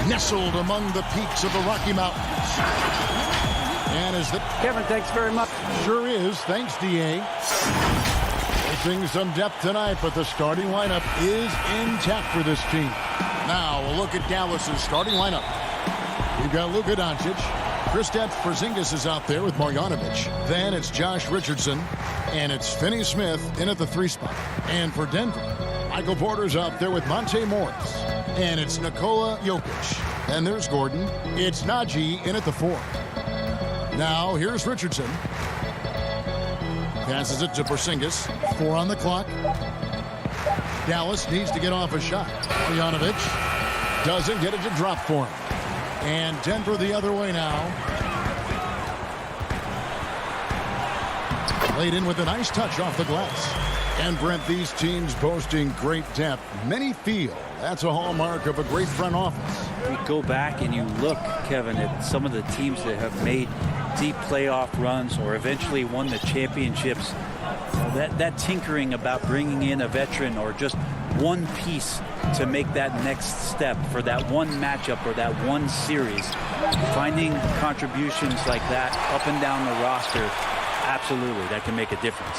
nestled among the peaks of the Rocky Mountains. And is the Kevin, thanks very much. Sure is. Thanks, D.A. Missing some depth tonight, but the starting lineup is intact for this team. Now, a look at Dallas's starting lineup. We've got Luka Doncic. Kristaps Porzingis is out there with Marjanovic. Then it's Josh Richardson. And it's Finney Smith in at the 3 spot. And for Denver, Michael Porter's out there with Monte Morris. And it's Nikola Jokic. And there's Gordon. It's Najee in at the 4. Now, here's Richardson. Passes it to Porzingis. 4 on the clock. Dallas needs to get off a shot. Marjanovic doesn't get it to drop for him. And Denver the other way now. Laid in with a nice touch off the glass. And Brent, these teams boasting great depth. Many feel that's a hallmark of a great front office. You go back and you look, Kevin, at some of the teams that have made deep playoff runs or eventually won the championships. That tinkering about bringing in a veteran or just one piece to make that next step for that one matchup or that one series. Finding contributions like that up and down the roster, absolutely, that can make a difference.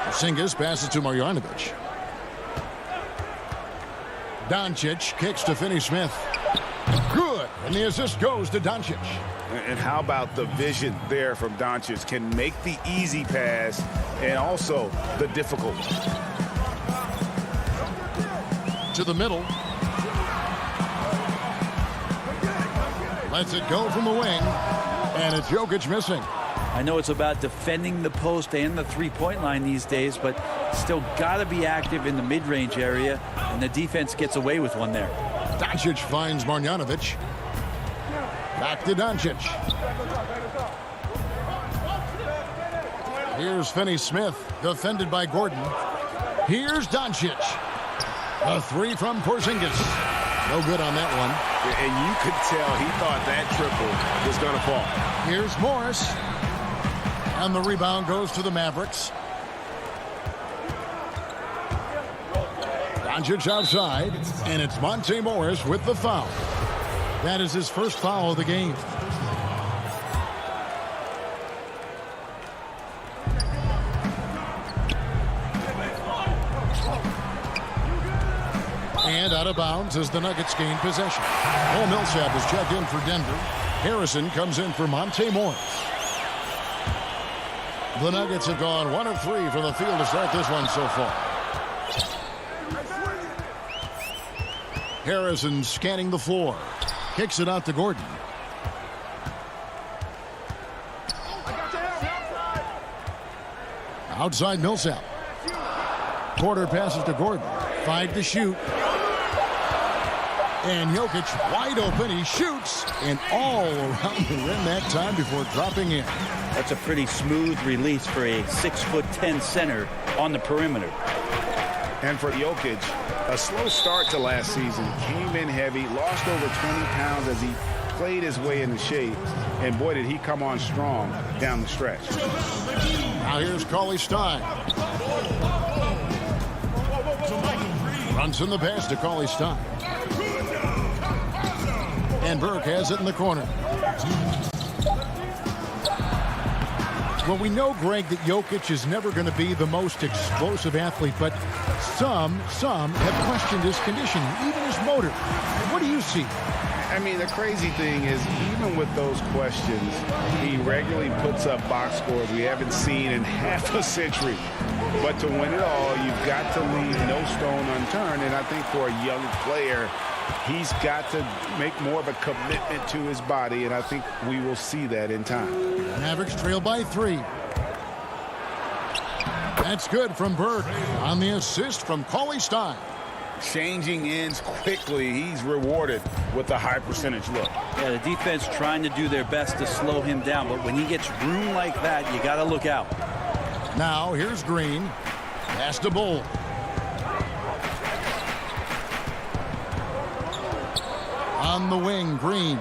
Porzingis passes to Marjanovic. Doncic kicks to Finney Smith. Good, and the assist goes to Doncic. And how about the vision there from Doncic? Can make the easy pass and also the difficult. To the middle. Lets it go from the wing. And it's Jokic missing. I know it's about defending the post and the three-point line these days, but still got to be active in the mid-range area, and the defense gets away with one there. Doncic finds Marjanovic. Back to Doncic. Here's Finney Smith, defended by Gordon. Here's Doncic. A 3 from Porzingis. No good on that one. And you could tell he thought that triple was going to fall. Here's Morris. And the rebound goes to the Mavericks. Doncic outside. And it's Monte Morris with the foul. That is his first foul of the game. And out of bounds as the Nuggets gain possession. Paul Millsap is checked in for Denver. Harrison comes in for Monte Morris. The Nuggets have gone 1 of 3 from the field to start this one so far. Harrison scanning the floor. Kicks it out to Gordon. Outside Millsap. Porter passes to Gordon. 5 to shoot. And Jokic wide open. He shoots. And all around the rim that time before dropping in. That's a pretty smooth release for a 6'10" center on the perimeter. And for Jokic, a slow start to last season. Came in heavy, lost over 20 pounds as he played his way into shape. And boy, did he come on strong down the stretch. Now here's Cauley Stein. Runs in the pass to Cauley Stein. And Burke has it in the corner. Well, we know, Greg, that Jokic is never going to be the most explosive athlete, but some have questioned his condition, even his motor. What do you see? I mean, the crazy thing is, even with those questions, he regularly puts up box scores we haven't seen in half a century. But to win it all, you've got to leave no stone unturned. And I think for a young player, he's got to make more of a commitment to his body, and I think we will see that in time. Mavericks trail by 3. That's good from Burke on the assist from Cauley Stein. Changing ends quickly. He's rewarded with a high percentage look. Yeah, the defense trying to do their best to slow him down, but when he gets room like that, you got to look out. Now here's Green. Pass to Bull. On the wing, Green.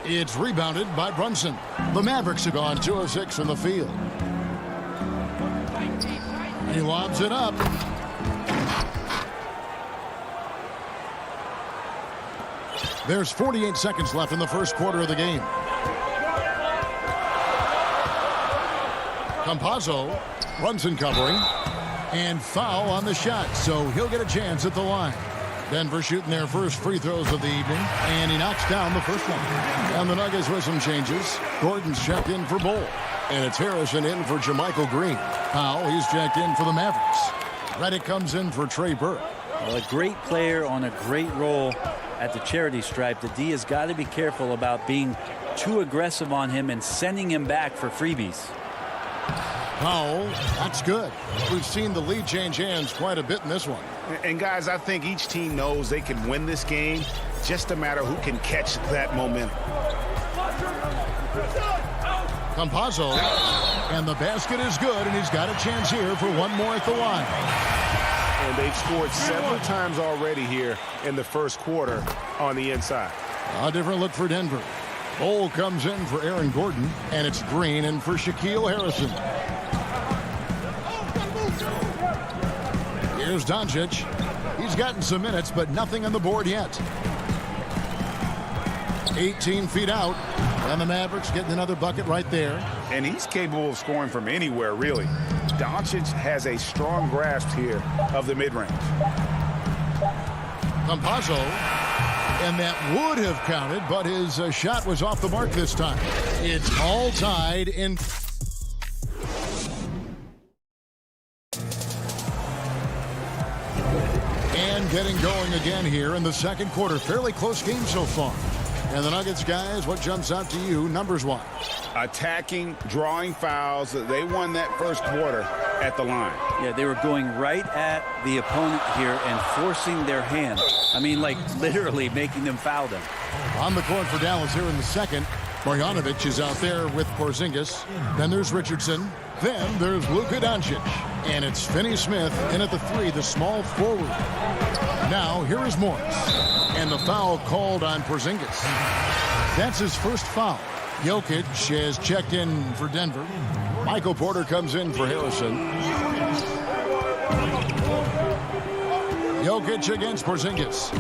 It's rebounded by Brunson. The Mavericks have gone 2 of 6 from the field. He lobs it up. There's 48 seconds left in the first quarter of the game. Campazzo runs in covering. And foul on the shot, so he'll get a chance at the line. Denver shooting their first free throws of the evening, and he knocks down the first one. And the Nuggets with some changes. Gordon's checked in for Bull. And it's Harrison in for Jermichael Green. Powell, he's checked in for the Mavericks. Redick comes in for Trey Burke. Well, a great player on a great role at the charity stripe. The D has got to be careful about being too aggressive on him and sending him back for freebies. Powell, that's good. We've seen the lead change hands quite a bit in this one. And guys, I think each team knows they can win this game. Just a matter who can catch that momentum. Campazzo, and the basket is good, and he's got a chance here for one more at the line. And they've scored several times already here in the first quarter on the inside. A different look for Denver. Bull comes in for Aaron Gordon, and it's Green in for Shaquille Harrison. Here's Doncic. He's gotten some minutes, but nothing on the board yet. 18 feet out, and the Mavericks getting another bucket right there. And he's capable of scoring from anywhere, really. Doncic has a strong grasp here of the mid-range. Campazzo, and that would have counted, but his shot was off the mark this time. It's all tied in. And getting going again here in the second quarter. Fairly close game so far. And the Nuggets, guys, what jumps out to you numbers-wise? Attacking, drawing fouls. They won that first quarter at the line. Yeah, they were going right at the opponent here and forcing their hand. I mean, like literally making them foul them. On the court for Dallas here in the second. Bojanovic is out there with Porzingis. Then there's Richardson. Then there's Luka Doncic. And it's Finney-Smith in at the three, the small forward. Now, here is Morris. And the foul called on Porzingis. That's his first foul. Jokic has checked in for Denver. Michael Porter comes in for Harrison. Jokic against Porzingis.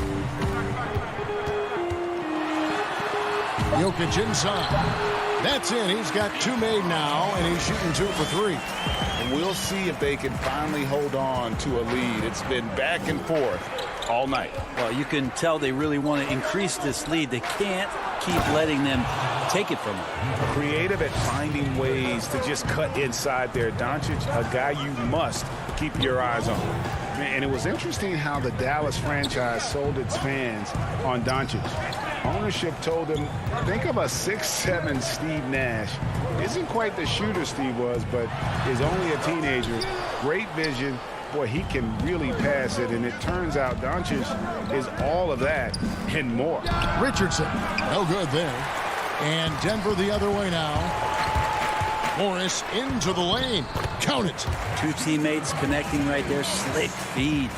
Jokic inside. That's in. He's got two made now, and he's shooting 2 for 3. And we'll see if they can finally hold on to a lead. It's been back and forth all night. Well, you can tell they really want to increase this lead. They can't keep letting them take it from them. Creative at finding ways to just cut inside there. Doncic, a guy you must keep your eyes on. And it was interesting how the Dallas franchise sold its fans on Doncic. Ownership told him, think of a 6'7" Steve Nash. Isn't quite the shooter Steve was, but is only a teenager. Great vision. Boy, he can really pass it, and it turns out Doncic is all of that and more. Richardson, no good there. And Denver the other way now. Morris into the lane. Count it. Two teammates connecting right there. Slick feed.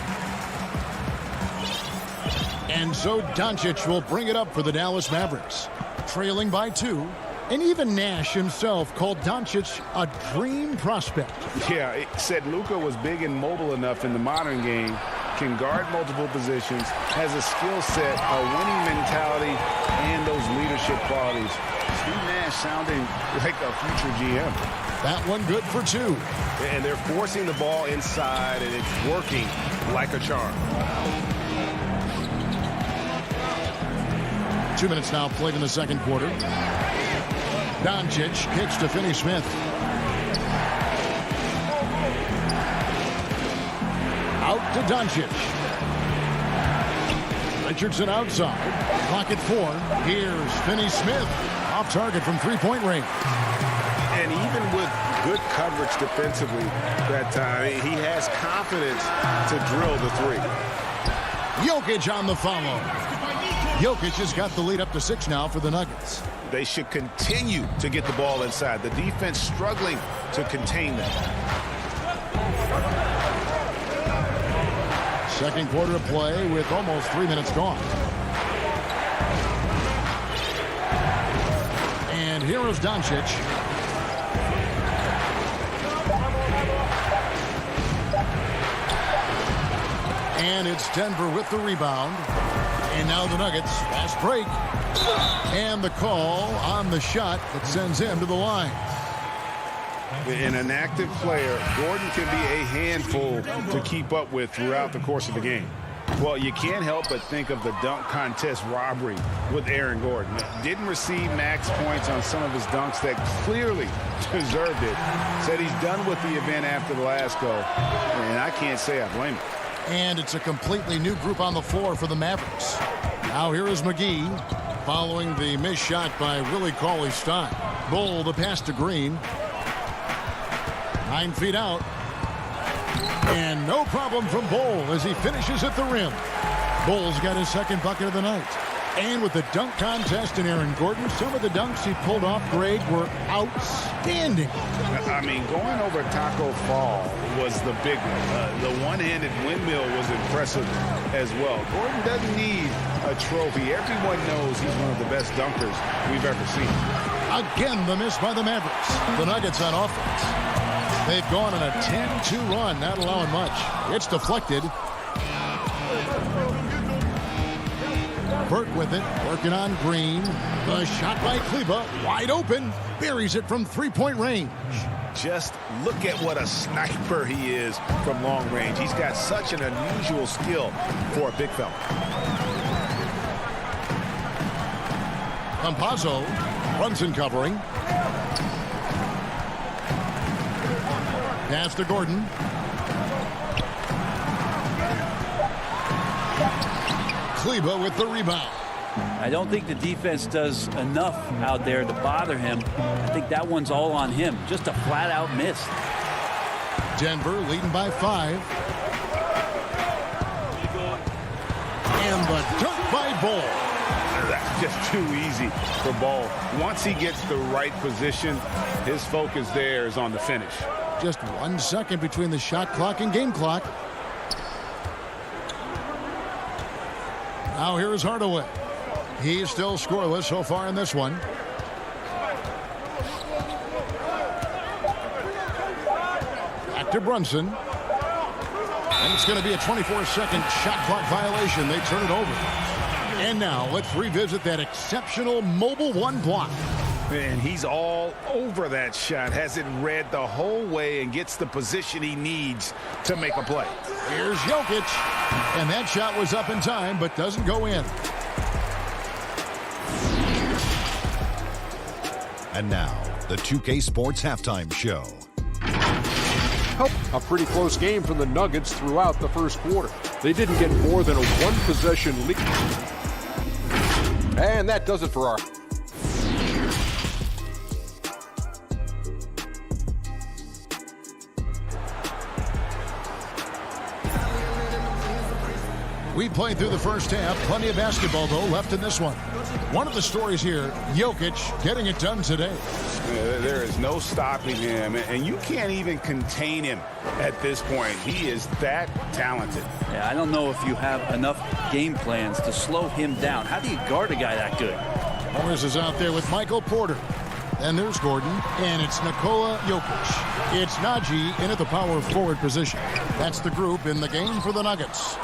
And so Doncic will bring it up for the Dallas Mavericks. Trailing by 2. And even Nash himself called Doncic a dream prospect. Yeah, it said Luka was big and mobile enough in the modern game, can guard multiple positions, has a skill set, a winning mentality, and those leadership qualities. Steve Nash sounding like a future GM. That one good for 2. And they're forcing the ball inside, and it's working like a charm. 2 minutes now played in the second quarter. Doncic kicks to Finney-Smith. Out to Doncic. Richardson outside. Clock at 4. Here's Finney-Smith. Off target from three-point range. And even with good coverage defensively that time, he has confidence to drill the three. Jokic on the follow. Jokic has got the lead up to 6 now for the Nuggets. They should continue to get the ball inside. The defense struggling to contain them. Second quarter of play with almost 3 minutes gone. And here is Doncic. And it's Denver with the rebound. And now the Nuggets, fast break. And the call on the shot that sends him to the line. In an active player, Gordon can be a handful to keep up with throughout the course of the game. Well, you can't help but think of the dunk contest robbery with Aaron Gordon. Didn't receive max points on some of his dunks that clearly deserved it. Said he's done with the event after the last go, and I can't say I blame him. And it's a completely new group on the floor for the Mavericks. Now here is McGee following the missed shot by Willie Cauley-Stein. Bull the pass to Green. 9 feet out. And no problem from Bull as he finishes at the rim. Bull's got his second bucket of the night. And with the dunk contest and Aaron Gordon, some of the dunks he pulled off, Greg, were outstanding. I mean, going over Taco Fall was the big one. The one-handed windmill was impressive as well. Gordon doesn't need a trophy. Everyone knows he's one of the best dunkers we've ever seen. Again, the miss by the Mavericks. The Nuggets on offense. They've gone on a 10-2 run, not allowing much. It's deflected. Burke with it, working on Green. The shot by Kleba, wide open. Buries it from three-point range. Just look at what a sniper he is from long range. He's got such an unusual skill for a big fella. Campazzo, Brunson covering. Pass to Gordon. Kleba with the rebound. I don't think the defense does enough out there to bother him. I think that one's all on him. Just a flat-out miss. Denver leading by 5. And the dunk by Bull. That's just too easy for Ball. Once he gets the right position, his focus there is on the finish. Just 1 second between the shot clock and game clock. Now here is Hardaway. He's still scoreless so far in this one. Back to Brunson. And it's going to be a 24-second shot clock violation. They turn it over. And now let's revisit that exceptional mobile one block. And he's all over that shot. Has it read the whole way and gets the position he needs to make a play. Here's Jokic. And that shot was up in time but doesn't go in. And now, the 2K Sports Halftime Show. A pretty close game from the Nuggets throughout the first quarter. They didn't get more than a one-possession lead. And that does it for our... We played through the first half. Plenty of basketball, though, left in this one. One of the stories here, Jokic getting it done today. There is no stopping him, and you can't even contain him at this point. He is that talented. Yeah, I don't know if you have enough game plans to slow him down. How do you guard a guy that good? Morris is out there with Michael Porter. And there's Gordon, and it's Nikola Jokic. It's Najee in at the power forward position. That's the group in the game for the Nuggets.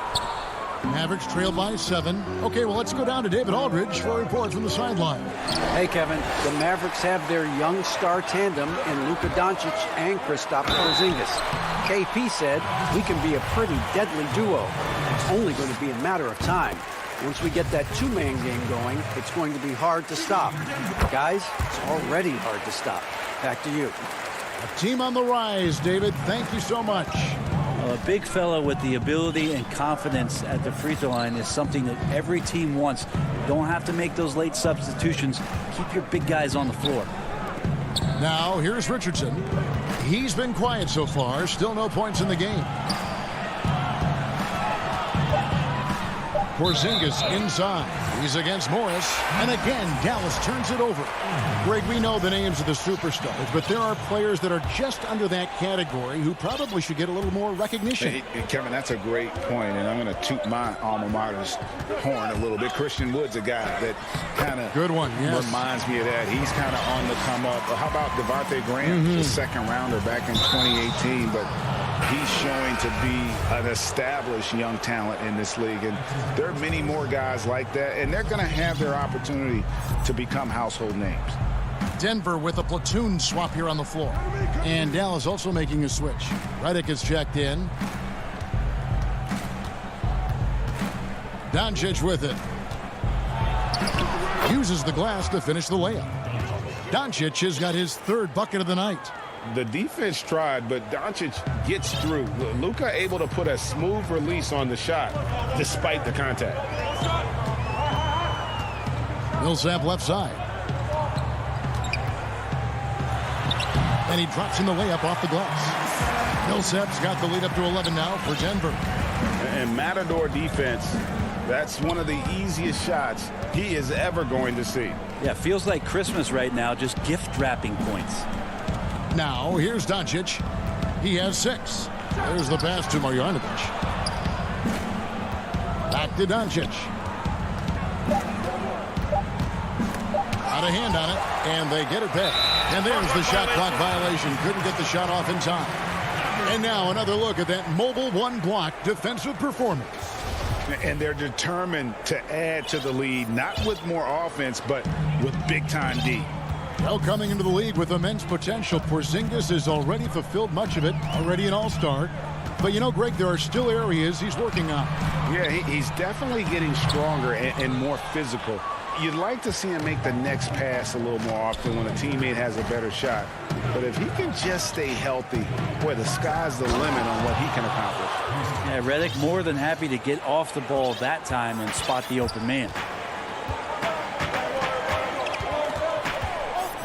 Mavericks trail by 7. Okay, well, let's go down to David Aldridge for a report from the sideline. Hey, Kevin, the Mavericks have their young star tandem in Luka Doncic and Kristaps Porzingis. KP said, we can be a pretty deadly duo. It's only going to be a matter of time. Once we get that two-man game going, it's going to be hard to stop. Guys, it's already hard to stop. Back to you. A team on the rise, David. Thank you so much. A big fella with the ability and confidence at the free throw line is something that every team wants. You don't have to make those late substitutions. Keep your big guys on the floor. Now, here's Richardson. He's been quiet so far. Still no points in the game. Porzingis inside. He's against Morris. And again, Dallas turns it over. Greg, we know the names of the superstars, but there are players that are just under that category who probably should get a little more recognition. Hey, Kevin, that's a great point, and I'm going to toot my alma mater's horn a little bit. Christian Wood's a guy that kind of reminds me of that. He's kind of on the come up. How about Devontae Graham, the second rounder back in 2018, but he's showing to be an established young talent in this league. And there are many more guys like that, and they're going to have their opportunity to become household names. Denver with a platoon swap here on the floor. And Dallas also making a switch. Redick is checked in. Doncic with it. Uses the glass to finish the layup. Doncic has got his third bucket of the night. The defense tried, but Doncic gets through. Luka able to put a smooth release on the shot despite the contact. Millsap left side. And he drops in the layup off the glass. Millsap's got the lead up to 11 now for Denver. And Matador defense, that's one of the easiest shots he is ever going to see. Yeah, feels like Christmas right now, just gift wrapping points. Now, here's Doncic. He has 6. There's the pass to Marjanovic. Back to Doncic. Got a hand on it, and they get it back. And there's the shot clock violation. Couldn't get the shot off in time. And now another look at that mobile one-block defensive performance. And they're determined to add to the lead, not with more offense, but with big-time D. Well, coming into the league with immense potential, Porzingis has already fulfilled much of it, already an all-star. But, you know, Greg, there are still areas he's working on. Yeah, he's definitely getting stronger and more physical. You'd like to see him make the next pass a little more often when a teammate has a better shot. But if he can just stay healthy, boy, the sky's the limit on what he can accomplish. Yeah, Redick more than happy to get off the ball that time and spot the open man.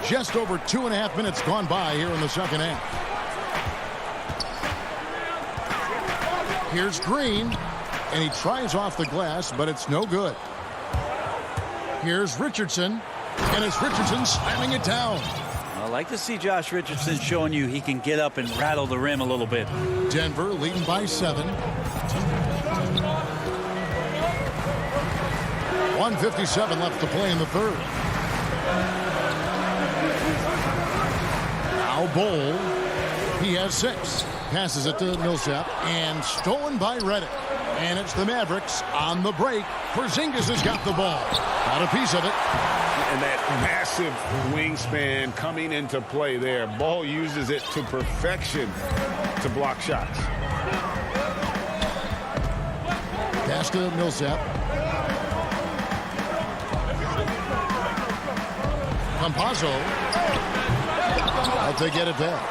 Just over 2.5 minutes gone by here in the second half. Here's Green, and he tries off the glass, but it's no good. Here's Richardson, and it's Richardson slamming it down. I like to see Josh Richardson showing you he can get up and rattle the rim a little bit. Denver leading by 7. 1:57 left to play in the third. Now Bol, he has 6. Passes it to Millsap, and stolen by Redick. And it's the Mavericks on the break. Porzingis has got the ball. Got a piece of it. And that massive wingspan coming into play there. Ball uses it to perfection to block shots. Pass to Millsap. Campazzo. Out to get it back.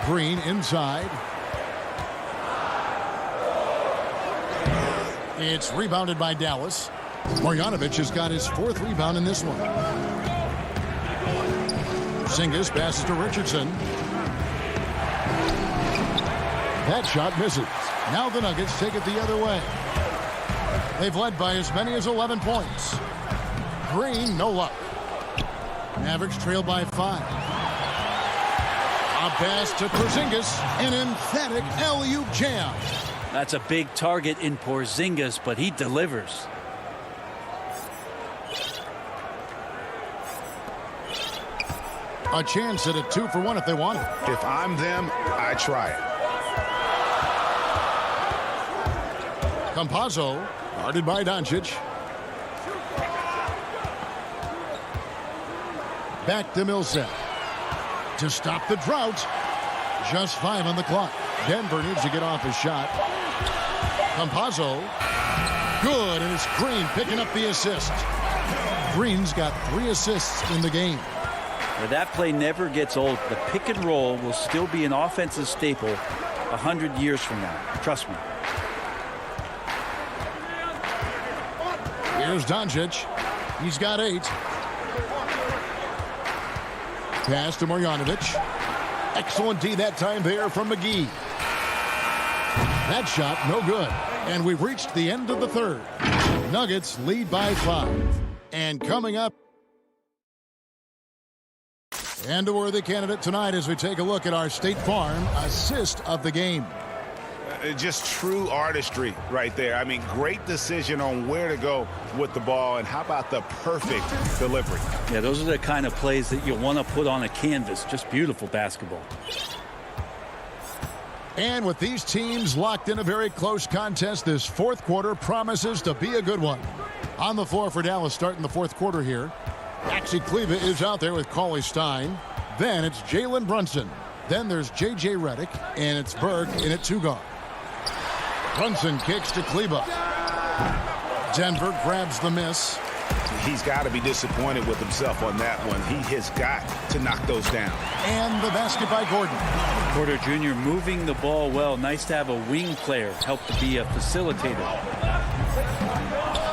Green inside. It's rebounded by Dallas. Marjanovic has got his 4th rebound in this one. Porzingis passes to Richardson. That shot misses. Now the Nuggets take it the other way. They've led by as many as 11 points. Green, no luck. Mavericks trail by 5. A pass to Porzingis, an emphatic alley-oop jam. That's a big target in Porzingis, but he delivers. A chance at a 2-for-1 if they want it. If I'm them, I try it. Campazzo, guarded by Doncic. Back to Millsap. To stop the drought. Just 5 on the clock. Denver needs to get off his shot. Campazzo. Good, and it's Green picking up the assist. Green's got 3 assists in the game. Well, that play never gets old. The pick and roll will still be an offensive staple 100 years from now. Trust me. Here's Doncic. He's got 8. Pass to Marjanovic. Excellent D that time there from McGee. That shot, no good. And we've reached the end of the third. Nuggets lead by 5. And coming up, and a worthy candidate tonight as we take a look at our State Farm assist of the game. just true artistry right there. I mean, great decision on where to go with the ball, and how about the perfect delivery? Yeah, those are the kind of plays that you want to put on a canvas. Just beautiful basketball. And with these teams locked in a very close contest, this fourth quarter promises to be a good one. On the floor for Dallas starting the fourth quarter here. Maxi Kleba is out there with Cauley Stein. Then it's Jalen Brunson. Then there's J.J. Redick, and it's Berg in at two guard. Brunson kicks to Kleba. Denver grabs the miss. He's got to be disappointed with himself on that one. He has got to knock those down. And the basket by Gordon. Porter Jr. moving the ball well. Nice to have a wing player help to be a facilitator.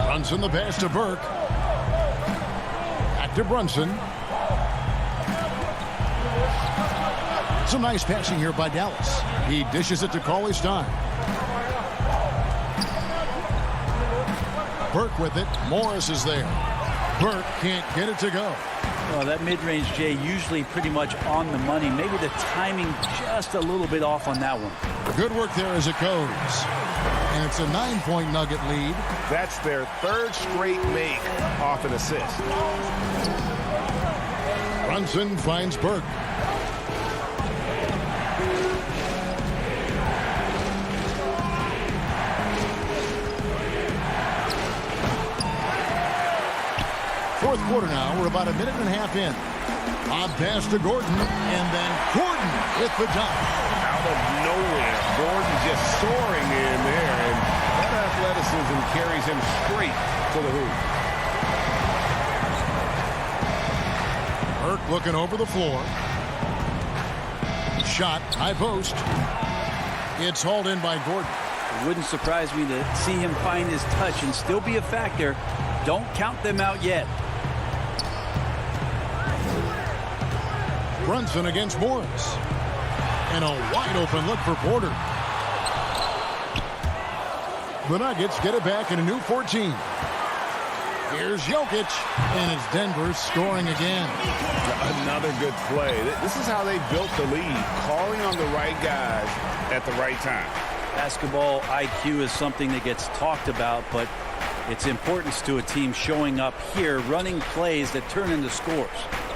Brunson the pass to Burke. Back to Brunson. Some nice passing here by Dallas. He dishes it to Cauley Stein. Burke with it. Morris is there. Burke can't get it to go. Well, that mid-range, Jay, usually pretty much on the money. Maybe the timing just a little bit off on that one. Good work there as it goes. And it's a 9-point Nugget lead. That's their third straight make off an assist. Brunson finds Burke. Fourth quarter now. We're about a minute and a half in. Lob pass to Gordon, and then Gordon with the dunk. Out of nowhere, Gordon just soaring in there, and that athleticism carries him straight to the hoop. Burke looking over the floor. Shot, high post. It's hauled in by Gordon. It wouldn't surprise me to see him find his touch and still be a factor. Don't count them out yet. Brunson against Morris. And a wide open look for Porter. The Nuggets get it back in a new 14. Here's Jokic, and it's Denver scoring again. Another good play. This is how they built the lead, calling on the right guys at the right time. Basketball IQ is something that gets talked about, but its importance to a team showing up here, running plays that turn into scores.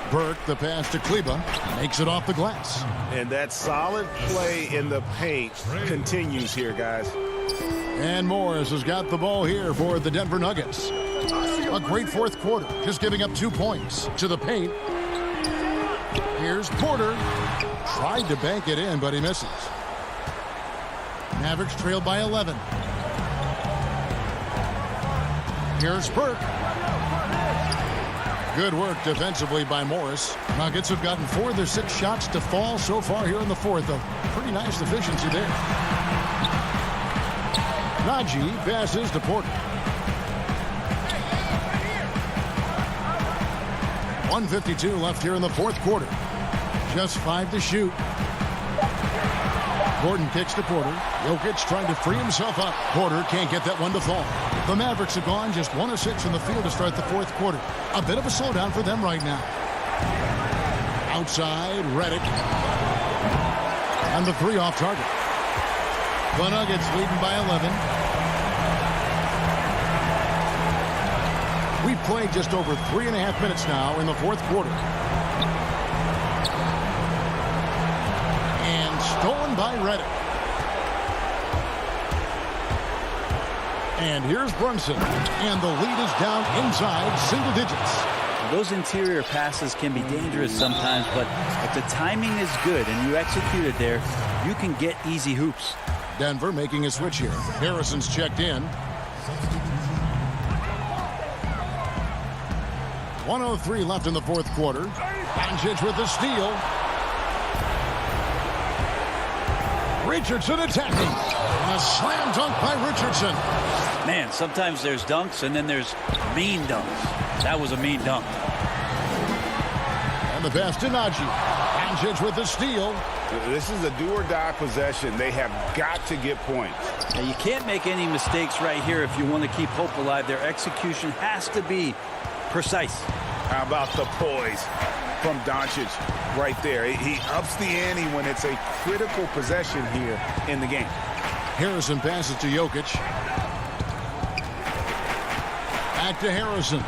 Burke, the pass to Kleba, makes it off the glass. And that solid play in the paint continues here, guys. And Morris has got the ball here for the Denver Nuggets. A great fourth quarter, just giving up 2 points to the paint. Here's Porter. Tried to bank it in, but he misses. Mavericks trail by 11. Here's Burke. Good work defensively by Morris. Nuggets have gotten 4 of their 6 shots to fall so far here in the fourth. A pretty nice efficiency there. Najee passes to Porter. 1:52 left here in the fourth quarter. Just 5 to shoot. Gordon kicks to Porter. Jokic trying to free himself up. Porter can't get that one to fall. The Mavericks have gone just 1 of 6 from the field to start the fourth quarter. A bit of a slowdown for them right now. Outside, Redick. And the 3 off target. The Nuggets leading by 11. We've played just over 3.5 minutes now in the fourth quarter. And stolen by Redick. And here's Brunson. And the lead is down inside single digits. Those interior passes can be dangerous sometimes, but if the timing is good and you execute it there, you can get easy hoops. Denver making a switch here. Harrison's checked in. 1:03 left in the fourth quarter. Doncic with the steal. Richardson attacking. And a slam dunk by Richardson. Man, sometimes there's dunks and then there's mean dunks. That was a mean dunk. And the pass to Najee. Doncic with the steal. This is a do-or-die possession. They have got to get points. Now, you can't make any mistakes right here if you want to keep hope alive. Their execution has to be precise. How about the poise from Doncic right there? He ups the ante when it's a critical possession here in the game. Harrison passes to Jokic. Back to Harrison.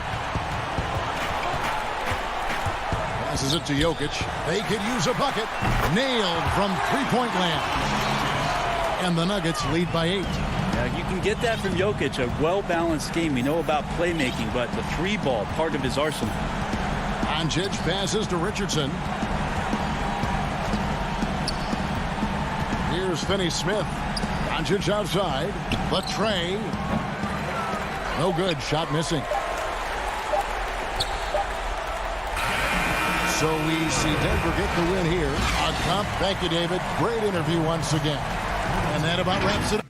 Passes it to Jokic. They could use a bucket. Nailed from three-point land. And the Nuggets lead by 8. Yeah, you can get that from Jokic, a well-balanced game. We know about playmaking, but the three ball, part of his arsenal. Doncic passes to Richardson. Here's Finney-Smith. Doncic outside. The tray. No good. Shot missing. So we see Denver get the win here. Thank you, David. Great interview once again. And that about wraps it up.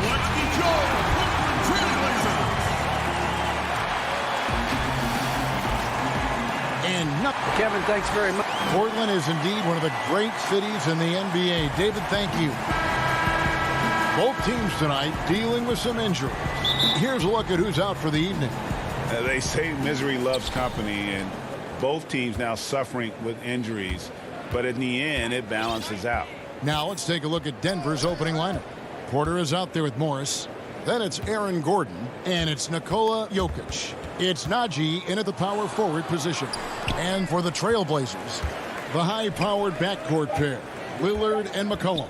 Let's enjoy the Portland Trailblazers. And nothing. Kevin, thanks very much. Portland is indeed one of the great cities in the NBA. David, thank you. Both teams tonight dealing with some injuries. Here's a look at who's out for the evening. They say misery loves company, and both teams now suffering with injuries. But in the end, it balances out. Now let's take a look at Denver's opening lineup. Porter is out there with Morris. Then it's Aaron Gordon, and it's Nikola Jokic. It's Najee in at the power forward position. And for the Trailblazers, the high-powered backcourt pair, Lillard and McCollum.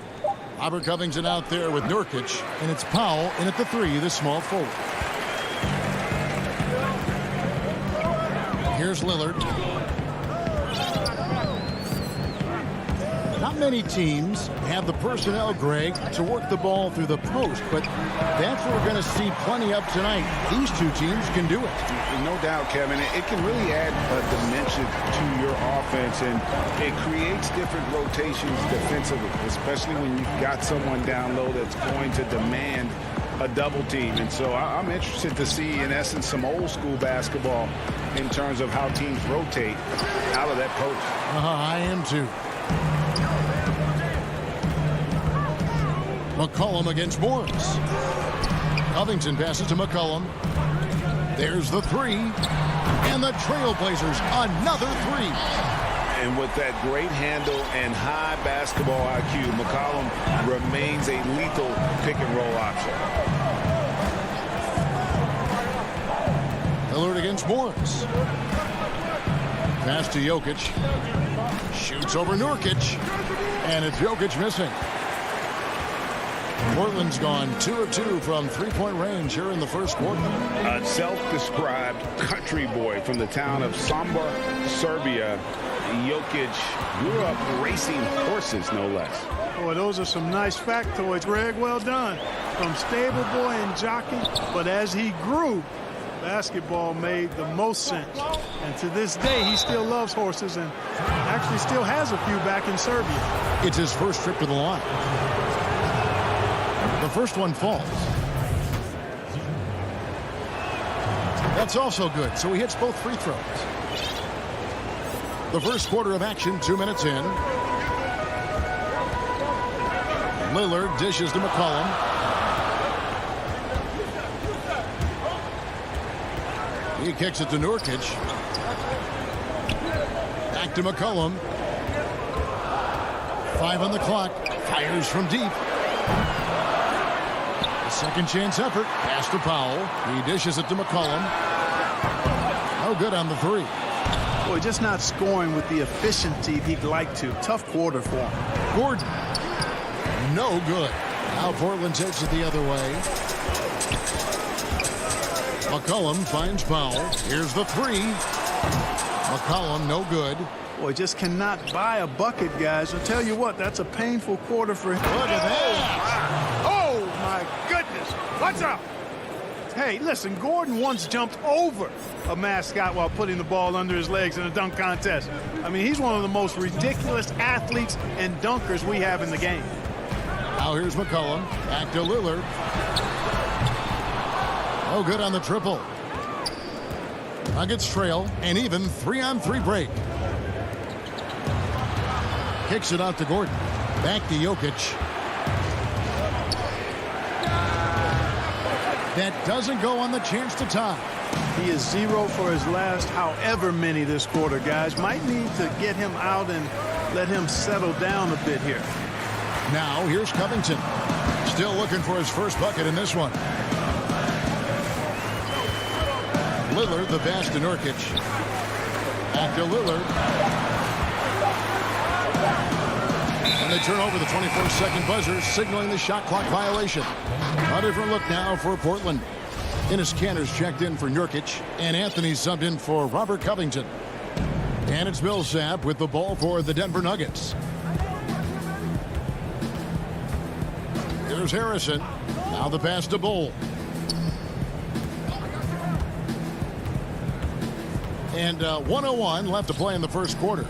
Robert Covington out there with Nurkic, and it's Powell in at the 3, the small forward. Here's Lillard. Not many teams have the personnel, Greg, to work the ball through the post, but that's what we're going to see plenty of tonight. These two teams can do it. No doubt, Kevin. It can really add a dimension to your offense, and it creates different rotations defensively, especially when you've got someone down low that's going to demand a double team. And so I'm interested to see, in essence, some old school basketball in terms of how teams rotate out of that post. I am too. McCollum against Morris. Covington passes to McCollum. There's the 3. And the Trailblazers, another 3. And with that great handle and high basketball IQ, McCollum remains a lethal pick-and-roll option. Lillard against Morris. Pass to Jokic. Shoots over Nurkic. And it's Jokic missing. Portland's gone 2 of 2 from three-point range here in the first quarter. A self-described country boy from the town of Sombor, Serbia, Jokic grew up racing horses, no less. Boy, those are some nice factoids, Greg. Well done. From stable boy and jockey, but as he grew, basketball made the most sense. And to this day, he still loves horses and actually still has a few back in Serbia. It's his first trip to the line. The first one falls. That's also good, so he hits both free throws. The first quarter of action, 2 minutes in. Lillard dishes to McCollum. He kicks it to Nurkic. Back to McCollum. 5 on the clock. Fires from deep. Second chance effort. Pass to Powell. He dishes it to McCollum. No good on the 3. Boy, just not scoring with the efficiency he'd like to. Tough quarter for him. Gordon. No good. Now Portland takes it the other way. McCollum finds Powell. Here's the 3. McCollum, no good. Boy, just cannot buy a bucket, guys. I'll tell you what, that's a painful quarter for him. Look at that. Oh, my goodness. What's up? Hey, listen, Gordon once jumped over a mascot while putting the ball under his legs in a dunk contest. I mean, he's one of the most ridiculous athletes and dunkers we have in the game. Now here's McCollum. Back to Lillard. No good on the triple. Nuggets trail, and even 3-on-3 break. Kicks it out to Gordon. Back to Jokic. That doesn't go on the chance to tie. He is 0 for his last however many this quarter, guys. Might need to get him out and let him settle down a bit here. Now here's Covington. Still looking for his first bucket in this one. Lillard, the pass to Nurkic. Back to Lillard. And they turn over the 24-second buzzer, signaling the shot clock violation. A different look now for Portland. Enes Kanter's checked in for Nurkic, and Anthony subbed in for Robert Covington. And it's Millsap with the ball for the Denver Nuggets. Here's Harrison. Now the pass to Bull. And 1:01 left to play in the first quarter.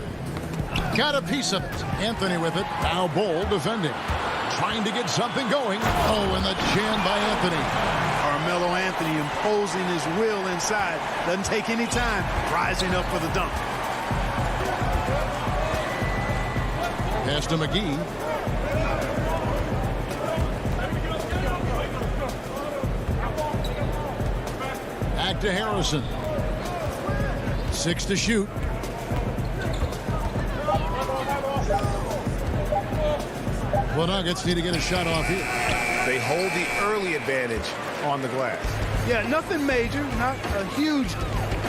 Got a piece of it. Anthony with it. Now Bull defending. trying to get something going. Oh, and the jam by Anthony. Carmelo Anthony imposing his will inside. Doesn't take any time. Rising up for the dunk. Pass to McGee. Back to Harrison. 6 to shoot. The Nuggets need to get a shot off here. They hold the early advantage on the glass. Yeah, nothing major, not a huge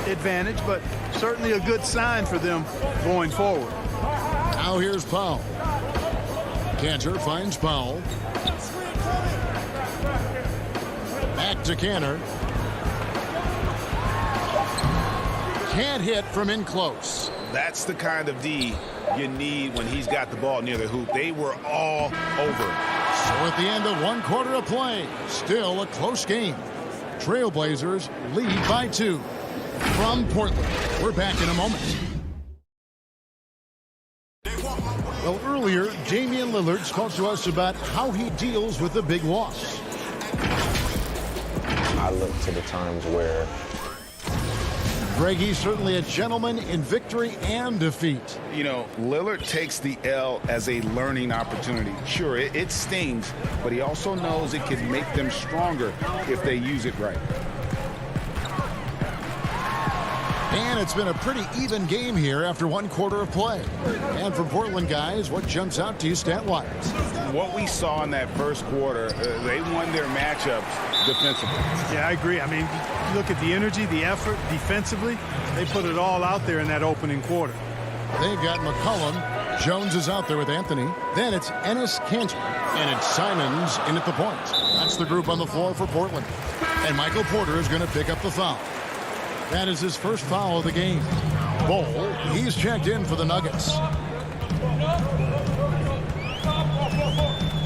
advantage, but certainly a good sign for them going forward. Now here's Powell. Cantor finds Powell. Back to Cantor. Can't hit from in close. That's the kind of D you need when he's got the ball near the hoop. They were all over. So at the end of 1 quarter of play, still a close game. Trailblazers lead by 2. From Portland, we're back in a moment. Well, earlier, Damian Lillard spoke to us about how he deals with a big loss. I look to the times where Greg, he's certainly a gentleman in victory and defeat. You know, Lillard takes the L as a learning opportunity. Sure, it stings, but he also knows it can make them stronger if they use it right. And it's been a pretty even game here after 1 quarter of play. And from Portland, guys, what jumps out to you stat-wise? What we saw in that first quarter, they won their matchups defensively. Yeah, I agree. I mean, you look at the energy, the effort defensively, they put it all out there in that opening quarter. They've got McCollum. Jones is out there with Anthony. Then it's Enes Kanter. And it's Simons in at the point. That's the group on the floor for Portland. And Michael Porter is going to pick up the foul. That is his first foul of the game. Bol, he's checked in for the Nuggets.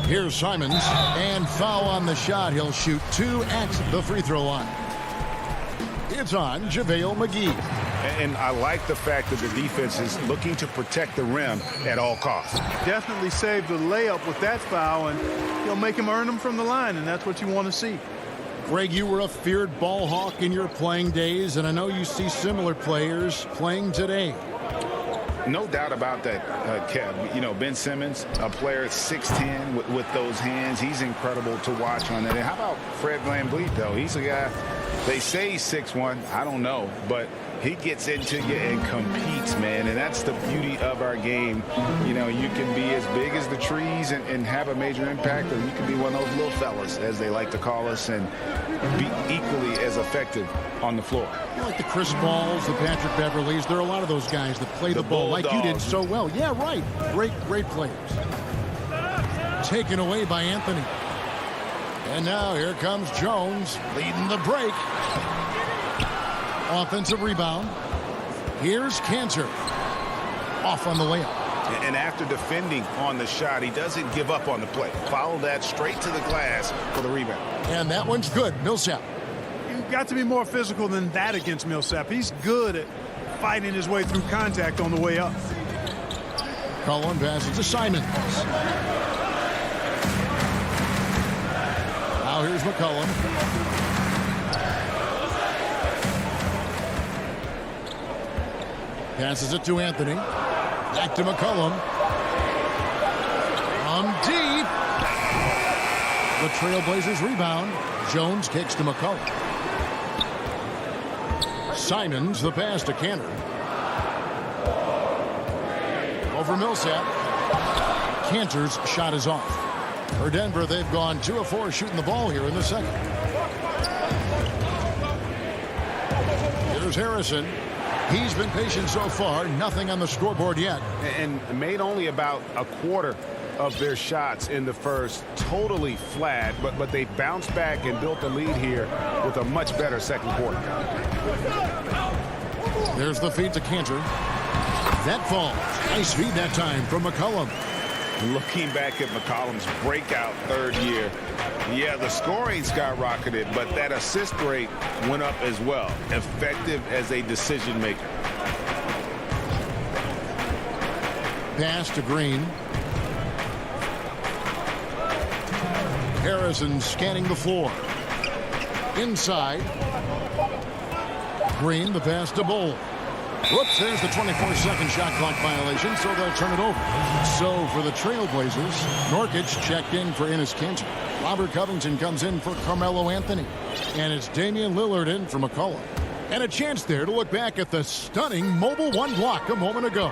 Here's Simons, and foul on the shot. He'll shoot 2 at the free throw line. It's on JaVale McGee. And I like the fact that the defense is looking to protect the rim at all costs. Definitely saved the layup with that foul, and you'll make him earn them from the line, and that's what you want to see. Greg, you were a feared ball hawk in your playing days, and I know you see similar players playing today. No doubt about that, Kev. You know, Ben Simmons, a player at 6'10" with those hands. He's incredible to watch on that. And how about Fred VanVleet, though? He's a guy, they say he's 6'1". I don't know, but he gets into you and competes, man. And that's the beauty of our game. You know, you can be as big as the trees and have a major impact, or you can be one of those little fellas, as they like to call us, and be equally as effective on the floor. You like the Chris Pauls, the Patrick Beverleys. There are a lot of those guys that play the ball like you did so well. Yeah, right. Great players. Taken away by Anthony. And now here comes Jones leading the break. Offensive rebound. Here's Kanter. Off on the layup. And after defending on the shot, he doesn't give up on the play. Follow that straight to the glass for the rebound. And that one's good. Millsap. You've got to be more physical than that against Millsap. He's good at fighting his way through contact on the way up. Cullen passes to Simons. Now here's McCollum. Passes it to Anthony. Back to McCollum. From deep. The Trailblazers rebound. Jones kicks to McCollum. Simons, the pass to Kanter. Over Millsap. Kanter's shot is off. For Denver, they've gone 2 of 4 shooting the ball here in the second. Here's Harrison. He's been patient so far. Nothing on the scoreboard yet. And made only about a quarter of their shots in the first. Totally flat, but they bounced back and built a lead here with a much better second quarter. There's the feed to Kanter. That falls. Nice feed that time from McCollum. Looking back at McCollum's breakout third year, yeah, the scoring skyrocketed, but that assist rate went up as well. Effective as a decision maker. Pass to Green. Harrison scanning the floor. Inside. Green, the pass to Bowl. Whoops, there's the 24-second shot clock violation, so they'll turn it over. So for the Trailblazers, Nurkic checked in for Enes Kanter. Robert Covington comes in for Carmelo Anthony. And it's Damian Lillard in for McCollum. And a chance there to look back at the stunning mobile one block a moment ago.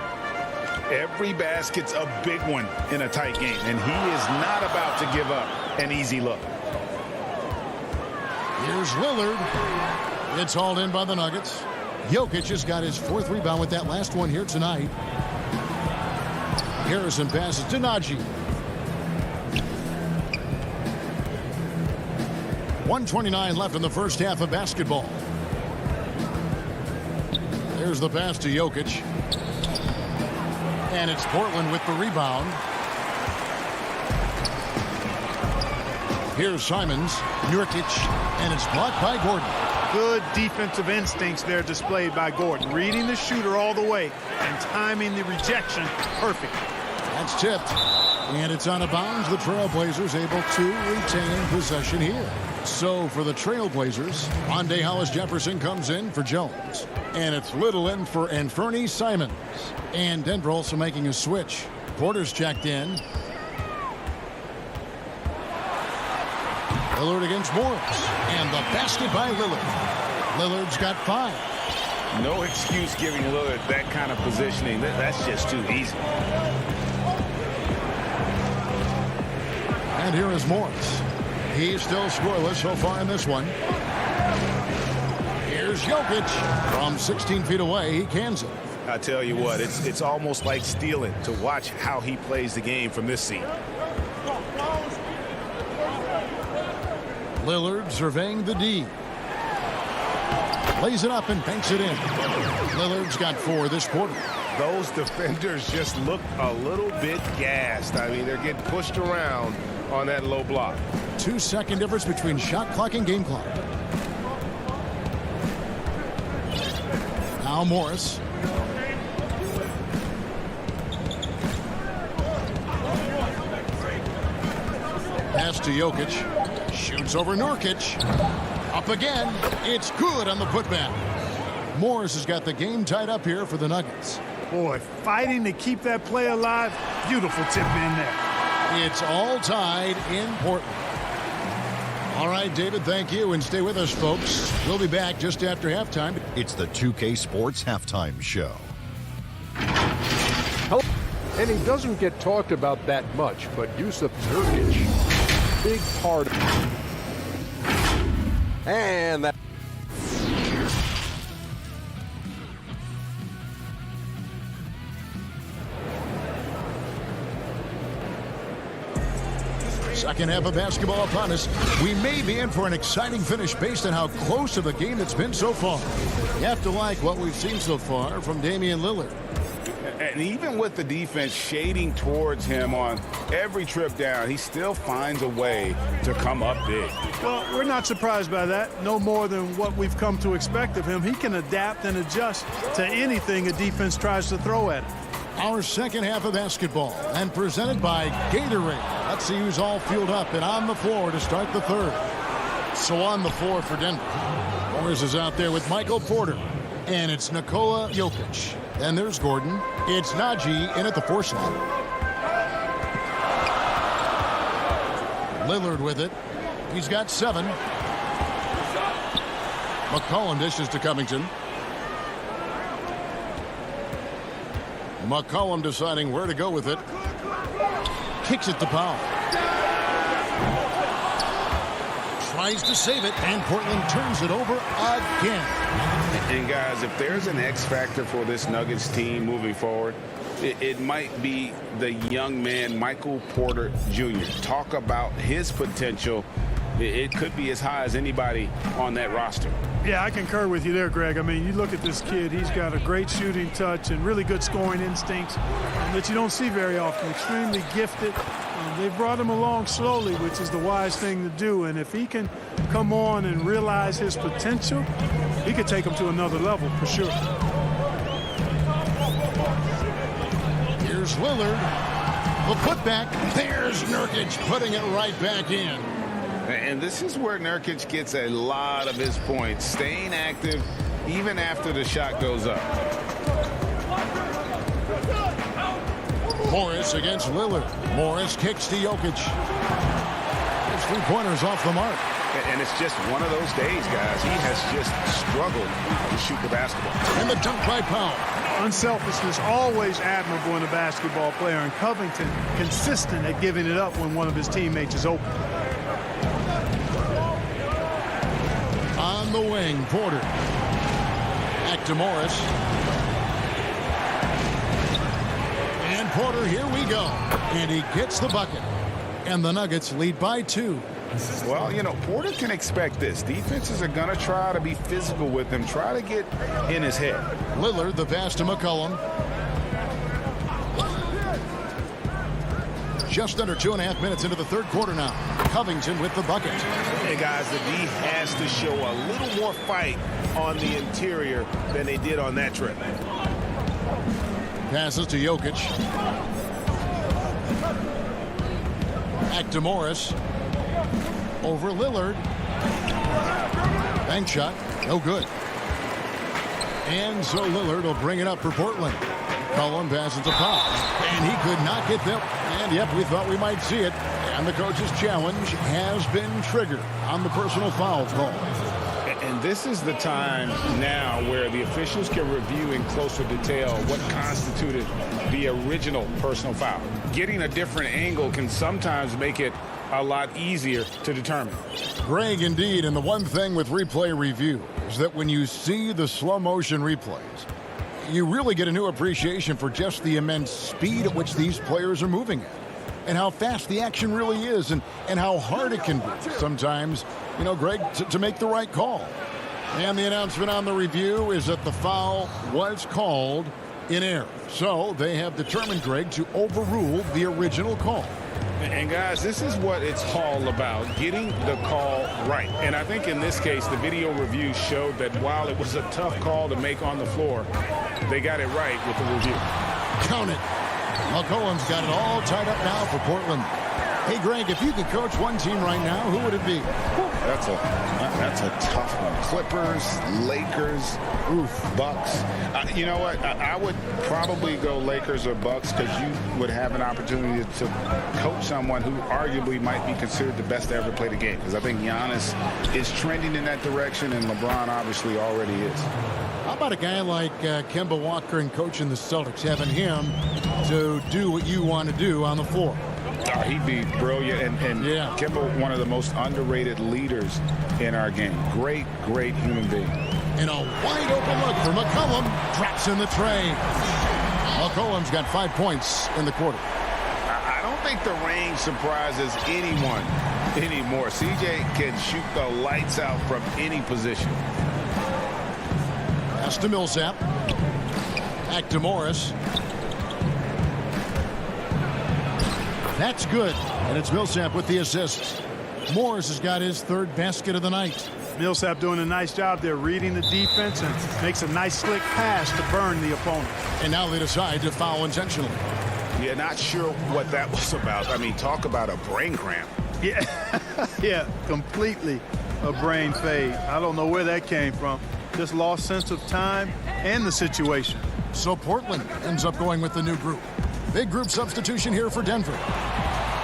Every basket's a big one in a tight game, and he is not about to give up an easy look. Here's Lillard. It's hauled in by the Nuggets. Jokic has got his 4th rebound with that last one here tonight. Harrison passes to Najee. 1:29 left in the first half of basketball. There's the pass to Jokic. And it's Portland with the rebound. Here's Simons. Nurkic. And it's blocked by Gordon. Good defensive instincts there displayed by Gordon. Reading the shooter all the way and timing the rejection perfect. That's tipped. And it's out of bounds. The Trailblazers able to retain possession here. So for the Trailblazers, Rondé Hollis-Jefferson comes in for Jones. And it's Little in for Anfernee Simons. And Denver also making a switch. Porter's checked in. Lillard against Morris. And the basket by Lillard. Lillard's got 5. No excuse giving Lillard that kind of positioning. That's just too easy. And here is Morris. He's still scoreless so far in this one. Here's Jokic. From 16 feet away, he cans it. I tell you what, it's almost like stealing to watch how he plays the game from this seat. Lillard surveying the D. Lays it up and banks it in. Lillard's got 4 this quarter. Those defenders just look a little bit gassed. I mean, they're getting pushed around on that low block. 2-second difference between shot clock and game clock. Now Morris. Pass to Jokic. Shoots over Nurkic. Up again. It's good on the putback. Morris has got the game tied up here for the Nuggets. Boy, fighting to keep that play alive. Beautiful tip in there. It's all tied in Portland. All right, David, thank you. And stay with us, folks. We'll be back just after halftime. It's the 2K Sports Halftime Show. And he doesn't get talked about that much, but Yusuf Nurkic, big part of it. And that. Second half of basketball upon us. We may be in for an exciting finish based on how close to the game it's been so far. You have to like what we've seen so far from Damian Lillard. And even with the defense shading towards him on every trip down, he still finds a way to come up big. Well, we're not surprised by that. No more than what we've come to expect of him. He can adapt and adjust to anything a defense tries to throw at him. Our second half of basketball, and presented by Gatorade. Let's see who's all fueled up and on the floor to start the third. So on the floor for Denver. Morris is out there with Michael Porter. And it's Nikola Jokic. Then there's Gordon. It's Najee in at the 4 slot. Lillard with it. He's got 7. McCollum dishes to Covington. McCollum deciding where to go with it. Kicks it to Powell. Tries to save it, and Portland turns it over again. And guys, if there's an X factor for this Nuggets team moving forward, it might be the young man, Michael Porter Jr. Talk about his potential. It could be as high as anybody on that roster. Yeah, I concur with you there, Greg. I mean, you look at this kid, he's got a great shooting touch and really good scoring instincts that you don't see very often. Extremely gifted. They've brought him along slowly, which is the wise thing to do. And if he can come on and realize his potential, he could take him to another level for sure. Here's Lillard. The putback. There's Nurkic putting it right back in. And this is where Nurkic gets a lot of his points, staying active even after the shot goes up. Morris against Lillard. Morris kicks to Jokic. His three-pointers off the mark. And it's just one of those days, guys. He has just struggled to shoot the basketball. And the dunk by Powell. Unselfishness always admirable in a basketball player, and Covington consistent at giving it up when one of his teammates is open. On the wing, Porter. Back to Morris. And Porter, here we go. And he gets the bucket. And the Nuggets lead by 2. Well, you know, Porter can expect this. Defenses are going to try to be physical with him, try to get in his head. Lillard, the pass to McCollum. Just under 2.5 minutes into the third quarter now. Covington with the bucket. Hey, guys, the D has to show a little more fight on the interior than they did on that trip. Passes to Jokic. Back to Morris. Over Lillard. Bank shot. No good. And so Lillard will bring it up for Portland. Cullen passes to Powell. And he could not get them. And yep, we thought we might see it. And the coach's challenge has been triggered on the personal foul call. And this is the time now where the officials can review in closer detail what constituted the original personal foul. Getting a different angle can sometimes make it a lot easier to determine. Greg, indeed, and the one thing with replay review is that when you see the slow motion replays, you really get a new appreciation for just the immense speed at which these players are moving at, and how fast the action really is, and how hard it can be sometimes, you know, Greg, to make the right call. And the announcement on the review is that the foul was called in error. So they have determined, Greg, to overrule the original call. And guys, this is what it's all about, getting the call right. And I think in this case, the video review showed that while it was a tough call to make on the floor, they got it right with the review. Count it. McCollum's got it all tied up now for Portland. Hey, Greg, if you could coach one team right now, who would it be? That's a tough one. Clippers, Lakers, Bucks. You know what? I would probably go Lakers or Bucks because you would have an opportunity to coach someone who arguably might be considered the best to ever play the game. Because I think Giannis is trending in that direction, and LeBron obviously already is. How about a guy like Kemba Walker and coaching the Celtics, having him to do what you want to do on the floor? He'd be brilliant, and yeah. Kemba, one of the most underrated leaders in our game. Great human being. And a wide open look for McCollum. Drops in the tray. McCollum's got 5 points in the quarter. I don't think the range surprises anyone anymore. CJ can shoot the lights out from any position. Pass to Millsap. Back to Morris. That's good, and it's Millsap with the assist. Morris has got his third basket of the night. Millsap doing a nice job there, reading the defense, and makes a nice slick pass to burn the opponent. And now they decide to foul intentionally. Yeah, not sure what that was about. I mean, talk about a brain cramp. Yeah, completely a brain fade. I don't know where that came from. Just lost sense of time and the situation. So Portland ends up going with the new group. Big group substitution here for Denver.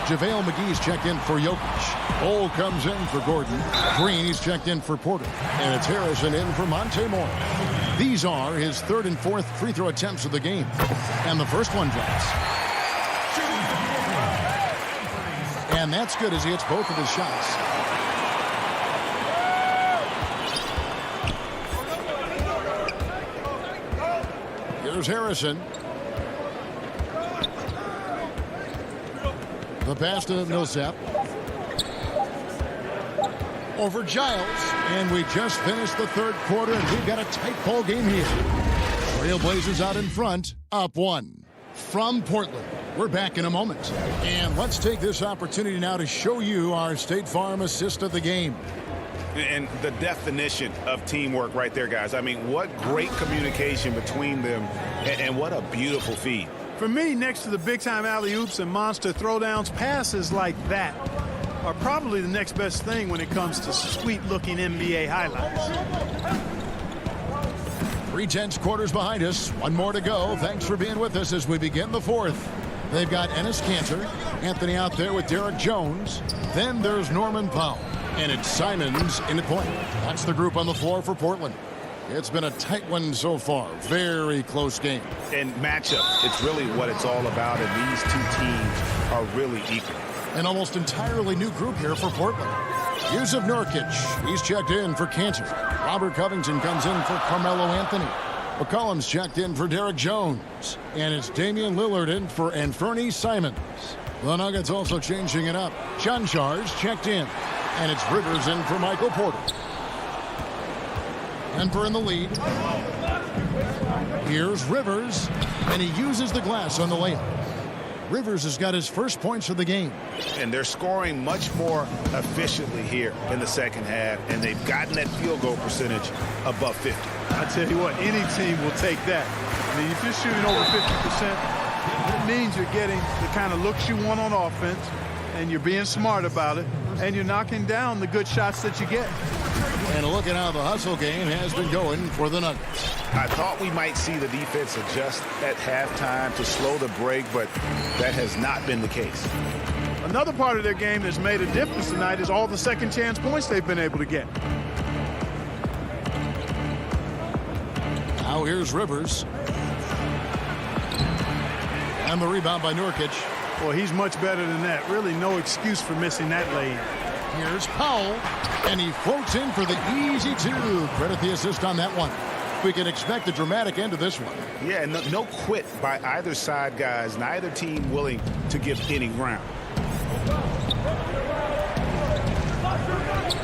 JaVale McGee's checked in for Jokic. Cole comes in for Gordon. Green, he's checked in for Porter. And it's Harrison in for Monte Morris. These are his third and fourth free throw attempts of the game. And the first one drops. And that's good as he hits both of his shots. Here's Harrison. The pass to Millsap. Over Giles. And we just finished the third quarter, and we've got a tight ball game here. Trailblazers out in front, up 1. From Portland, we're back in a moment. And let's take this opportunity now to show you our State Farm assist of the game. And the definition of teamwork right there, guys. I mean, what great communication between them, and what a beautiful feed. For me, next to the big-time alley-oops and monster throwdowns, passes like that are probably the next best thing when it comes to sweet-looking NBA highlights. 3/10 quarters behind us. One more to go. Thanks for being with us as we begin the fourth. They've got Ennis Cantor, Anthony out there with Derek Jones. Then there's Norman Powell. And it's Simons in the point. That's the group on the floor for Portland. It's been a tight one so far. Very close game. And matchup, it's really what it's all about. And these two teams are really equal. An almost entirely new group here for Portland. Yusuf Nurkic, he's checked in for Cantor. Robert Covington comes in for Carmelo Anthony. McCollum's checked in for Derek Jones. And it's Damian Lillard in for Anthony Simons. The Nuggets also changing it up. Chanchar's checked in. And it's Rivers in for Michael Porter. Denver in the lead. Here's Rivers. And he uses the glass on the layup. Rivers has got his first points of the game. And they're scoring much more efficiently here in the second half. And they've gotten that field goal percentage above 50. I tell you what, any team will take that. I mean, if you're shooting over 50%, it means you're getting the kind of looks you want on offense, and you're being smart about it, and you're knocking down the good shots that you get. And look at how the hustle game has been going for the Nuggets. I thought we might see the defense adjust at halftime to slow the break, but that has not been the case. Another part of their game that's made a difference tonight is all the second chance points they've been able to get. Now here's Rivers. And the rebound by Nurkic. Well, he's much better than that. Really no excuse for missing that lay-in. Here's Powell. And he floats in for the easy two. Credit the assist on that one. We can expect a dramatic end to this one. Yeah, no quit by either side, guys. Neither team willing to give any ground.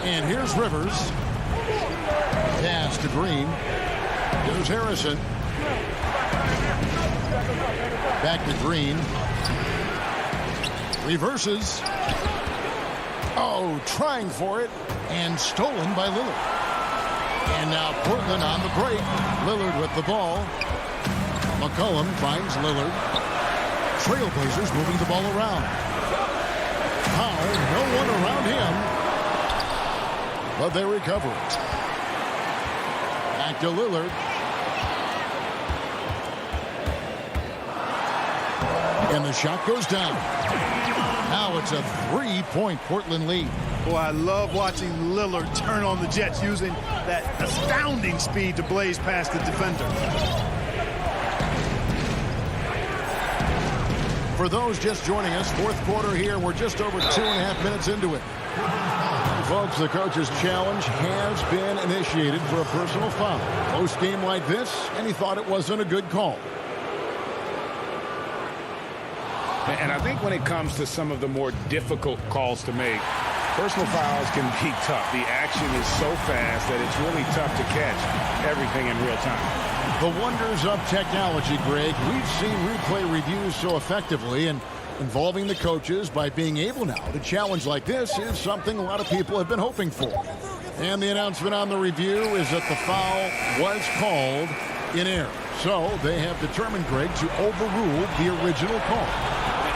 And here's Rivers. Pass to Green. Here's Harrison. Back to Green. Reverses. Oh, trying for it. And stolen by Lillard. And now Portland on the break. Lillard with the ball. McCollum finds Lillard. Trailblazers moving the ball around. Powell, no one around him. But they recover it. Back to Lillard. And the shot goes down. Now it's a 3-point Portland lead. Boy, I love watching Lillard turn on the Jets using that astounding speed to blaze past the defender. For those just joining us, fourth quarter here. We're just over 2.5 minutes into it. Folks, the coach's challenge has been initiated for a personal foul. Close game like this, and he thought it wasn't a good call. And I think when it comes to some of the more difficult calls to make, personal fouls can be tough. The action is so fast that it's really tough to catch everything in real time. The wonders of technology, Greg. We've seen replay reviews so effectively, and involving the coaches by being able now to challenge like this is something a lot of people have been hoping for. And the announcement on the review is that the foul was called in error. So they have determined, Greg, to overrule the original call.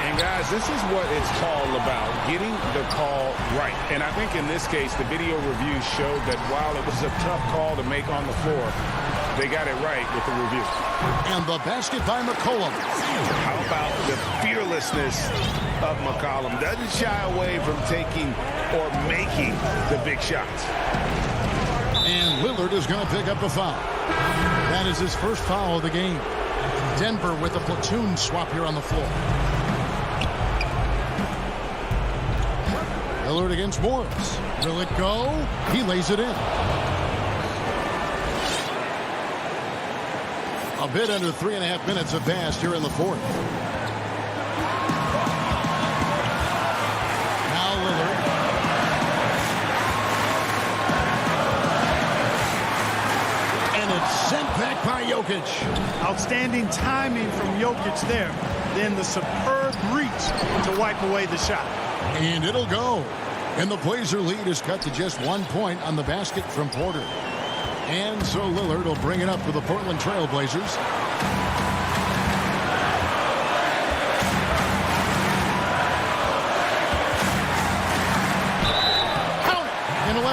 And guys, this is what it's all about, getting the call right. And I think in this case, the video review showed that while it was a tough call to make on the floor, they got it right with the review. And the basket by McCollum. How about the fearlessness of McCollum? Doesn't shy away from taking or making the big shots. And Lillard is going to pick up the foul. That is his first foul of the game. Denver with a platoon swap here on the floor. Lillard against Morris. Will it go? He lays it in. A bit under 3.5 minutes have passed here in the fourth. Now Lillard. And it's sent back by Jokic. Outstanding timing from Jokic there. Then the superb reach to wipe away the shot. And it'll go. And the Blazer lead is cut to just 1 point on the basket from Porter. And so Lillard will bring it up for the Portland Trail Blazers.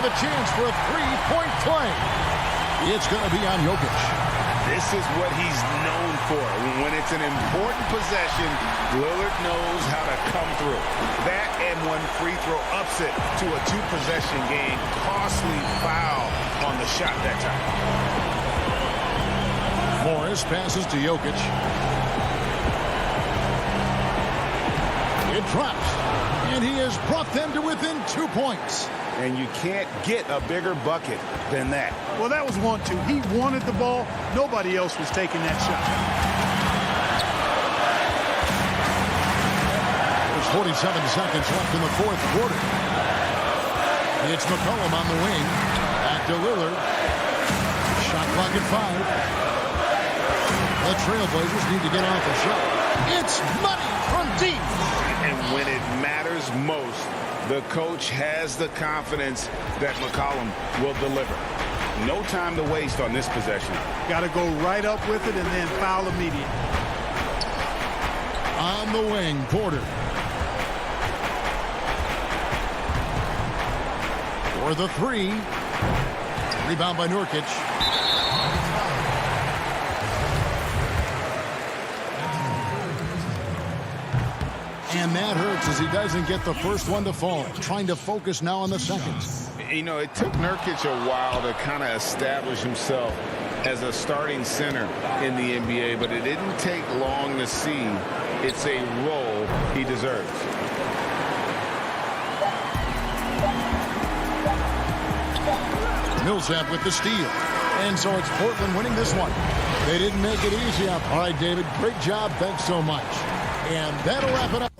have a chance for a three-point play. It's going to be on Jokic. This is what he's known for. When it's an important possession, Lillard knows how to come through. That and one free throw ups it to a two-possession game. Costly foul on the shot that time. Morris passes to Jokic. It drops, and he has brought them to within 2 points. And you can't get a bigger bucket than that. Well, that was 1-2. He wanted the ball. Nobody else was taking that shot. There's 47 seconds left in the fourth quarter. It's McCollum on the wing. Back to Lillard. Shot clock at 5. The Trailblazers need to get off a shot. It's money from deep. And when it matters most, the coach has the confidence that McCollum will deliver. No time to waste on this possession. Got to go right up with it and then foul immediately. On the wing, Porter. For the three. Rebound by Nurkic. And that hurts as he doesn't get the first one to fall. Trying to focus now on the second. You know, it took Nurkic a while to kind of establish himself as a starting center in the NBA, but it didn't take long to see it's a role he deserves. Millsap with the steal. And so it's Portland winning this one. They didn't make it easy up. All right, David, great job. Thanks so much. And that'll wrap it up.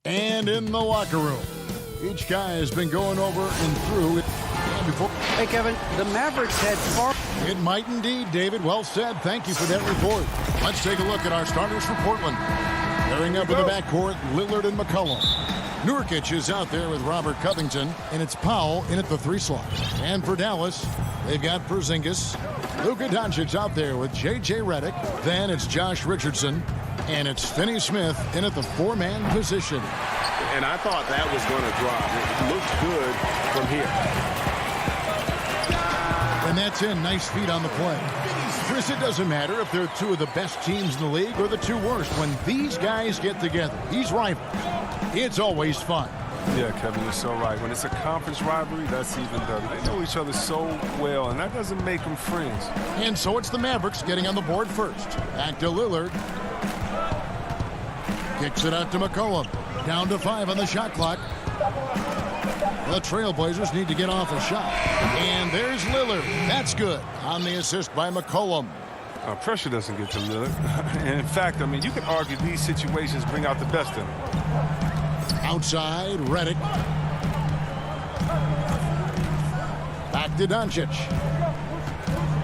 And in the locker room, each guy has been going over and through it before. Hey, Kevin, the Mavericks had far. It might indeed, David. Well said. Thank you for that report. Let's take a look at our starters for Portland. Pairing up in the backcourt, Lillard and McCollum. Nurkic is out there with Robert Covington, and it's Powell in at the 3 slot. And for Dallas, they've got Porzingis, Luka Doncic out there with J.J. Redick. Then it's Josh Richardson. And it's Finney Smith in at the 4-man position. And I thought that was going to drop. It looked good from here. And that's in. Nice feet on the play. Chris, it doesn't matter if they're two of the best teams in the league or the two worst. When these guys get together, these rivals, it's always fun. Yeah, Kevin, you're so right. When it's a conference rivalry, that's even better. They know each other so well, and that doesn't make them friends. And so it's the Mavericks getting on the board first. Back to Lillard. Kicks it out to McCollum. Down to 5 on the shot clock. The Trailblazers need to get off a shot. And there's Lillard. That's good. On the assist by McCollum. Pressure doesn't get to Lillard. And in fact, I mean, you can argue these situations bring out the best in him. Outside, Redick. Back to Doncic.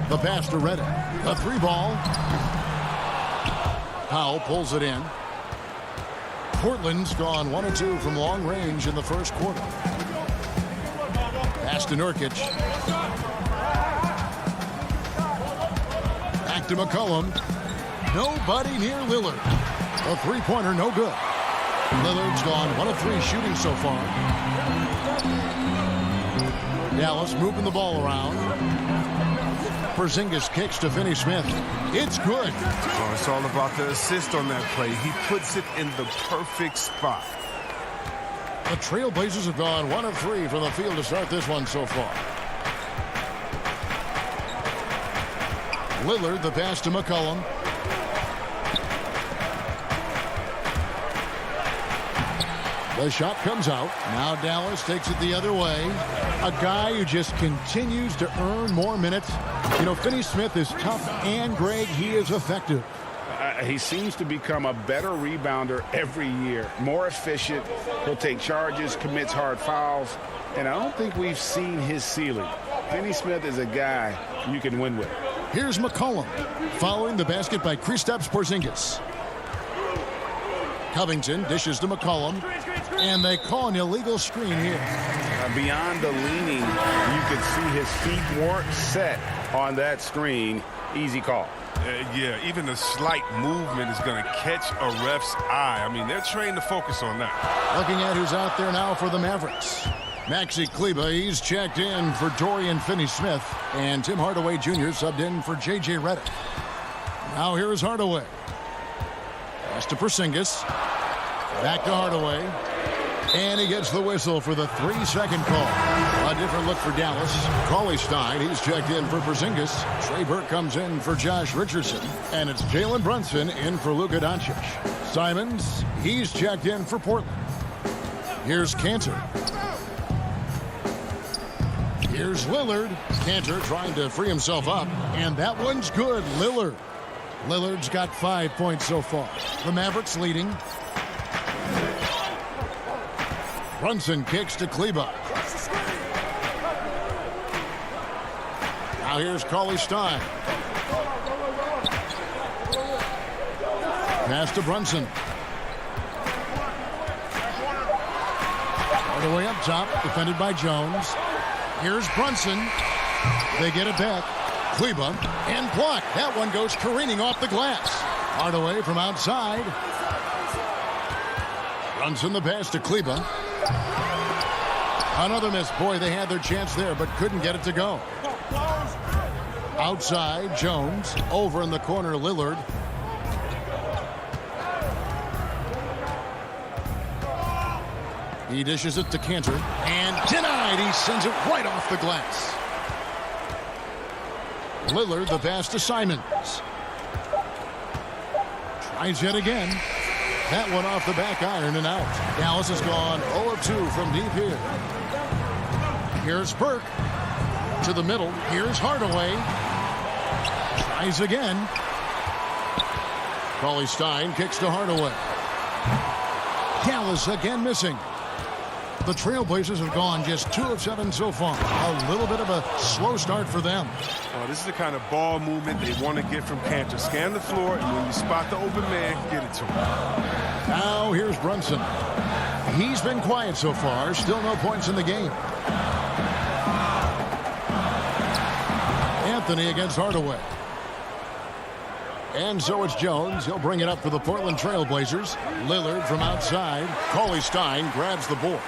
The pass to Redick. The 3-ball. Powell pulls it in. Portland's gone 1 of 2 from long range in the first quarter. Pass to Nurkic. Back to McCollum. Nobody near Lillard. A 3-pointer, no good. Lillard's gone 1 of 3 shooting so far. Dallas moving the ball around. Porzingis kicks to Finney Smith. It's good. Oh, it's all about the assist on that play. He puts it in the perfect spot. The Trailblazers have gone 1 of 3 from the field to start this one so far. Lillard, the pass to McCollum. The shot comes out. Now Dallas takes it the other way. A guy who just continues to earn more minutes. You know, Finney Smith is tough, and Greg, he is effective. He seems to become a better rebounder every year. More efficient. He'll take charges, commits hard fouls. And I don't think we've seen his ceiling. Finney Smith is a guy you can win with. Here's McCollum. Following the basket by Kristaps Porzingis. Covington dishes to McCollum. And they call an illegal screen here. Beyond the leaning, you could see his feet weren't set on that screen. Easy call. Yeah, even a slight movement is going to catch a ref's eye. I mean, they're trained to focus on that. Looking at who's out there now for the Mavericks. Maxi Kleber, he's checked in for Dorian Finney-Smith. And Tim Hardaway Jr. subbed in for J.J. Redick. Now here's Hardaway. Pass to Porzingis. Back to Hardaway. And he gets the whistle for the 3-second call. A different look for Dallas. Cauley Stein, he's checked in for Porzingis. Trey Burke comes in for Josh Richardson. And it's Jalen Brunson in for Luka Doncic. Simons, he's checked in for Portland. Here's Cantor. Here's Lillard. Cantor trying to free himself up. And that one's good. Lillard. Lillard's got 5 points so far. The Mavericks leading. Brunson kicks to Kleber. Now here's Cauley Stein. Pass to Brunson. All the way up top, defended by Jones. Here's Brunson. They get it back. Kleber and blocked. That one goes careening off the glass. Hardaway from outside. Brunson the pass to Kleber. Another miss. Boy, they had their chance there, but couldn't get it to go. Outside, Jones. Over in the corner, Lillard. He dishes it to Cantor. And denied. He sends it right off the glass. Lillard, the pass to Simons. Tries yet again. That one off the back iron and out. Dallas has gone 0 of 2 from deep here. Here's Burke to the middle. Here's Hardaway. Tries again. Cauley Stein kicks to Hardaway. Dallas again missing. The Trailblazers have gone just 2 of 7 so far. A little bit of a slow start for them. Well, this is the kind of ball movement they want to get from Cantor. Scan the floor, and when you spot the open man, get it to him. Now here's Brunson. He's been quiet so far. Still no points in the game. At Anthony against Hardaway. And so it's Jones. He'll bring it up for the Portland Trail Blazers. Lillard from outside. Cauley-Stein grabs the board.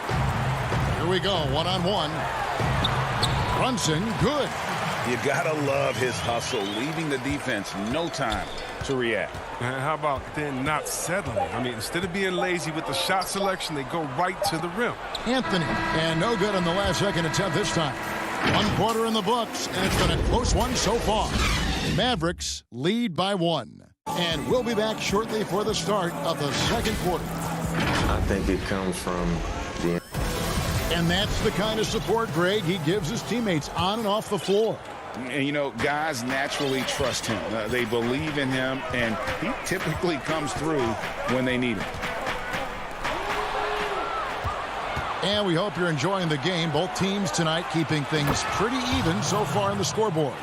Here we go, one-on-one. Brunson, good. You gotta love his hustle, leaving the defense no time to react. And how about then not settling? I mean, instead of being lazy with the shot selection, they go right to the rim. Anthony, and no good on the last second attempt this time. 1 quarter in the books, and it's been a close one so far. Mavericks lead by 1. And we'll be back shortly for the start of the second quarter. I think it comes from the... And that's the kind of support, Greg, he gives his teammates on and off the floor. And, you know, guys naturally trust him. They believe in him, and he typically comes through when they need him. And we hope you're enjoying the game. Both teams tonight keeping things pretty even so far on the scoreboard.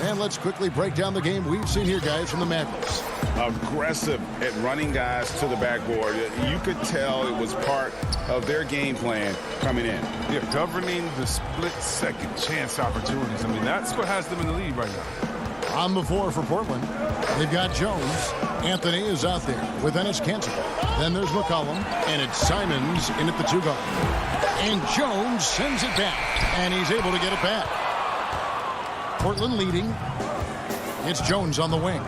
And let's quickly break down the game we've seen here, guys, from the Mavericks. Aggressive at running guys to the backboard. You could tell it was part of their game plan coming in. Yeah, governing the split-second chance opportunities. I mean, that's what has them in the lead right now. On the floor for Portland, they've got Jones. Anthony is out there with Enes Kanter. Then there's McCollum, and it's Simons in at the 2-guard. And Jones sends it back, and he's able to get it back. Portland leading. It's Jones on the wing.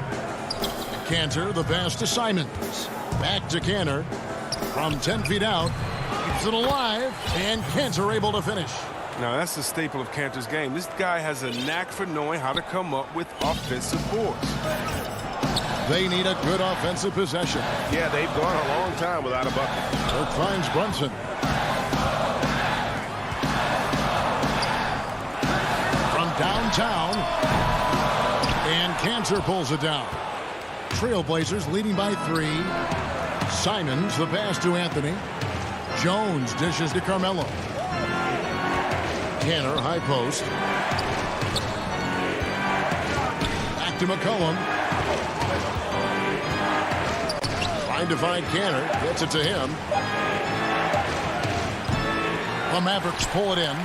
Kanter, the pass to Simons. Back to Kanter. From 10 feet out, keeps it alive, and Kanter able to finish. Now, that's the staple of Kanter's game. This guy has a knack for knowing how to come up with offensive boards. They need a good offensive possession. Yeah, they've gone a long time without a bucket. Kirk finds Brunson. From downtown, and Kanter pulls it down. Trailblazers leading by 3. Simons, the pass to Anthony. Jones dishes to Carmelo. Kanter, high post. Back to McCollum. Trying to find Kanter. Gets it to him. The Mavericks pull it in.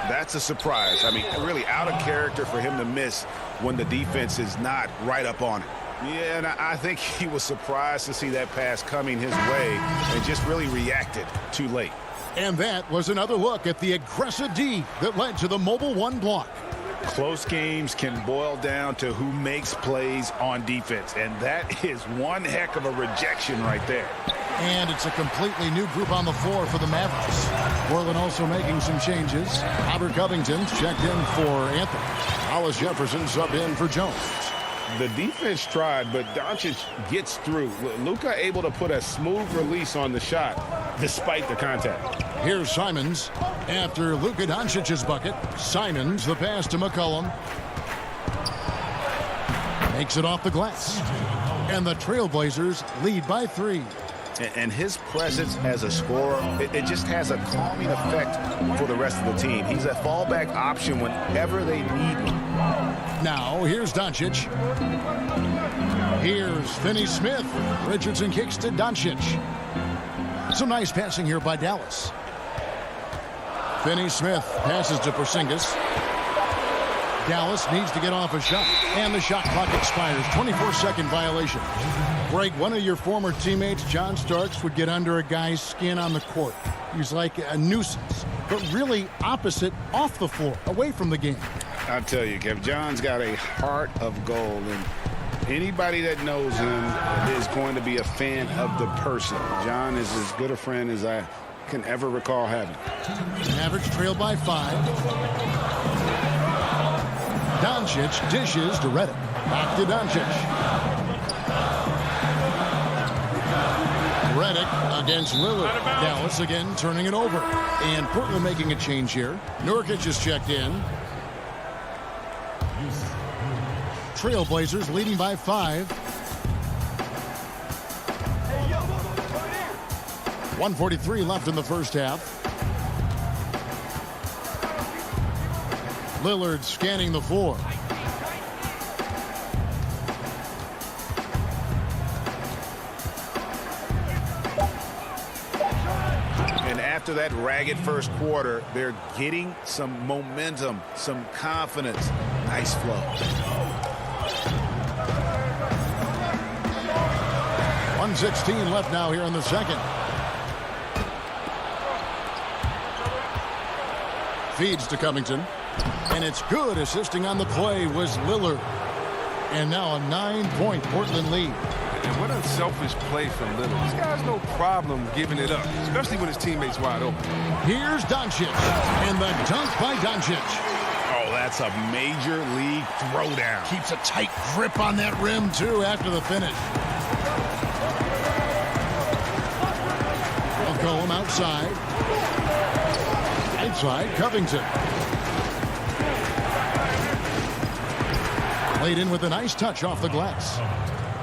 That's a surprise. I mean, really out of character for him to miss when the defense is not right up on it. Yeah, and I think he was surprised to see that pass coming his way and just really reacted too late. And that was another look at the aggressive D that led to the mobile 1 block. Close games can boil down to who makes plays on defense, and that is one heck of a rejection right there. And it's a completely new group on the floor for the Mavericks. Portland also making some changes. Robert Covington's checked in for Anthony. Hollis Jefferson subbed in for Jones. The defense tried, but Doncic gets through. Luka able to put a smooth release on the shot despite the contact. Here's Simons. After Luka Doncic's bucket, Simons, the pass to McCollum. Makes it off the glass. And the Trailblazers lead by 3. And his presence as a scorer, it just has a calming effect for the rest of the team. He's a fallback option whenever they need him. Now, here's Doncic. Here's Finney-Smith. Richardson kicks to Doncic. Some nice passing here by Dallas. Finney-Smith passes to Porzingis. Dallas needs to get off a shot, and the shot clock expires. 24-second violation. Greg, one of your former teammates, John Starks, would get under a guy's skin on the court. He's like a nuisance, but really opposite off the floor, away from the game. I'll tell you, Kev, John's got a heart of gold, and anybody that knows him is going to be a fan of the person. John is as good a friend as I can ever recall having. Mavericks trail by 5. Doncic dishes to Redick. Back to Doncic. Redick against Lillard. Dallas again turning it over. And Portland making a change here. Nurkic is checked in. Trailblazers leading by 5. 1:43 left in the first half. Lillard scanning the floor. And after that ragged first quarter, they're getting some momentum, some confidence. Nice flow. 1:16 left now here in the second. Feeds to Covington. And it's good. Assisting on the play was Lillard. And now a 9-point Portland lead. And what unselfish play from Lillard. This guy's no problem giving it up, especially when his teammate's wide open. Here's Doncic. And the dunk by Doncic. Oh, that's a major league throwdown. Keeps a tight grip on that rim, too, after the finish. McCollum outside. Inside, Covington. Laid in with a nice touch off the glass.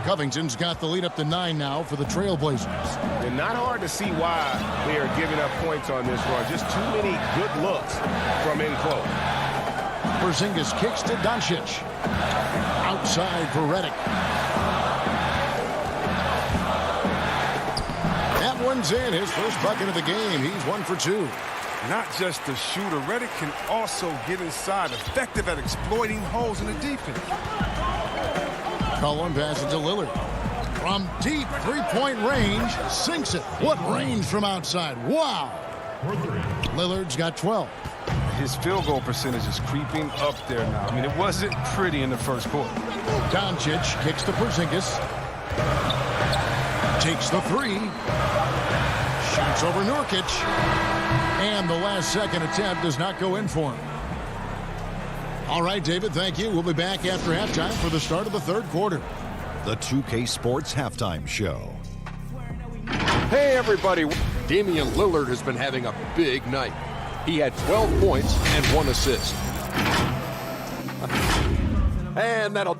Covington's got the lead up to 9 now for the Trailblazers. And not hard to see why they are giving up points on this run. Just too many good looks from in close. Porzingis kicks to Doncic. Outside for Redick. That one's in. His first bucket of the game. He's 1 for 2. Not just a shooter, Redick can also get inside, effective at exploiting holes in the defense. Cullen passes to Lillard. From deep three-point range, sinks it. What range from outside? Wow. Lillard's got 12. His field goal percentage is creeping up there now. I mean, it wasn't pretty in the first quarter. Doncic kicks to Porzingis. Takes the 3. Shoots over Nurkic. And the last second attempt does not go in for him. All right, David, thank you. We'll be back after halftime for the start of the third quarter. The 2K Sports Halftime Show. Hey, everybody. Damian Lillard has been having a big night. He had 12 points and 1 assist. And that'll...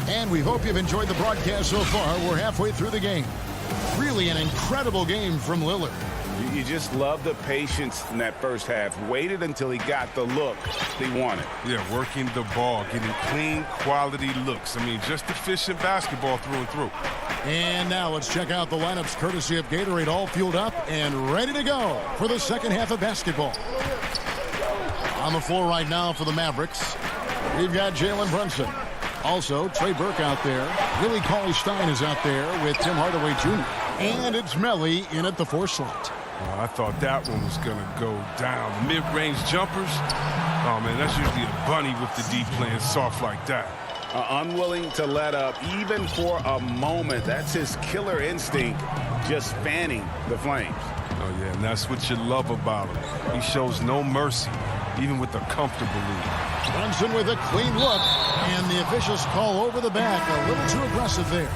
And we hope you've enjoyed the broadcast so far. We're halfway through the game. Really an incredible game from Lillard. You just love the patience in that first half. Waited until he got the look he wanted. Yeah, working the ball, getting clean, quality looks. I mean, just efficient basketball through and through. And now let's check out the lineups courtesy of Gatorade, all fueled up and ready to go for the second half of basketball. On the floor right now for the Mavericks, we've got Jalen Brunson. Also, Trey Burke out there. Willie Cauley-Stein is out there with Tim Hardaway Jr. And it's Melly in at the 4 slot. Oh, I thought that one was going to go down. Mid-range jumpers. Oh, man, that's usually a bunny with the D playing soft like that. Unwilling to let up even for a moment. That's his killer instinct, just fanning the flames. Oh, yeah, and that's what you love about him. He shows no mercy, even with a comfortable lead. Brunson with a clean look, and the officials call over the back. A little too aggressive there.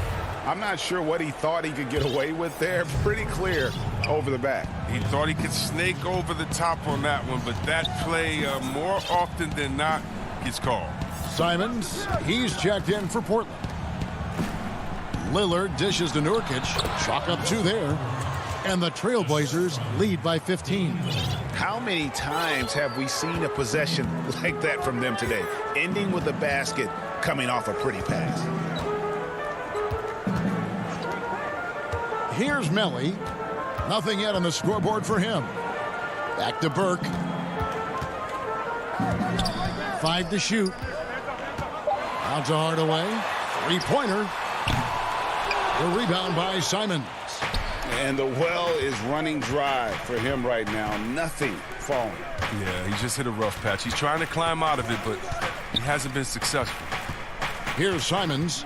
I'm not sure what he thought he could get away with there. Pretty clear over the back. He thought he could snake over the top on that one, but that play more often than not gets called. Simons, he's checked in for Portland. Lillard dishes to Nurkic. Chalk up 2 there. And the Trailblazers lead by 15. How many times have we seen a possession like that from them today? Ending with a basket, coming off a pretty pass. Here's Melly. Nothing yet on the scoreboard for him. Back to Burke. 5 to shoot. Out to Hardaway. 3-pointer. The rebound by Simons. And the well is running dry for him right now. Nothing falling. Yeah, he just hit a rough patch. He's trying to climb out of it, but he hasn't been successful. Here's Simons.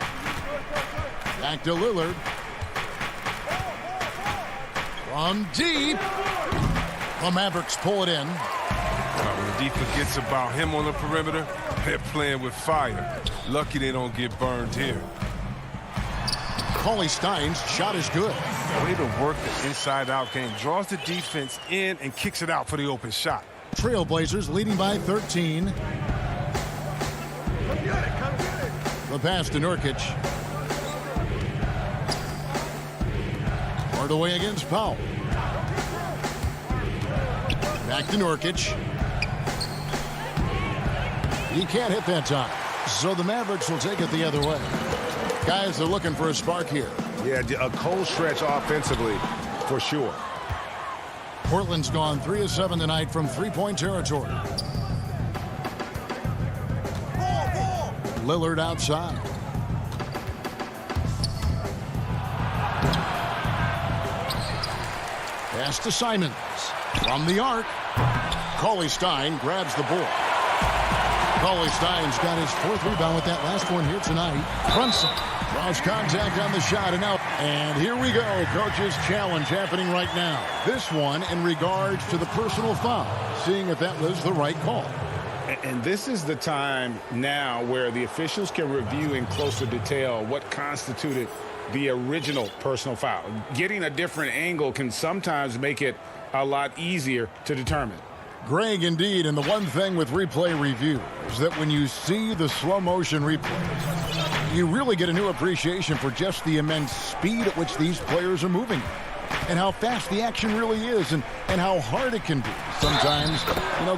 Back to Lillard. From deep. The Mavericks pull it in. When the defense forgets about him on the perimeter, they're playing with fire. Lucky they don't get burned here. Cauley-Stein's shot is good. Way to work the inside-out game. Draws the defense in and kicks it out for the open shot. Trailblazers leading by 13. The pass to Nurkic. Hardaway against Powell. Back to Nurkic. He can't hit that time. So the Mavericks will take it the other way. Guys, they're looking for a spark here. Yeah, a cold stretch offensively for sure. Portland's gone 3 of 7 tonight from three-point territory. Lillard outside. Pass to Simons. From the arc. Cauley-Stein grabs the board. Cauley-Stein's got his 4th rebound with that last one here tonight. Brunson draws contact on the shot and out. And here we go. Coach's challenge happening right now. This one in regards to the personal foul. Seeing if that was the right call. And this is the time now where the officials can review in closer detail what constituted the original personal foul. Getting a different angle can sometimes make it a lot easier to determine. Greg, indeed, and the one thing with replay review is that when you see the slow motion replay, you really get a new appreciation for just the immense speed at which these players are moving and how fast the action really is and how hard it can be sometimes,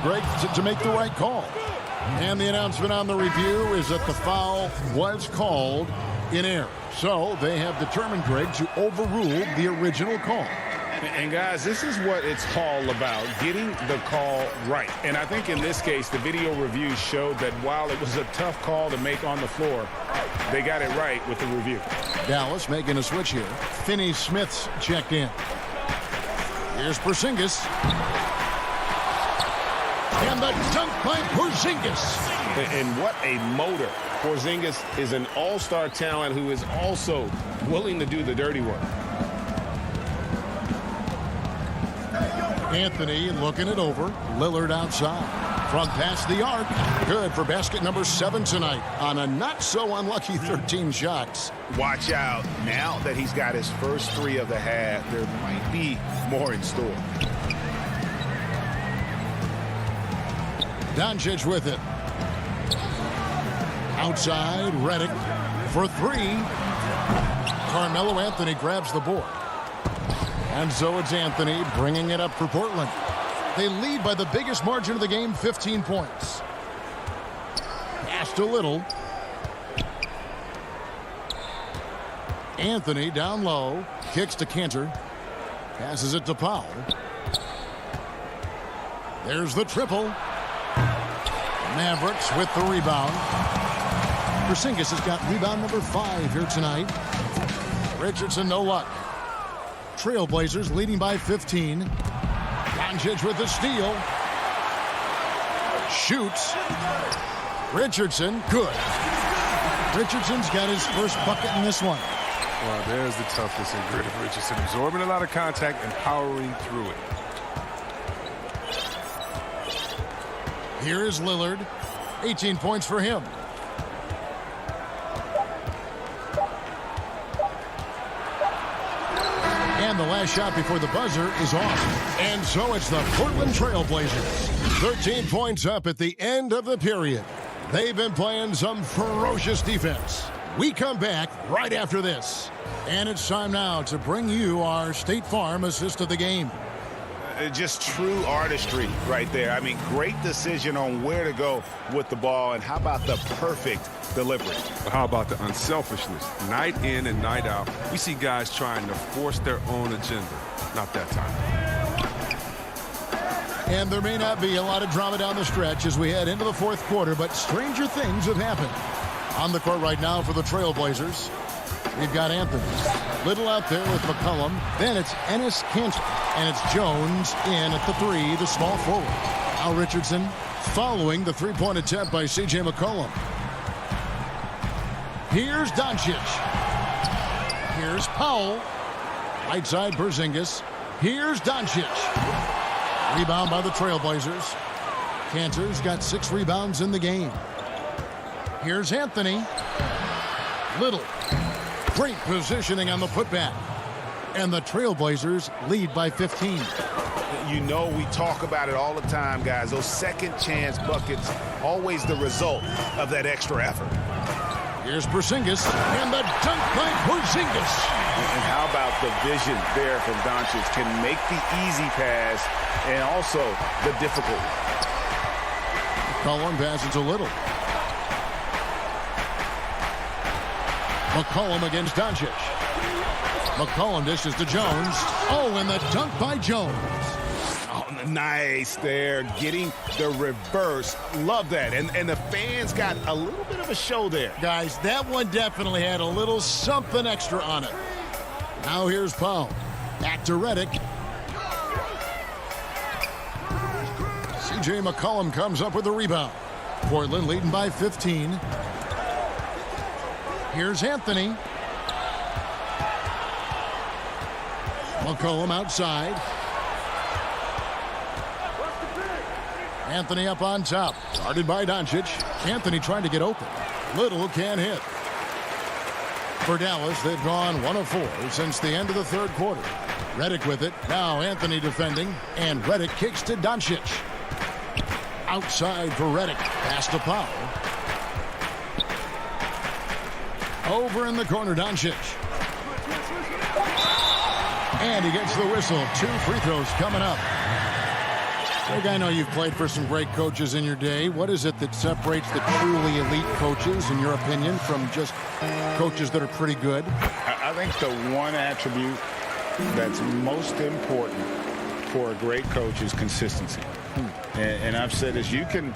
Greg, to make the right call. And the announcement on the review is that the foul was called in error. So they have determined, Greg, to overrule the original call. And guys, this is what it's all about, getting the call right. And I think in this case, the video review showed that while it was a tough call to make on the floor, they got it right with the review. Dallas making a switch here. Finney-Smith's checked in. Here's Porzingis. And the dunk by Porzingis. And what a motor. Porzingis is an all-star talent who is also willing to do the dirty work. Anthony looking it over. Lillard outside. From past the arc. Good for basket number 7 tonight on a not-so-unlucky 13 shots. Watch out. Now that he's got his first 3 of the half, there might be more in store. Doncic with it. Outside, Redick for 3. Carmelo Anthony grabs the board. And so it's Anthony bringing it up for Portland. They lead by the biggest margin of the game, 15 points. Passed a little. Anthony down low. Kicks to Cantor. Passes it to Powell. There's the triple. Mavericks with the rebound. Porzingis has got rebound number 5 here tonight. Richardson, no luck. Trailblazers leading by 15. Doncic with the steal. Shoots. Richardson, good. Richardson's got his first bucket in this one. Well, there's the toughness and grit of Richardson, absorbing a lot of contact and powering through it. Here is Lillard. 18 points for him. And the last shot before the buzzer is off. And so it's the Portland Trailblazers. 13 points up at the end of the period. They've been playing some ferocious defense. We come back right after this. And it's time now to bring you our State Farm assist of the game. Just true artistry right there. I mean, great decision on where to go with the ball, and how about the perfect delivery? How about the unselfishness? Night in and night out, we see guys trying to force their own agenda. Not that time. And there may not be a lot of drama down the stretch as we head into the 4th quarter, but stranger things have happened. On the court right now for the Trailblazers, we've got Anthony. Little out there with McCollum. Then it's Enes Kanter. And it's Jones in at the 3, the small forward. Al Richardson following the 3-point attempt by C.J. McCollum. Here's Doncic. Here's Powell. Right side Porzingis. Here's Doncic. Rebound by the Trailblazers. Kanter's got 6 rebounds in the game. Here's Anthony. Little. Great positioning on the putback. And the Trailblazers lead by 15. You know, we talk about it all the time, guys. Those second chance buckets, always the result of that extra effort. Here's Porzingis, and the dunk by Porzingis. And how about the vision there from Doncic? Can make the easy pass and also the difficult. McCollum passes a little. McCollum against Doncic. McCollum dishes to Jones. Oh, and the dunk by Jones. Oh, nice there, getting the reverse. Love that. And the fans got a little bit of a show there. Guys, that one definitely had a little something extra on it. Now here's Powell. Back to Reddick. C.J. McCollum comes up with the rebound. Portland leading by 15. Here's Anthony. McCollum outside. Anthony up on top. Guarded by Doncic. Anthony trying to get open. Little can't hit. For Dallas, they've gone 1 of 4 since the end of the third quarter. Reddick with it. Now Anthony defending. And Reddick kicks to Doncic. Outside for Reddick. Pass to Powell. Over in the corner, Doncic. And he gets the whistle. 2 free throws coming up. Greg, I know you've played for some great coaches in your day. What is it that separates the truly elite coaches, in your opinion, from just coaches that are pretty good? I think the one attribute that's most important for a great coach is consistency. And I've said this, you can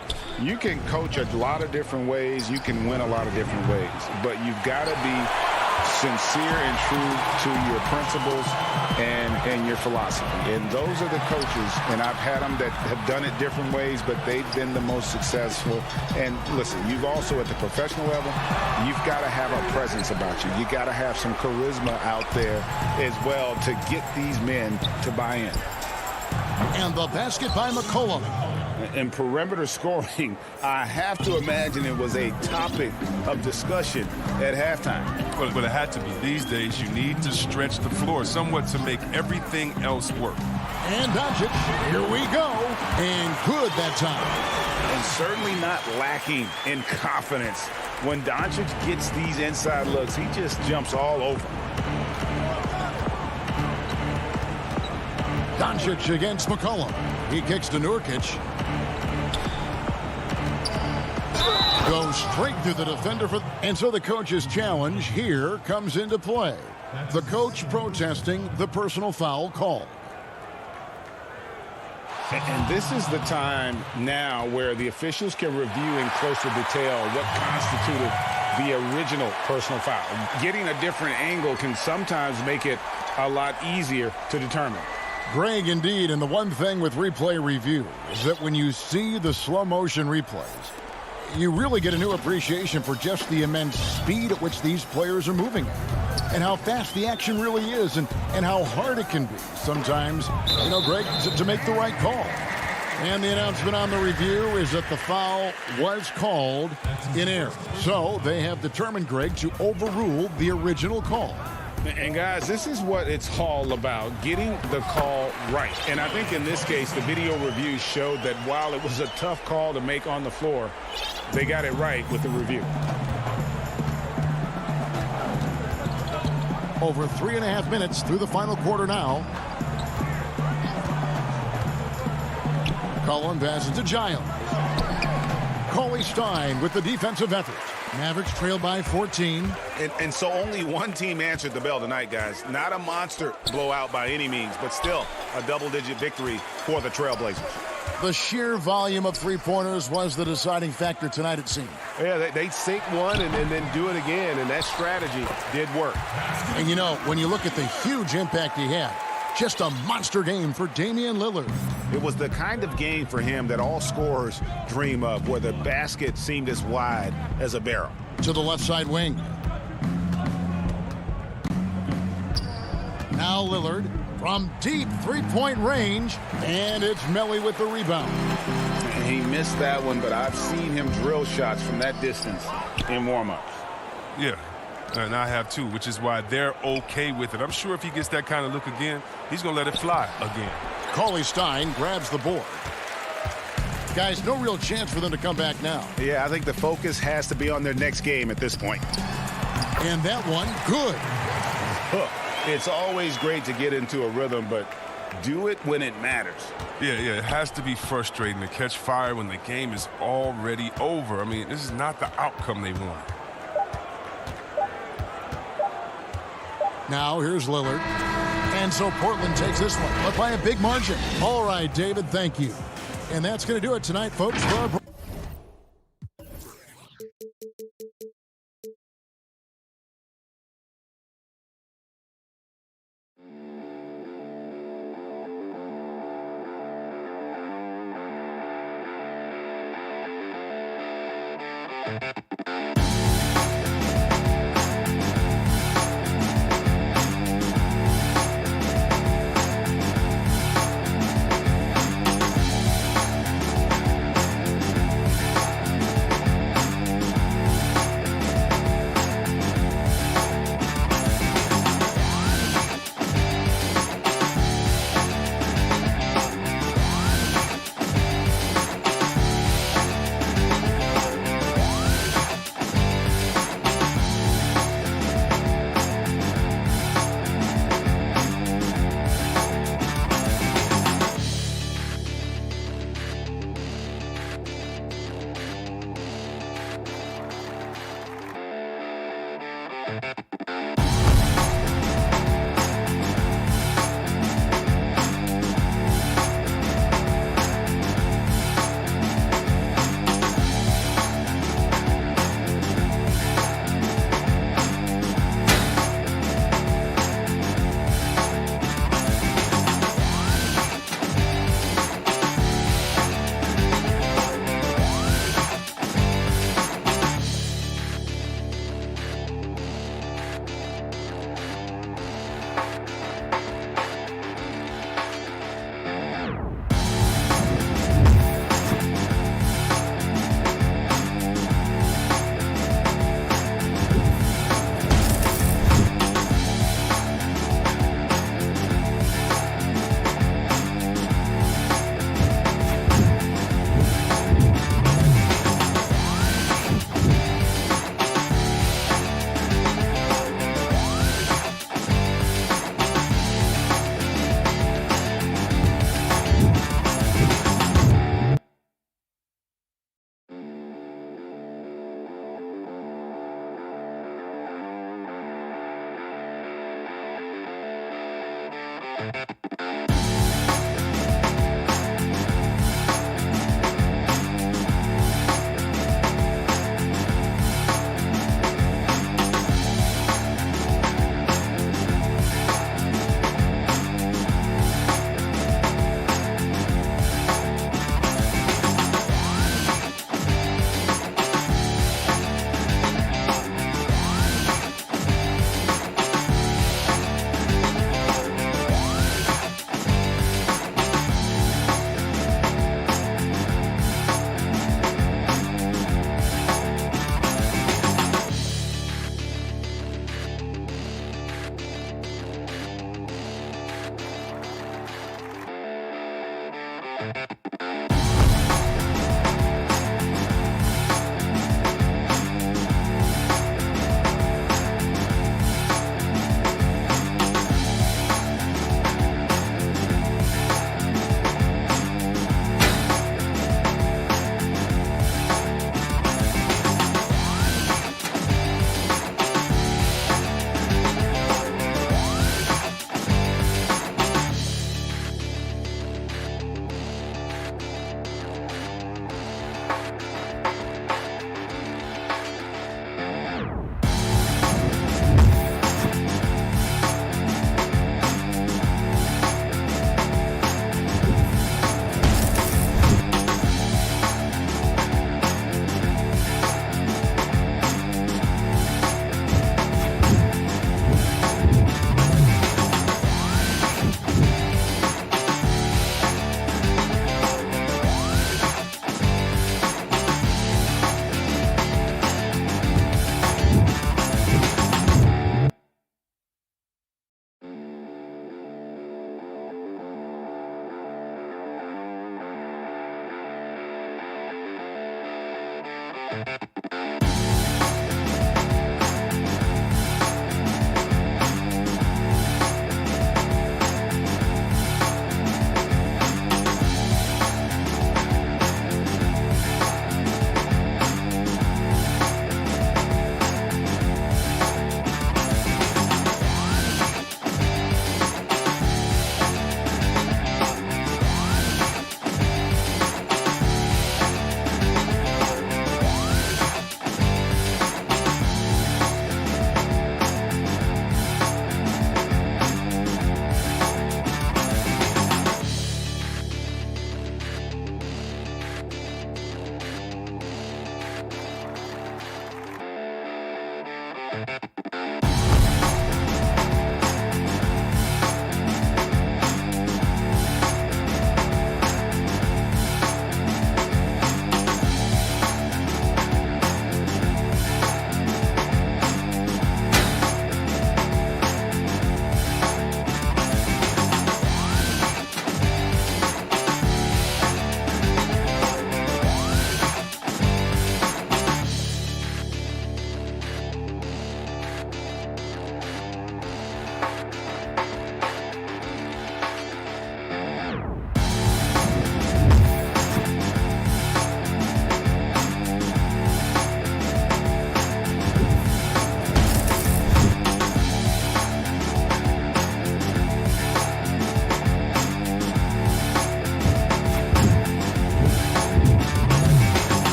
coach a lot of different ways, you can win a lot of different ways, but you've got to be sincere and true to your principles and your philosophy. And those are the coaches, and I've had them that have done it different ways, but they've been the most successful. And listen, you've also at the professional level, you've got to have a presence about you. You got to have some charisma out there as well to get these men to buy in. And the basket by McCollum. And perimeter scoring, I have to imagine it was a topic of discussion at halftime. But it had to be. These days, you need to stretch the floor somewhat to make everything else work. And Doncic, here we go. And good that time. And certainly not lacking in confidence. When Doncic gets these inside looks, he just jumps all over. Doncic against McCollum. He kicks to Nurkic. Goes straight through the defender. And so the coach's challenge here comes into play. The coach protesting the personal foul call. And this is the time now where the officials can review in closer detail what constituted the original personal foul. Getting a different angle can sometimes make it a lot easier to determine. Greg, indeed, and the one thing with replay review is that when you see the slow motion replays, you really get a new appreciation for just the immense speed at which these players are moving and how fast the action really is and how hard it can be sometimes, Greg, to make the right call. And the announcement on the review is that the foul was called in error. So they have determined, Greg, to overrule the original call. And guys, this is what it's all about, getting the call right. And I think in this case, the video review showed that while it was a tough call to make on the floor, they got it right with the review. Over 3.5 minutes through the final quarter now. Cullen passes to Giles. Cauley Stein with the defensive effort. Mavericks trail by 14. And so only one team answered the bell tonight, guys. Not a monster blowout by any means, but still a double-digit victory for the Trailblazers. The sheer volume of three-pointers was the deciding factor tonight, it seemed. Yeah, they sink one and then do it again, and that strategy did work. And, when you look at the huge impact he had, just a monster game for Damian Lillard. It was the kind of game for him that all scorers dream of, where the basket seemed as wide as a barrel. To the left side wing. Now Lillard from deep three-point range, and it's Melly with the rebound. He missed that one, but I've seen him drill shots from that distance in warm-ups. Yeah. And I have too, which is why they're okay with it. I'm sure if he gets that kind of look again, he's going to let it fly again. Cauley Stein grabs the board. Guys, no real chance for them to come back now. Yeah, I think the focus has to be on their next game at this point. And that one, good. It's always great to get into a rhythm, but do it when it matters. Yeah, it has to be frustrating to catch fire when the game is already over. I mean, this is not the outcome they want. Now here's Lillard. And so Portland takes this one, but by a big margin. All right, David, thank you. And that's going to do it tonight, folks, for our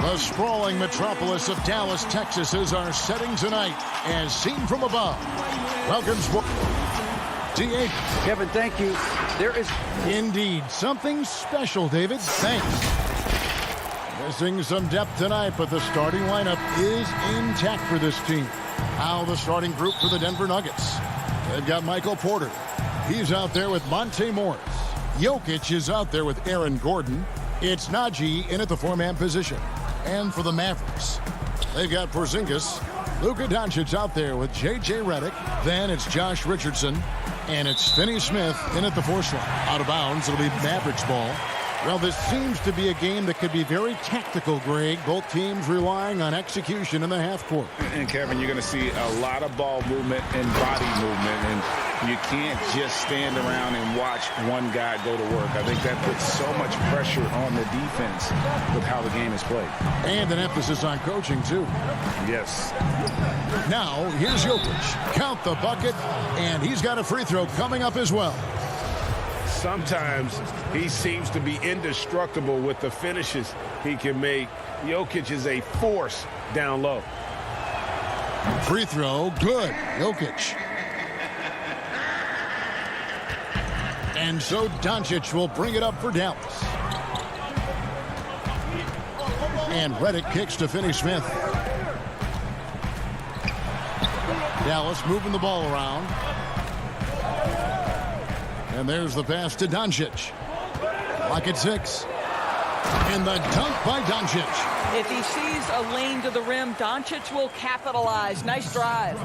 The sprawling metropolis of Dallas, Texas is our setting tonight as seen from above. Welcome, D.A. Kevin, thank you. There is indeed something special, David. Thanks. Missing some depth tonight, but the starting lineup is intact for this team. Now the starting group for the Denver Nuggets. They've got Michael Porter. He's out there with Monte Morris. Jokic is out there with Aaron Gordon. It's Najee in at the four-man position. And for the Mavericks, they've got Porzingis. Luka Doncic out there with J.J. Redick. Then it's Josh Richardson. And it's Finney-Smith in at the four slot. Out of bounds, it'll be Mavericks ball. Well, this seems to be a game that could be very tactical, Greg. Both teams relying on execution in the half court. And, Kevin, you're going to see a lot of ball movement and body movement. And you can't just stand around and watch one guy go to work. I think that puts so much pressure on the defense with how the game is played. And an emphasis on coaching, too. Yes. Now, here's Jokic. Count the bucket, and he's got a free throw coming up as well. Sometimes he seems to be indestructible with the finishes he can make. Jokic is a force down low. Free throw, good. Jokic. And so Doncic will bring it up for Dallas. And Redick kicks to Finney-Smith. Dallas moving the ball around. And there's the pass to Doncic. Clock at 6. And the dunk by Doncic. If he sees a lane to the rim, Doncic will capitalize. Nice drive.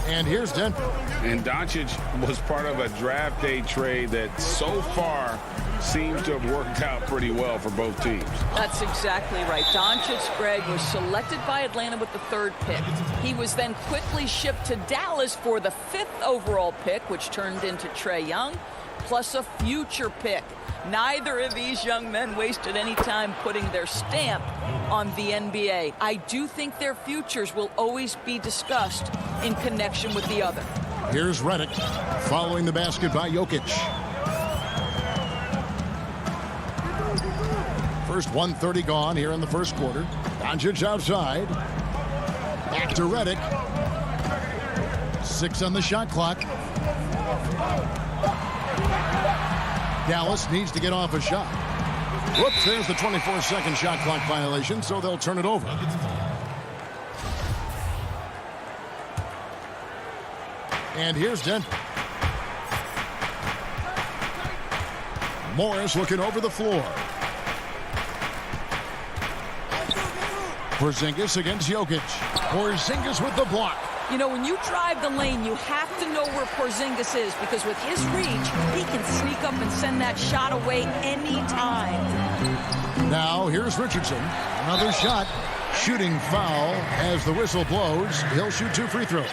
And here's Denver. And Doncic was part of a draft day trade that so far seems to have worked out pretty well for both teams. That's exactly right. Doncic, Greg, was selected by Atlanta with the 3rd pick. He was then quickly shipped to Dallas for the 5th overall pick, which turned into Trae Young, plus a future pick. Neither of these young men wasted any time putting their stamp on the NBA. I do think their futures will always be discussed in connection with the other. Here's Redick following the basket by Jokic. First 1:30 gone here in the first quarter. Doncic outside. Back to Redick. 6 on the shot clock. Dallas needs to get off a shot. Whoops, there's the 24-second shot clock violation, so they'll turn it over. And here's Denver. Morris looking over the floor. Porzingis against Jokic. Porzingis with the block. You know, when you drive the lane, you have to know where Porzingis is, because with his reach, he can sneak up and send that shot away anytime. Now, here's Richardson. Another shot. Shooting foul as the whistle blows. He'll shoot 2 free throws.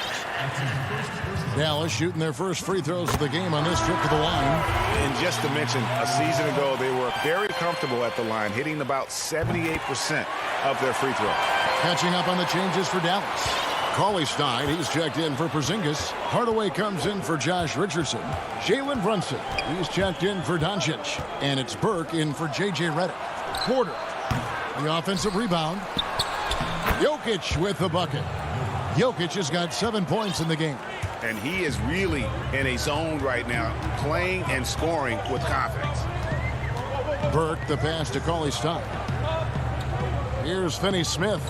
Dallas shooting their first free throws of the game on this trip to the line. And just to mention, a season ago, they were very comfortable at the line, hitting about 78% of their free throws. Catching up on the changes for Dallas. Cauley-Stein, he's checked in for Porzingis. Hardaway comes in for Josh Richardson. Jalen Brunson, he's checked in for Doncic. And it's Burke in for J.J. Redick. Porter, the offensive rebound. Jokic with the bucket. Jokic has got 7 points in the game. And he is really in a zone right now, playing and scoring with confidence. Burke, the pass to Cauley-Stein. Here's Finney-Smith.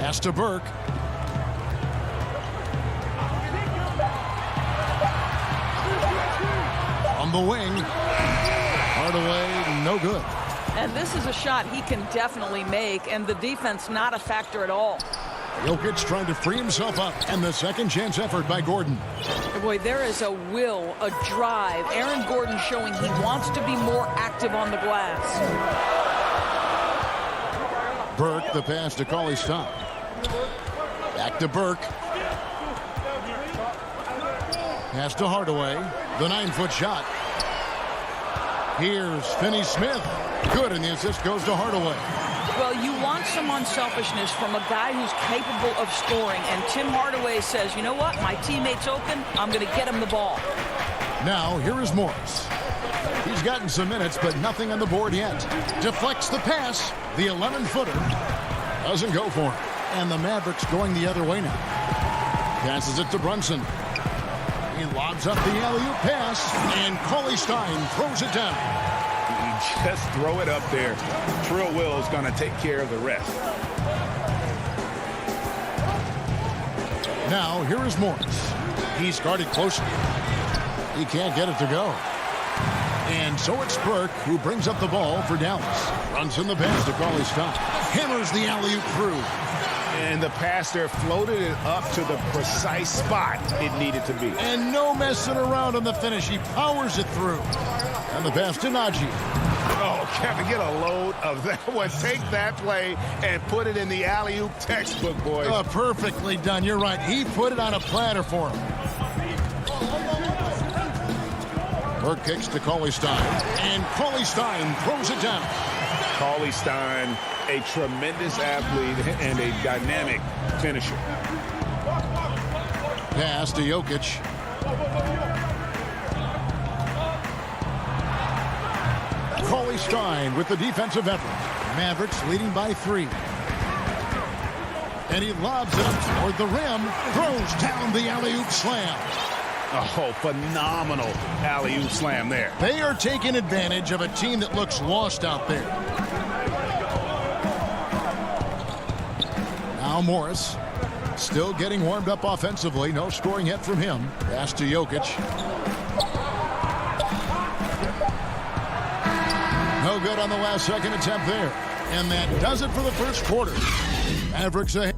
Pass to Burke. On the wing. Hardaway, no good. And this is a shot he can definitely make, and the defense not a factor at all. Jokic trying to free himself up, and the second chance effort by Gordon. Boy, there is a will, a drive. Aaron Gordon showing he wants to be more active on the glass. Burke, the pass to Cauley-Stein. Back to Burke. Pass to Hardaway. The 9-foot shot. Here's Finney-Smith. Good, and the assist goes to Hardaway. Well, you want some unselfishness from a guy who's capable of scoring, and Tim Hardaway says, you know what, my teammate's open, I'm going to get him the ball. Now, here is Morris. He's gotten some minutes, but nothing on the board yet. Deflects the pass. The 11-footer doesn't go for him. And the Mavericks going the other way now. Passes it to Brunson. He lobs up the alley-oop pass, and Cauley-Stein throws it down. Just throw it up there. Trill Will's going to take care of the rest. Now, here is Morris. He's guarded closely. He can't get it to go. And so it's Burke who brings up the ball for Dallas. Runs in the pass to Cauley-Stein. Hammers the alley-oop through. And the pass there floated it up to the precise spot it needed to be. And no messing around on the finish. He powers it through. And the pass to Najee. Oh, Kevin, get a load of that one. Take that play and put it in the alley-oop textbook, boys. Perfectly done. You're right. He put it on a platter for him. Burke kicks to Cauley-Stein. And Cauley-Stein throws it down. Cauley-Stein, a tremendous athlete and a dynamic finisher. Pass to Jokic. Cauley-Stein with the defensive effort. Mavericks leading by 3. And he lobs it up toward the rim. Throws down the alley-oop slam. Oh, phenomenal alley-oop slam there. They are taking advantage of a team that looks lost out there. Now Morris still getting warmed up offensively. No scoring yet from him. Pass to Jokic. No good on the last second attempt there. And that does it for the first quarter. Mavericks ahead.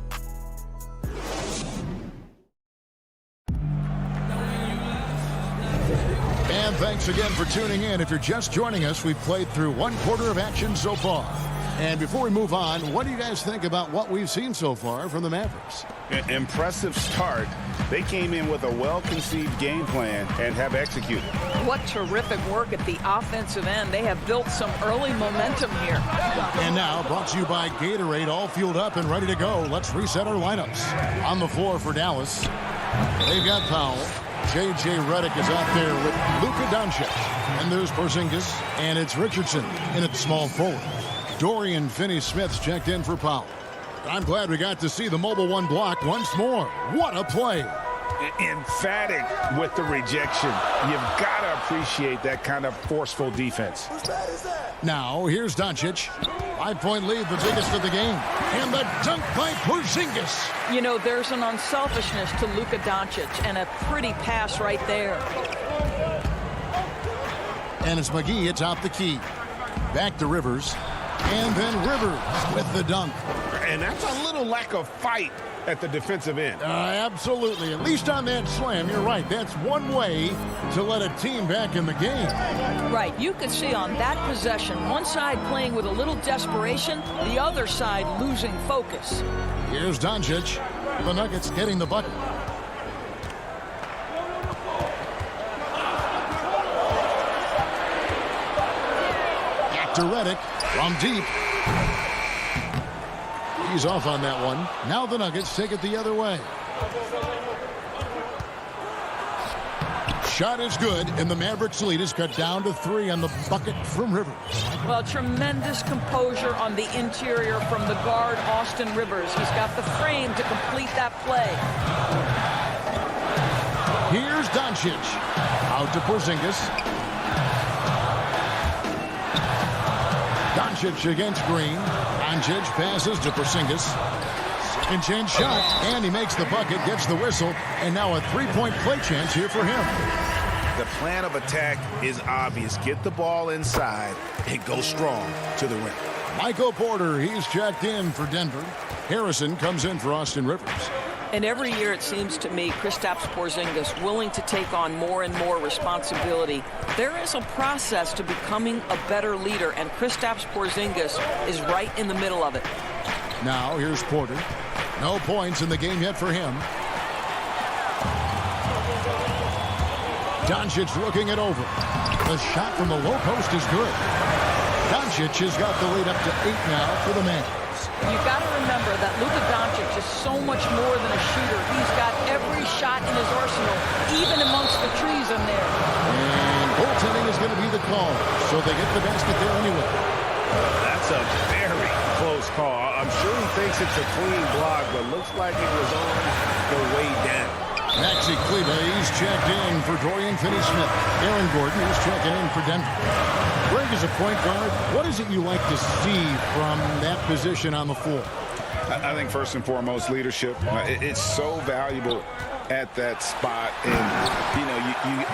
And thanks again for tuning in. If you're just joining us, we've played through one quarter of action so far. And before we move on, what do you guys think about what we've seen so far from the Mavericks? Impressive start. They came in with a well-conceived game plan and have executed. What terrific work at the offensive end. They have built some early momentum here. And now, brought to you by Gatorade, all fueled up and ready to go. Let's reset our lineups. On the floor for Dallas, they've got Powell. J.J. Redick is out there with Luka Doncic. And there's Porzingis, and it's Richardson in at small forward. Dorian Finney-Smith's checked in for Powell. I'm glad we got to see the mobile one block once more. What a play. Emphatic with the rejection. You've got to appreciate that kind of forceful defense. Now, here's Doncic. 5-point lead, the biggest of the game. And the dunk by Porzingis. You know, there's an unselfishness to Luka Doncic, and a pretty pass right there. And it's McGee atop the key. Back to Rivers. And then Rivers with the dunk. And that's a little lack of fight at the defensive end. Absolutely. At least on that slam, you're right. That's one way to let a team back in the game. Right. You could see on that possession, one side playing with a little desperation, the other side losing focus. Here's Doncic. The Nuggets getting the bucket. Back to Redick from deep. He's off on that one. Now the Nuggets take it the other way. Shot is good, and the Mavericks lead is cut down to 3 on the bucket from Rivers. Well, tremendous composure on the interior from the guard, Austin Rivers. He's got the frame to complete that play. Here's Doncic. Out to Porzingis. Doncic against Green. Doncic passes to Porzingis. Second chance shot, and he makes the bucket, gets the whistle, and now a three-point play chance here for him. The plan of attack is obvious. Get the ball inside and go strong to the rim. Michael Porter, he's checked in for Denver. Harrison comes in for Austin Rivers. And every year it seems to me Kristaps Porzingis willing to take on more and more responsibility. There is a process to becoming a better leader, and Kristaps Porzingis is right in the middle of it. Now here's Porter. No points in the game yet for him. Doncic looking it over. The shot from the low post is good. Doncic has got the lead up to 8 now for the Mavs. You've got to remember that Luka Doncic is so much more than a shooter. He's got every shot in his arsenal, even amongst the trees in there. And goaltending is going to be the call, so they get the basket there anyway. That's a very close call. I'm sure he thinks it's a clean block, but looks like it was on the way down. Maxi Kleber, he's checked in for Dorian Finney-Smith. Aaron Gordon is checking in for Denver. Greg is a point guard. What is it you like to see from that position on the floor? I think first and foremost, leadership. It's so valuable at that spot, and you know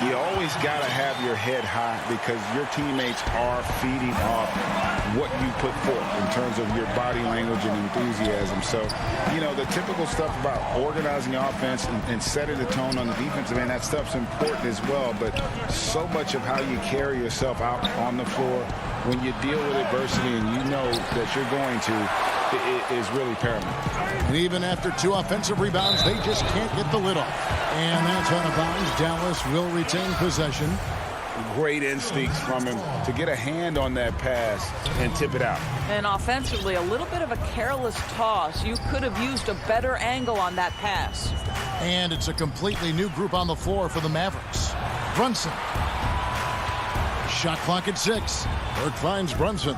you always got to have your head high because your teammates are feeding off what you put forth in terms of your body language and enthusiasm. So you know the typical stuff about organizing your offense and setting the tone on the defensive end, that stuff's important as well, but so much of how you carry yourself out on the floor when you deal with adversity and you know that you're going to, it is really paramount. And even after 2 offensive rebounds, they just can't get the lid off. And that's out of bounds. Dallas will retain possession. Great instincts from him to get a hand on that pass and tip it out. And offensively, a little bit of a careless toss. You could have used a better angle on that pass. And it's a completely new group on the floor for the Mavericks. Brunson. Shot clock at 6. Burke finds Brunson.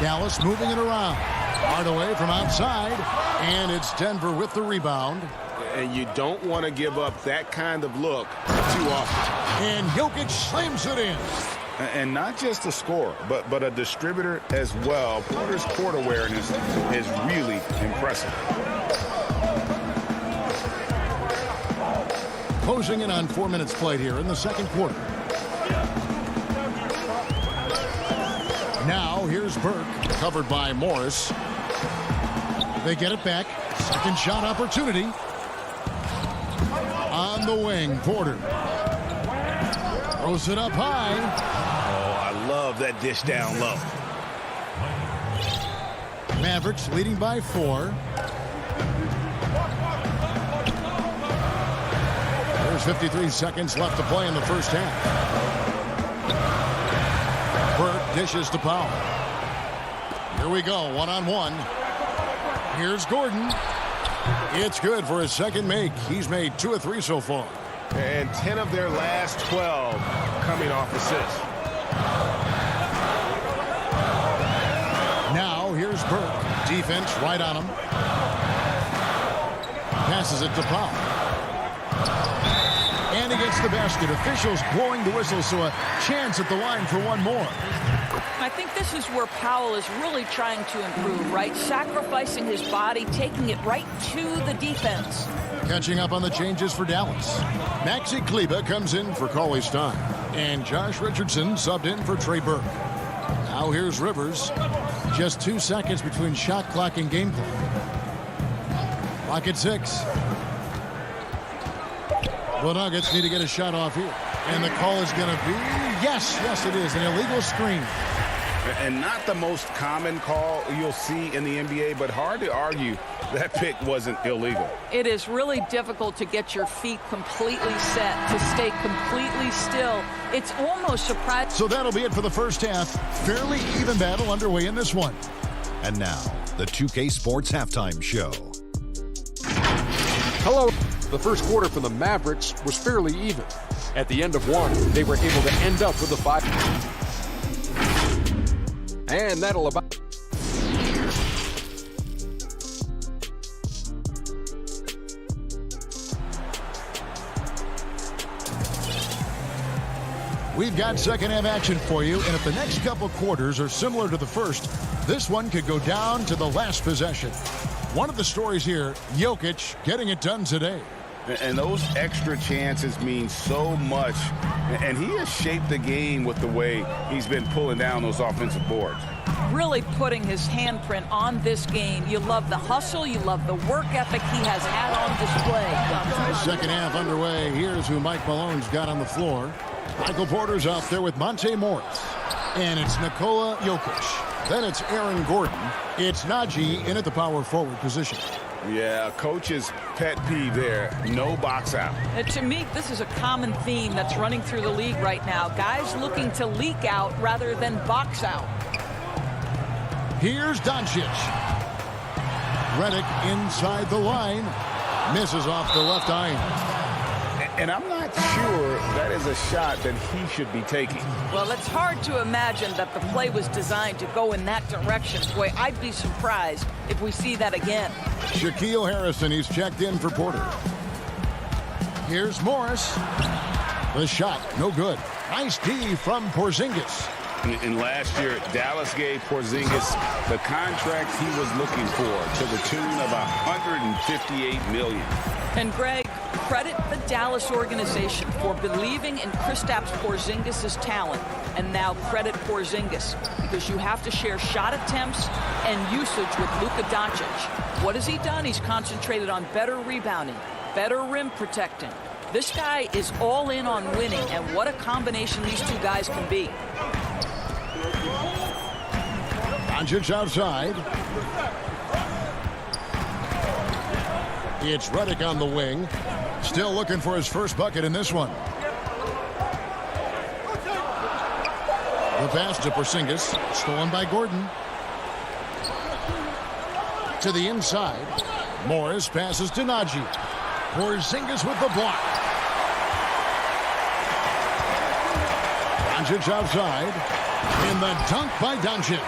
Dallas moving it around. Hardaway from outside, and it's Denver with the rebound. And you don't want to give up that kind of look too often. And Jokic slams it in. And not just a scorer, but a distributor as well. Porter's court awareness is really impressive. Closing in on 4 minutes played here in the second quarter. Now here's Burke, covered by Morris. They get it back. Second shot opportunity. On the wing, Porter. Throws it up high. Oh, I love that dish down low. Mavericks leading by 4. There's 53 seconds left to play in the first half. Burke dishes to Powell. Here we go, one-on-one. Here's Gordon. It's good for his second make. He's made 2 of 3 so far. And 10 of their last 12 coming off assists. Now here's Burke. Defense right on him. Passes it to Powell. And he gets the basket. Officials blowing the whistle, so a chance at the line for one more. I think this is where Powell is really trying to improve, right? Sacrificing his body, taking it right to the defense. Catching up on the changes for Dallas. Maxi Kleber comes in for Cauley Stein. And Josh Richardson subbed in for Trey Burke. Now here's Rivers. Just 2 seconds between shot clock and game clock. Clock at 6. The Nuggets need to get a shot off here. And the call is going to be, yes, it is, an illegal screen. And not the most common call you'll see in the NBA, but hard to argue that pick wasn't illegal. It is really difficult to get your feet completely set, to stay completely still. It's almost surprising. So that'll be it for the first half. Fairly even battle underway in this one. And now, the 2K Sports Halftime Show. Hello. The first quarter for the Mavericks was fairly even. At the end of one, they were able to end up with a 5. And that'll about... We've got second half action for you, and if the next couple quarters are similar to the first, this one could go down to the last possession. One of the stories here, Jokic getting it done today. And those extra chances mean so much. And he has shaped the game with the way he's been pulling down those offensive boards. Really putting his handprint on this game. You love the hustle. You love the work ethic he has had on display. Second half underway. Here's who Mike Malone's got on the floor. Michael Porter's out there with Monte Morris. And it's Nikola Jokic. Then it's Aaron Gordon. It's Najee in at the power forward position. Yeah, coach's pet peeve there. No box out. To me, this is a common theme that's running through the league right now. Guys looking to leak out rather than box out. Here's Doncic. Redick inside the line. Misses off the left iron. And I'm not sure that is a shot that he should be taking. Well, it's hard to imagine that the play was designed to go in that direction. Boy, I'd be surprised if we see that again. Shaquille Harrison, he's checked in for Porter. Here's Morris. The shot, no good. Nice D from Porzingis. And last year, Dallas gave Porzingis the contract he was looking for to the tune of $158 million. And Greg, credit the Dallas organization for believing in Kristaps Porzingis' talent. And now credit Porzingis, because you have to share shot attempts and usage with Luka Doncic. What has he done? He's concentrated on better rebounding, better rim protecting. This guy is all in on winning, and what a combination these two guys can be. Doncic outside. It's Redick on the wing. Still looking for his first bucket in this one. The pass to Porzingis. Stolen by Gordon. To the inside. Morris passes to Najee. Porzingis with the block. Doncic outside. In the dunk by Doncic.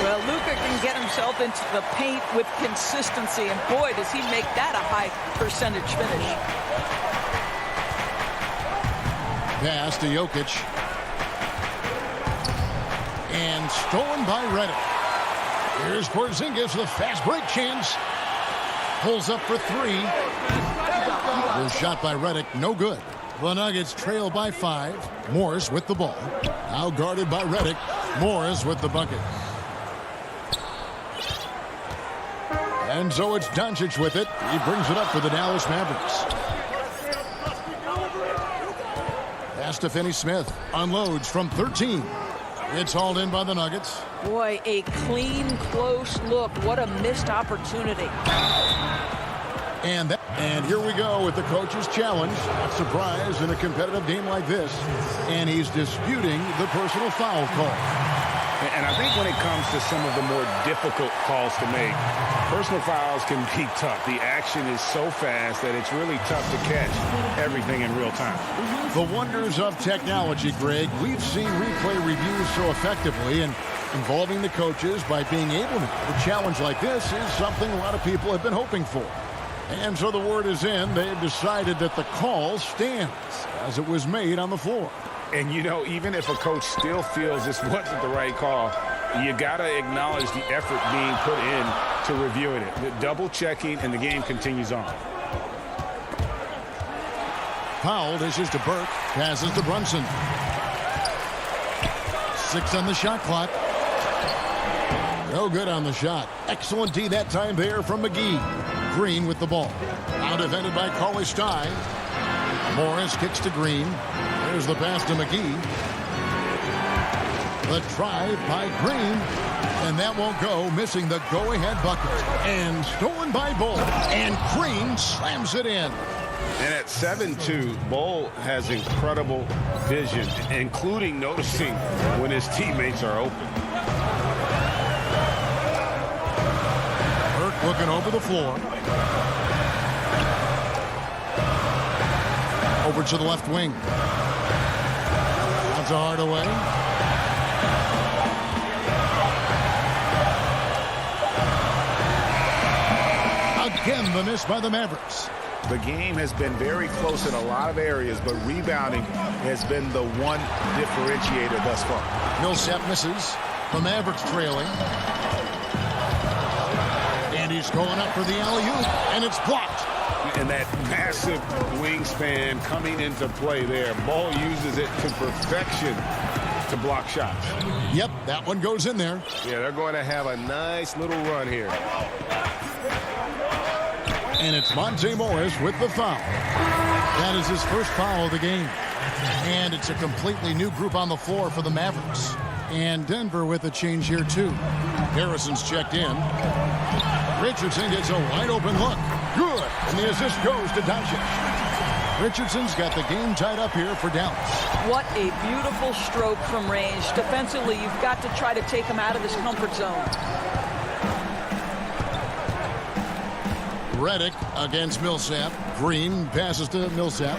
Well, Luka can get himself into the paint with consistency, and boy, does he make that a high percentage finish. Pass to Jokic. And stolen by Redick. Here's Porzingis with a fast break chance. Pulls up for 3. The shot by Redick, no good. The Nuggets trail by 5. Morris with the ball. Now guarded by Redick. Morris with the bucket. And so it's Doncic with it. He brings it up for the Dallas Mavericks. Pass to Finney-Smith. Unloads from 13. It's hauled in by the Nuggets. Boy, a clean, close look. What a missed opportunity. And here we go with the coach's challenge. A surprise in a competitive game like this. And he's disputing the personal foul call. And I think when it comes to some of the more difficult calls to make, personal fouls can be tough. The action is so fast that it's really tough to catch everything in real time. The wonders of technology, Greg. We've seen replay reviews so effectively, and involving the coaches by being able to have a challenge like this is something a lot of people have been hoping for. And so the word is in. They've decided that the call stands as it was made on the floor. And, you know, even if a coach still feels this wasn't the right call, you got to acknowledge the effort being put in to reviewing it. The double checking, and the game continues on. Powell dishes to Burke. Passes to Brunson. 6 on the shot clock. No good on the shot. Excellent D that time there from McGee. Green with the ball. Now defended by Cauley-Stein. Morris kicks to Green. There's the pass to McGee. The drive by Green. And that won't go, missing the go-ahead bucket. And stolen by Bull. And Green slams it in. And at 7-2, Bull has incredible vision, including noticing when his teammates are open. Burke looking over the floor. Over to the left wing. That's a Hardaway. Again, the miss by the Mavericks. The game has been very close in a lot of areas, but rebounding has been the one differentiator thus far. Millsap misses. The Mavericks trailing. And he's going up for the alley-oop, and it's blocked. And that massive wingspan coming into play there. Ball uses it to perfection to block shots. Yep, that one goes in there. Yeah, they're going to have a nice little run here. And it's Monte Morris with the foul. That is his first foul of the game. And it's a completely new group on the floor for the Mavericks. And Denver with a change here, too. Harrison's checked in. Richardson gets a wide-open look. Good. And the assist goes to Doncic. Richardson's got the game tied up here for Dallas. What a beautiful stroke from range. Defensively, you've got to try to take him out of his comfort zone. Redick against Millsap. Green passes to Millsap.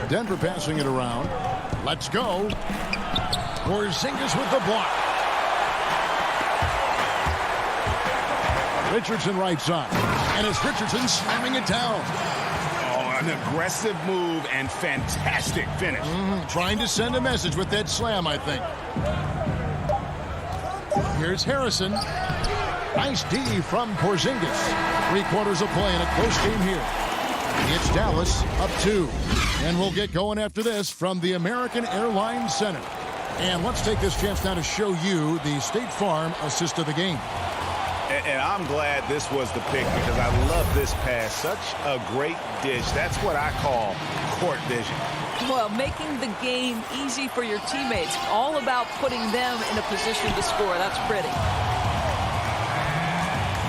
Denver passing it around. Let's go. Porzingis with the block. Richardson right side. And it's Richardson slamming it down. Oh, an aggressive move and fantastic finish. Trying to send a message with that slam, I think. Here's Harrison. Nice D from Porzingis. 3 quarters of play in a close game here. It's Dallas up 2. And we'll get going after this from the American Airlines Center. And let's take this chance now to show you the State Farm assist of the game. And I'm glad this was the pick because I love this pass. Such a great dish. That's what I call court vision. Well, making the game easy for your teammates. All about putting them in a position to score. That's pretty.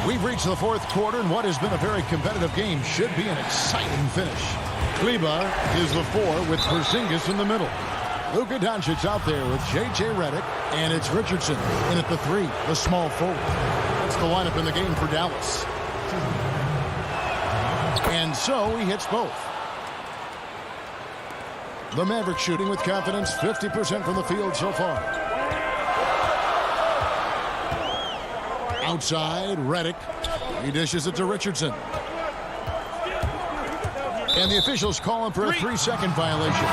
We've reached the 4th quarter, and what has been a very competitive game should be an exciting finish. Kleba is the 4 with Porzingis in the middle. Luka Doncic out there with J.J. Redick, and it's Richardson in at the 3, the small forward. That's the lineup in the game for Dallas. And so he hits both. The Mavericks shooting with confidence, 50% from the field so far. Outside, Redick. He dishes it to Richardson. And the officials calling for a 3-second violation.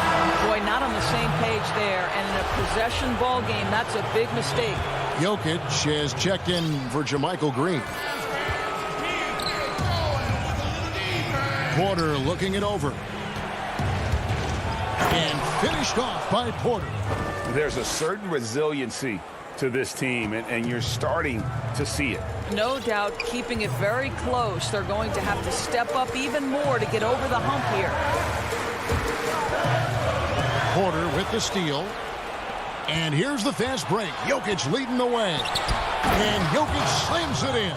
Boy, not on the same page there. And in a possession ball game, that's a big mistake. Jokic has checked in for JaMychal Green. Porter looking it over. And finished off by Porter. There's a certain resiliency to this team, and you're starting to see it. No doubt, keeping it very close. They're going to have to step up even more to get over the hump here. Porter with the steal. And here's the fast break. Jokic leading the way. And Jokic slams it in.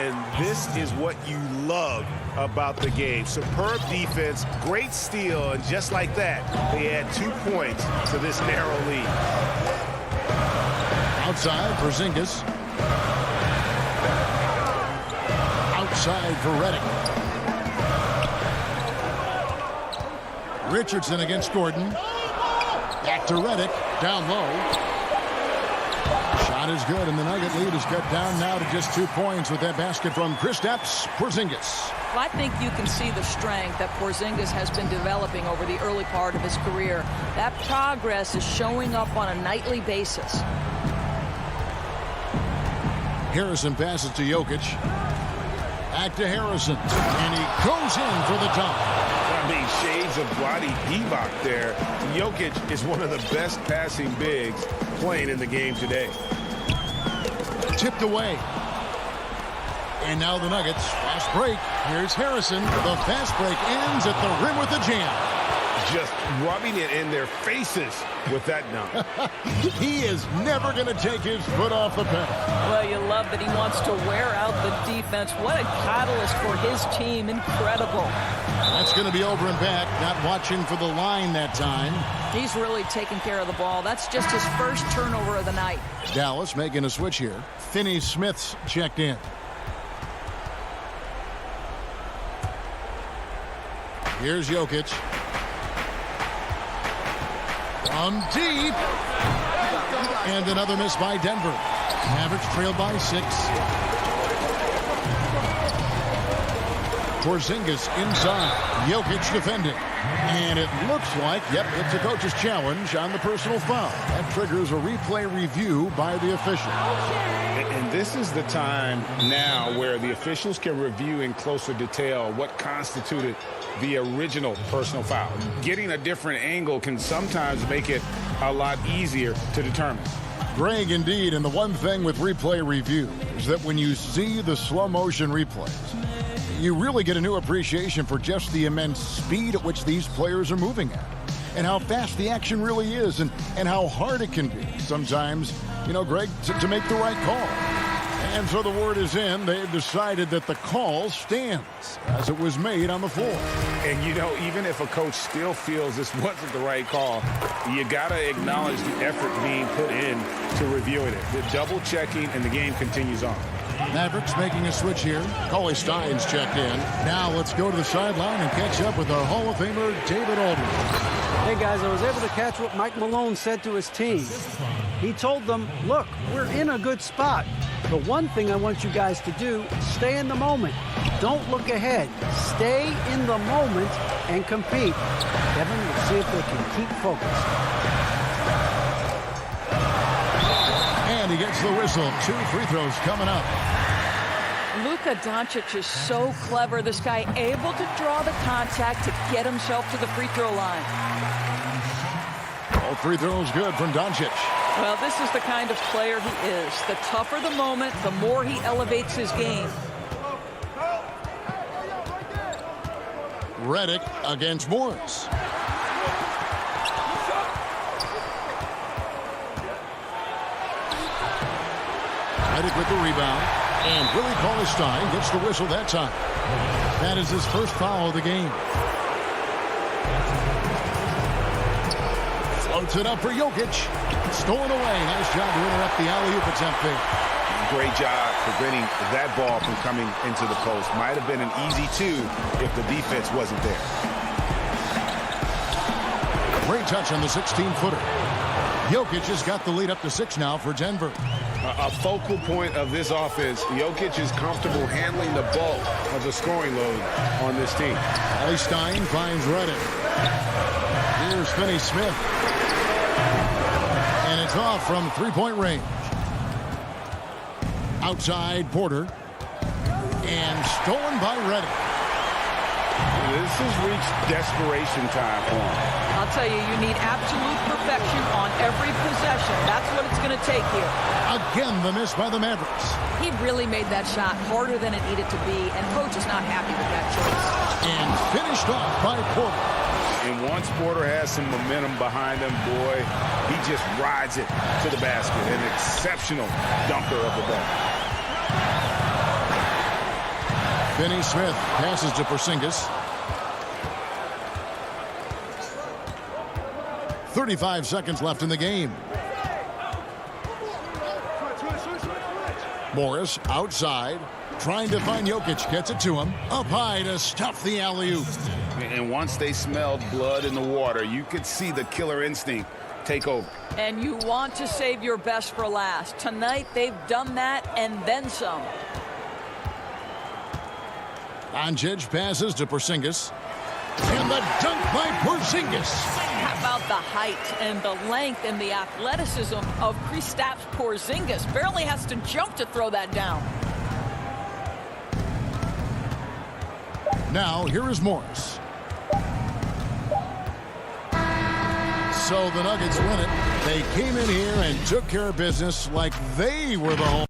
And this is what you love about the game. Superb defense, great steal, and just like that, they add 2 points to this narrow lead. Outside for Porzingis. Outside for Redick. Richardson against Gordon. Back to Redick. Down low. Shot is good, and the Nugget lead is cut down now to just 2 points with that basket from Kristaps Porzingis. Well, I think you can see the strength that Porzingis has been developing over the early part of his career. That progress is showing up on a nightly basis. Harrison passes to Jokic. Back to Harrison. And he goes in for the dunk. I mean, shades of Vlade Divac there. Jokic is one of the best passing bigs playing in the game today. Tipped away. And now the Nuggets. Fast break. Here's Harrison. The fast break ends at the rim with a jam. Just rubbing it in their faces with that dunk. He is never going to take his foot off the pedal. Well, you love that he wants to wear out the defense. What a catalyst for his team. Incredible. That's going to be over and back. Not watching for the line that time. He's really taking care of the ball. That's just his first turnover of the night. Dallas making a switch here. Finney-Smith's checked in. Here's Jokic. From deep. And another miss by Denver. Mavericks trailed by 6. Porzingis inside. Jokic defending. And it looks like, yep, it's a coach's challenge on the personal foul. That triggers a replay review by the official. And this is the time now where the officials can review in closer detail what constituted the original personal foul. Getting a different angle can sometimes make it a lot easier to determine. Greg, indeed, and the one thing with replay review is that when you see the slow motion replays, you really get a new appreciation for just the immense speed at which these players are moving at, and how fast the action really is, and how hard it can be sometimes, you know, Greg, to make the right call. And so the word is in. They've decided that the call stands as it was made on the floor. And, you know, even if a coach still feels this wasn't the right call, you got to acknowledge the effort being put in to reviewing it. The double checking, and the game continues on. Mavericks making a switch here. Cauley Stein's checked in. Now let's go to the sideline and catch up with our Hall of Famer, David Aldridge. Hey, guys, I was able to catch what Mike Malone said to his team. He told them, look, we're in a good spot. The one thing I want you guys to do, stay in the moment. Don't look ahead. Stay in the moment and compete. Kevin, we'll see if they can keep focused. And he gets the whistle. 2 free throws coming up. Luka Doncic is so clever. This guy able to draw the contact to get himself to the free throw line. All free throws good from Doncic. Well, this is the kind of player he is. The tougher the moment, the more he elevates his game. Redick against Morris. Redick with the rebound. And Willie Cauley-Stein gets the whistle that time. That is his first foul of the game. Floats it up for Jokic. Stolen away. Nice job to interrupt the alley-oop attempt there. Great job preventing that ball from coming into the post. Might have been an easy 2 if the defense wasn't there. Great touch on the 16-footer. Jokic has got the lead up to 6 now for Denver. A focal point of this offense. Jokic is comfortable handling the bulk of the scoring load on this team. Cauley-Stein finds Redick. Here's Finney-Smith. And it's off from 3-point range. Outside Porter. And stolen by Redick. This has reached desperation time for him. I'll tell you, you need absolute perfection on every possession. That's what it's going to take here. Again, the miss by the Mavericks. He really made that shot harder than it needed to be, and coach is not happy with that choice. And finished off by Porter. And once Porter has some momentum behind him, boy, he just rides it to the basket. An exceptional dunker of the day. Finney Smith passes to Porzingis. 35 seconds left in the game. Morris outside, trying to find Jokic. Gets it to him. Up high to stuff the alley-oop. And once they smelled blood in the water, you could see the killer instinct take over. And you want to save your best for last. Tonight, they've done that and then some. Doncic passes to Porzingis. And the dunk by Porzingis. How about the height and the length and the athleticism of Kristaps Porzingis? Barely has to jump to throw that down. Now, here is Morris. So the Nuggets win it. They came in here and took care of business like they were the home.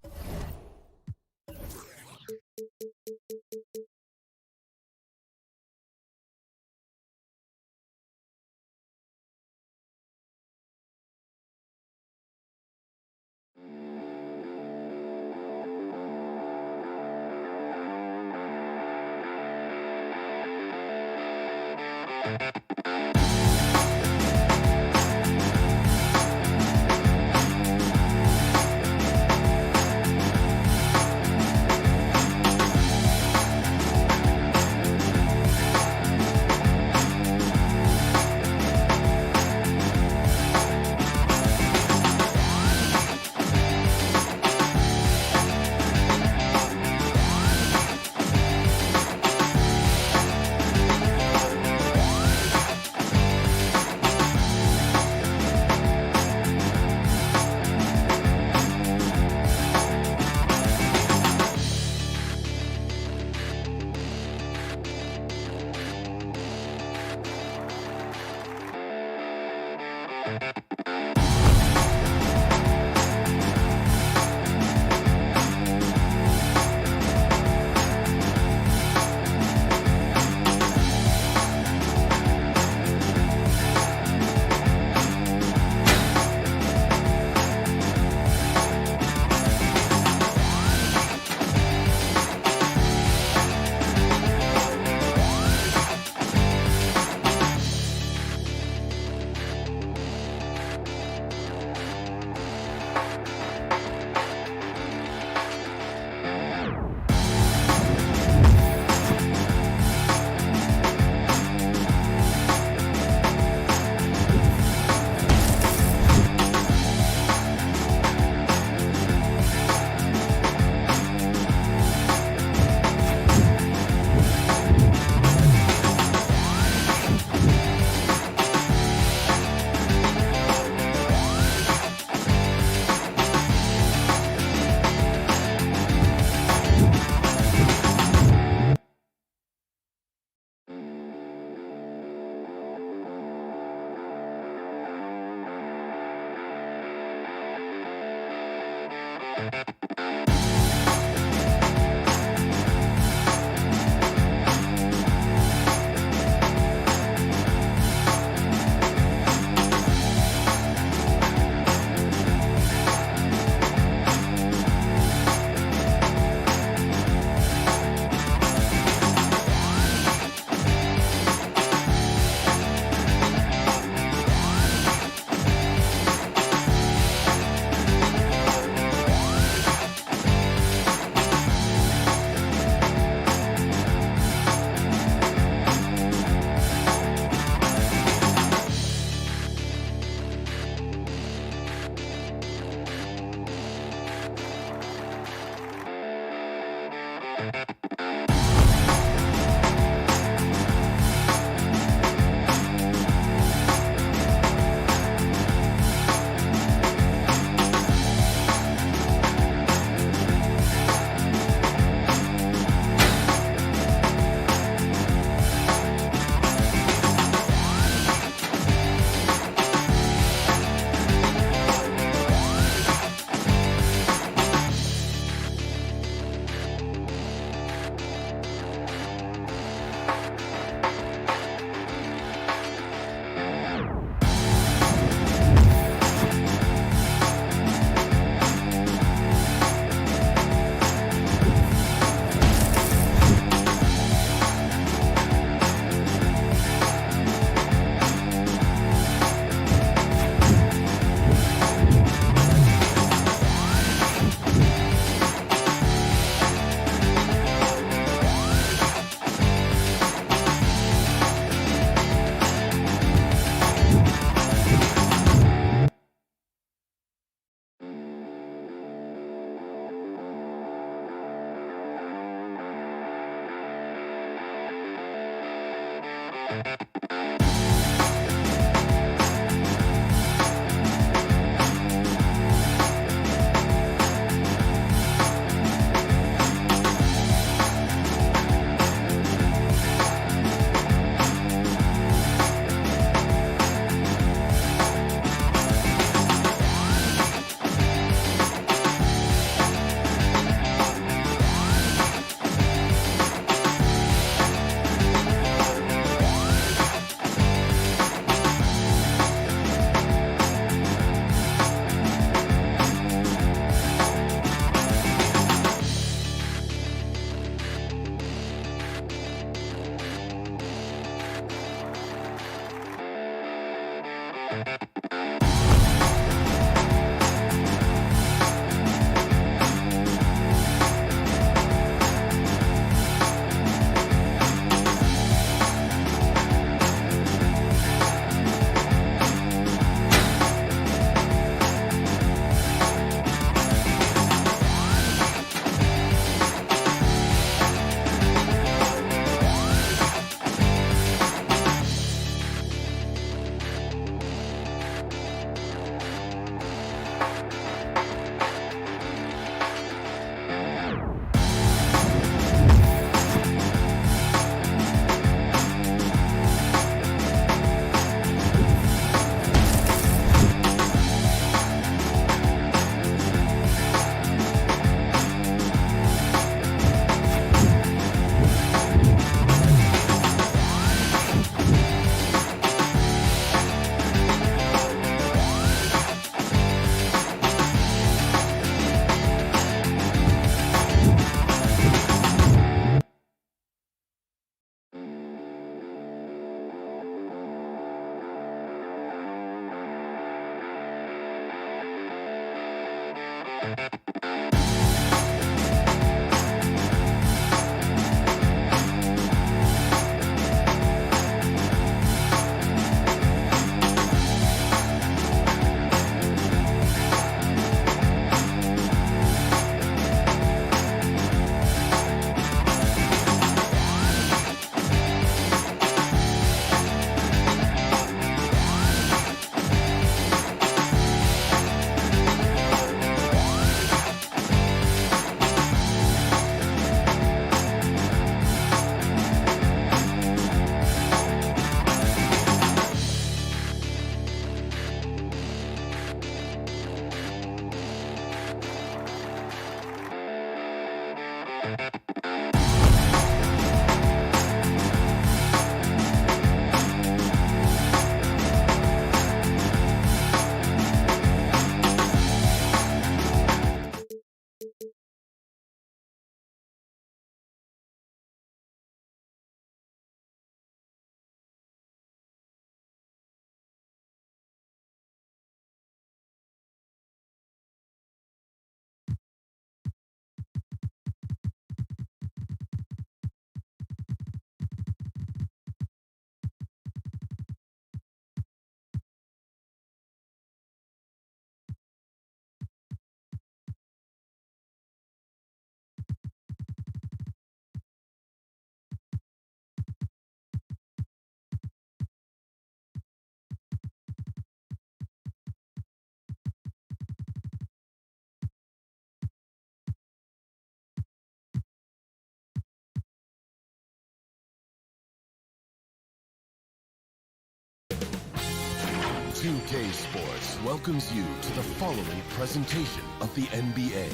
2K Sports welcomes you to the following presentation of the NBA.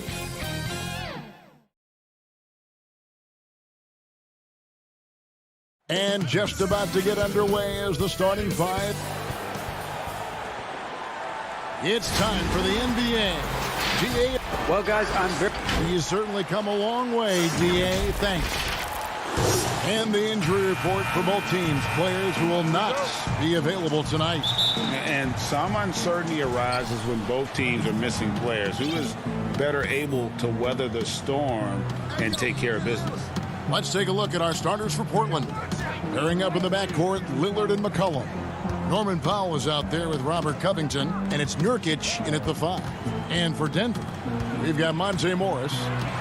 And just about to get underway as the starting five. It's time for the NBA. DA. Well, guys, He's certainly come a long way, DA. Thanks. And the injury report for both teams. Players who will not be available tonight. And some uncertainty arises when both teams are missing players. Who is better able to weather the storm and take care of business? Let's take a look at our starters for Portland. Pairing up in the backcourt, Lillard and McCollum. Norman Powell is out there with Robert Covington, and it's Nurkic in at the 5. And for Denver, we've got Monte Morris.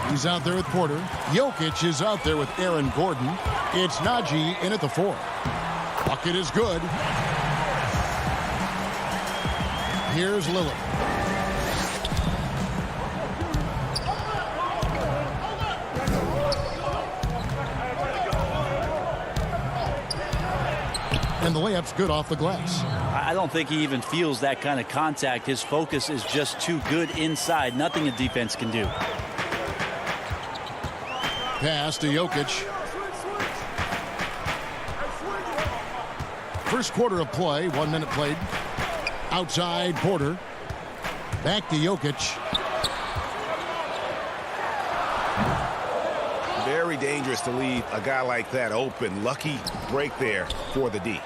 He's out there with Porter. Jokic is out there with Aaron Gordon. It's Najee in at the 4. Bucket is good. Here's Lillard. And the layup's good off the glass. I don't think he even feels that kind of contact. His focus is just too good inside. Nothing a defense can do. Pass to Jokic. First quarter of play, 1 minute played. Outside Porter. Back to Jokic. Very dangerous to leave a guy like that open. Lucky break there for the D.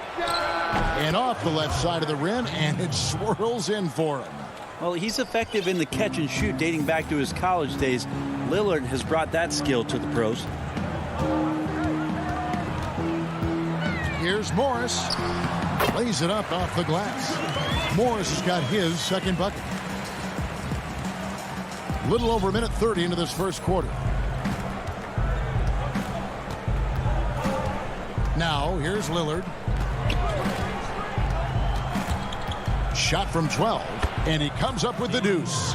And off the left side of the rim, and it swirls in for him. Well, he's effective in the catch and shoot dating back to his college days. Lillard has brought that skill to the pros. Here's Morris. Lays it up off the glass. Morris has got his second bucket. Little over a minute 30 into this first quarter. Now, here's Lillard. Shot from 12, and he comes up with the deuce.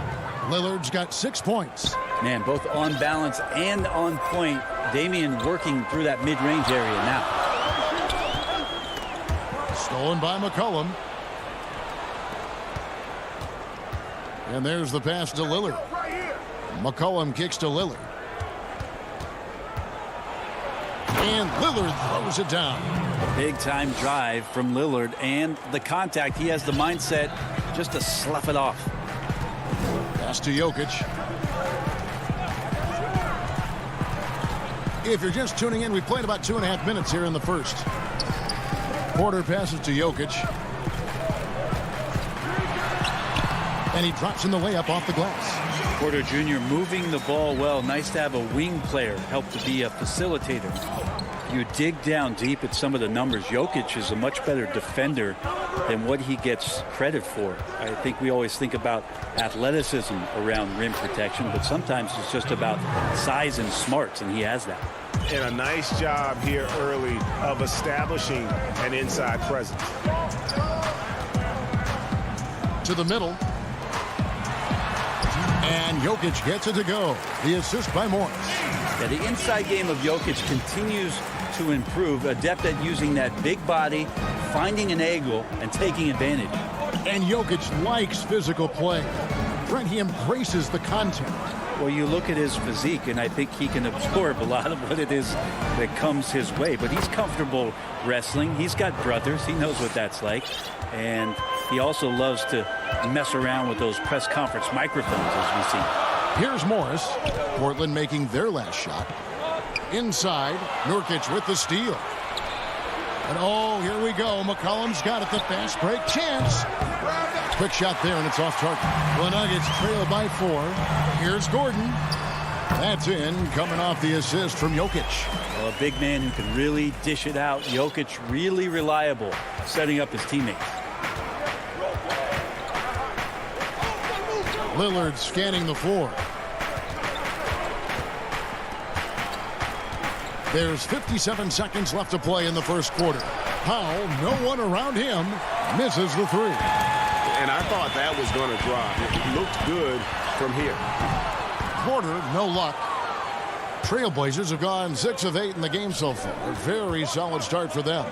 Lillard's got 6 points. Man, both on balance and on point. Damian working through that mid-range area now. Stolen by McCollum. And there's the pass to Lillard. McCollum kicks to Lillard. And Lillard throws it down. Big time drive from Lillard, and the contact. He has the mindset just to slough it off. Pass to Jokic. If you're just tuning in, we played about 2.5 minutes here in the first. Porter passes to Jokic. And he drops in the layup off the glass. Porter Jr. moving the ball well. Nice to have a wing player help to be a facilitator. You dig down deep at some of the numbers. Jokic is a much better defender than what he gets credit for. I think we always think about athleticism around rim protection, but sometimes it's just about size and smarts, and he has that. And a nice job here early of establishing an inside presence. To the middle. And Jokic gets it to go. The assist by Morris. Yeah, the inside game of Jokic continues to improve. Adept at using that big body, finding an angle, and taking advantage. And Jokic likes physical play. Brent, he embraces the contact. Well, you look at his physique, and I think he can absorb a lot of what it is that comes his way. But he's comfortable wrestling. He's got brothers. He knows what that's like. And he also loves to mess around with those press conference microphones, as we see. Here's Morris. Portland making their last shot. Inside, Nurkic with the steal. And oh, here we go. McCollum's got it. The fast break chance. Quick shot there, and it's off target. The Nuggets trail by 4. Here's Gordon. That's in, coming off the assist from Jokic. Well, a big man who can really dish it out. Jokic really reliable, setting up his teammates. Lillard scanning the floor. There's 57 seconds left to play in the first quarter. Powell, no one around him, misses the 3. And I thought that was going to drop. It looked good from here. Porter, no luck. Trailblazers have gone 6 of 8 in the game so far. A very solid start for them.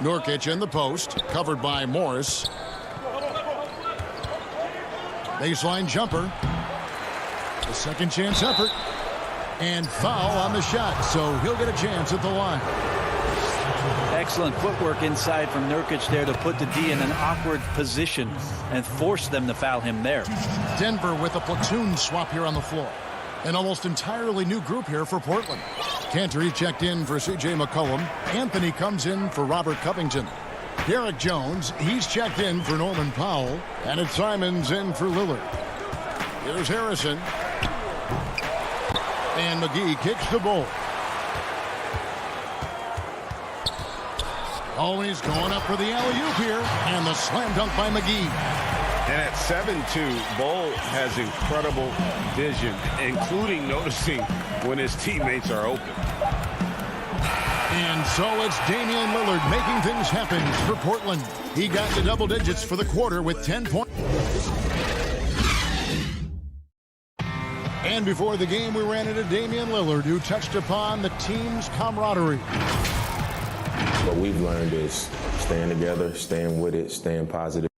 Nurkic in the post, covered by Morris. Baseline jumper. A second chance effort. And foul on the shot, so he'll get a chance at the line. Excellent footwork inside from Nurkic there to put the D in an awkward position and force them to foul him there. Denver with a platoon swap here on the floor. An almost entirely new group here for Portland. Cantor checked in for C.J. McCollum. Anthony comes in for Robert Covington. Derek Jones, he's checked in for Norman Powell. And it's Simons in for Lillard. Here's Harrison. And McGee kicks the ball. Always going up for the alley-oop here. And the slam dunk by McGee. And at 7'2", Bol has incredible vision, including noticing when his teammates are open. And so it's Damian Lillard making things happen for Portland. He got to double digits for the quarter with 10 points. And before the game, we ran into Damian Lillard, who touched upon the team's camaraderie. What we've learned is staying together, staying with it, staying positive.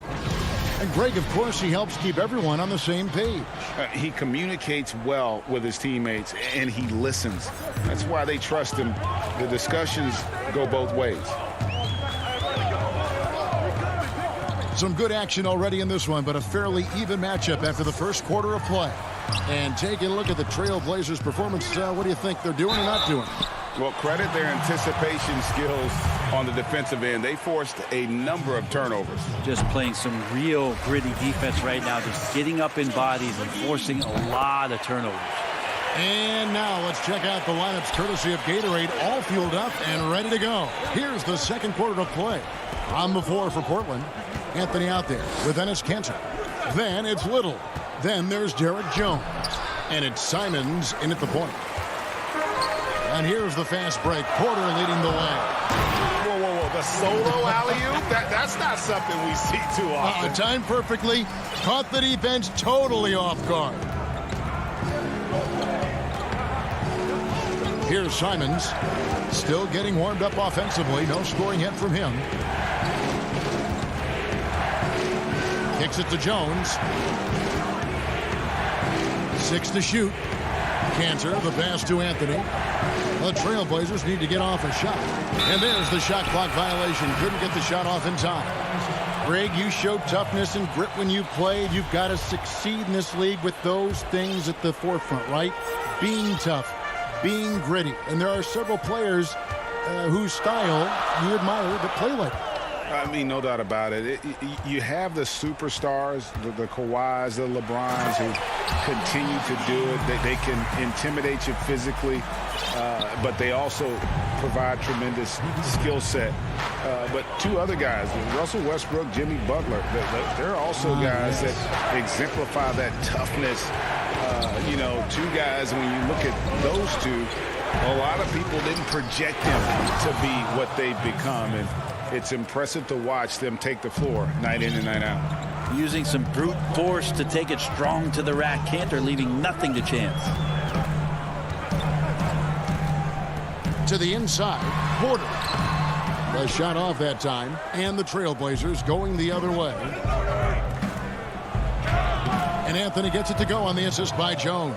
And Greg, of course, he helps keep everyone on the same page. He communicates well with his teammates, and he listens. That's why they trust him. The discussions go both ways. Some good action already in this one, but a fairly even matchup after the first quarter of play. And taking a look at the Trailblazers' performance, what do you think they're doing or not doing? Well, credit their anticipation skills on the defensive end. They forced a number of turnovers. Just playing some real gritty defense right now, just getting up in bodies and forcing a lot of turnovers. And now let's check out the lineups courtesy of Gatorade, all fueled up and ready to go. Here's the second quarter of play. On the floor for Portland, Anthony out there with Enes Kanter. Then it's Little. Then there's Derek Jones. And it's Simons in at the point. And here's the fast break. Porter leading the way. Whoa, whoa, whoa. The solo alley-oop? That's not something we see too often. Timed perfectly. Caught the defense totally off guard. Here's Simons. Still getting warmed up offensively. No scoring yet from him. Kicks it to Jones. 6 to shoot. Kanter, the pass to Anthony. The Trailblazers need to get off a shot. And there's the shot clock violation. Couldn't get the shot off in time. Greg, you showed toughness and grit when you played. You've got to succeed in this league with those things at the forefront, right? Being tough, being gritty. And there are several players whose style you admire that play like that. I mean, no doubt about it. You have the superstars, the Kawhis, the LeBrons, who continue to do it. They can intimidate you physically, but they also provide tremendous skill set. But two other guys, Russell Westbrook, Jimmy Butler, they're also guys that exemplify that toughness. You know, two guys, when you look at those two, a lot of people didn't project them to be what they've become, and it's impressive to watch them take the floor night in and night out. Using some brute force to take it strong to the rack. Cantor leaving nothing to chance. To the inside, Porter. The shot off that time, and the Trailblazers going the other way. And Anthony gets it to go on the assist by Jones.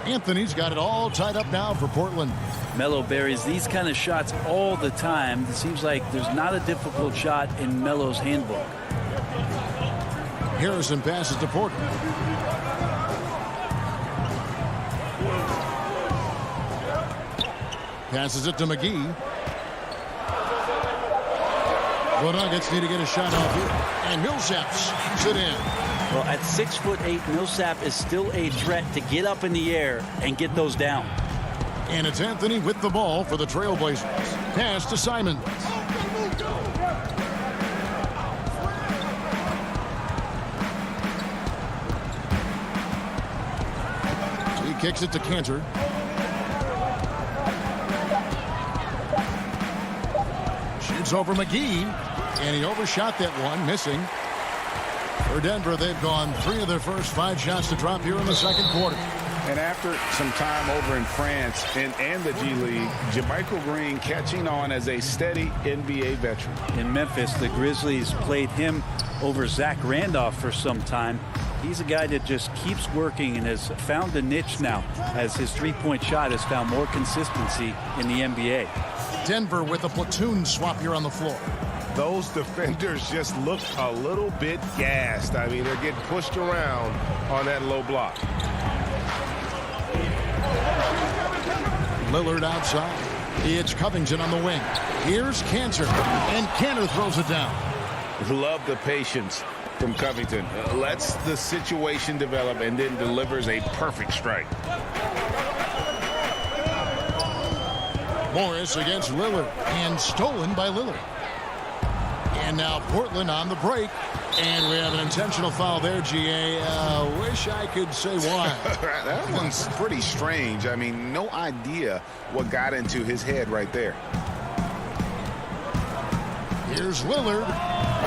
Anthony's got it all tied up now for Portland. Melo buries these kind of shots all the time. It seems like there's not a difficult shot in Melo's handbook. Harrison passes to Porter. Passes it to McGee. The Nuggets need to get a shot off here. And Millsap slams it in. Well, at 6'8", Millsap is still a threat to get up in the air and get those down. And it's Anthony with the ball for the Trailblazers. Pass to Simons. He kicks it to Cantor. Shoots over McGee. And he overshot that one, missing. For Denver, they've gone 3 of their first 5 shots to drop here in the second quarter. And after some time over in France and the G League, JaMychal Green catching on as a steady NBA veteran. In Memphis, the Grizzlies played him over Zach Randolph for some time. He's a guy that just keeps working and has found a niche now as his three-point shot has found more consistency in the NBA. Denver with a platoon swap here on the floor. Those defenders just look a little bit gassed. I mean, they're getting pushed around on that low block. Lillard outside. It's Covington on the wing. Here's Cantor, and Cantor throws it down. Love the patience from Covington. Lets the situation develop and then delivers a perfect strike. Morris against Lillard, and stolen by Lillard. And now Portland on the break. And we have an intentional foul there, GA. Wish I could say why. That one's pretty strange. I mean, no idea what got into his head right there. Here's Lillard.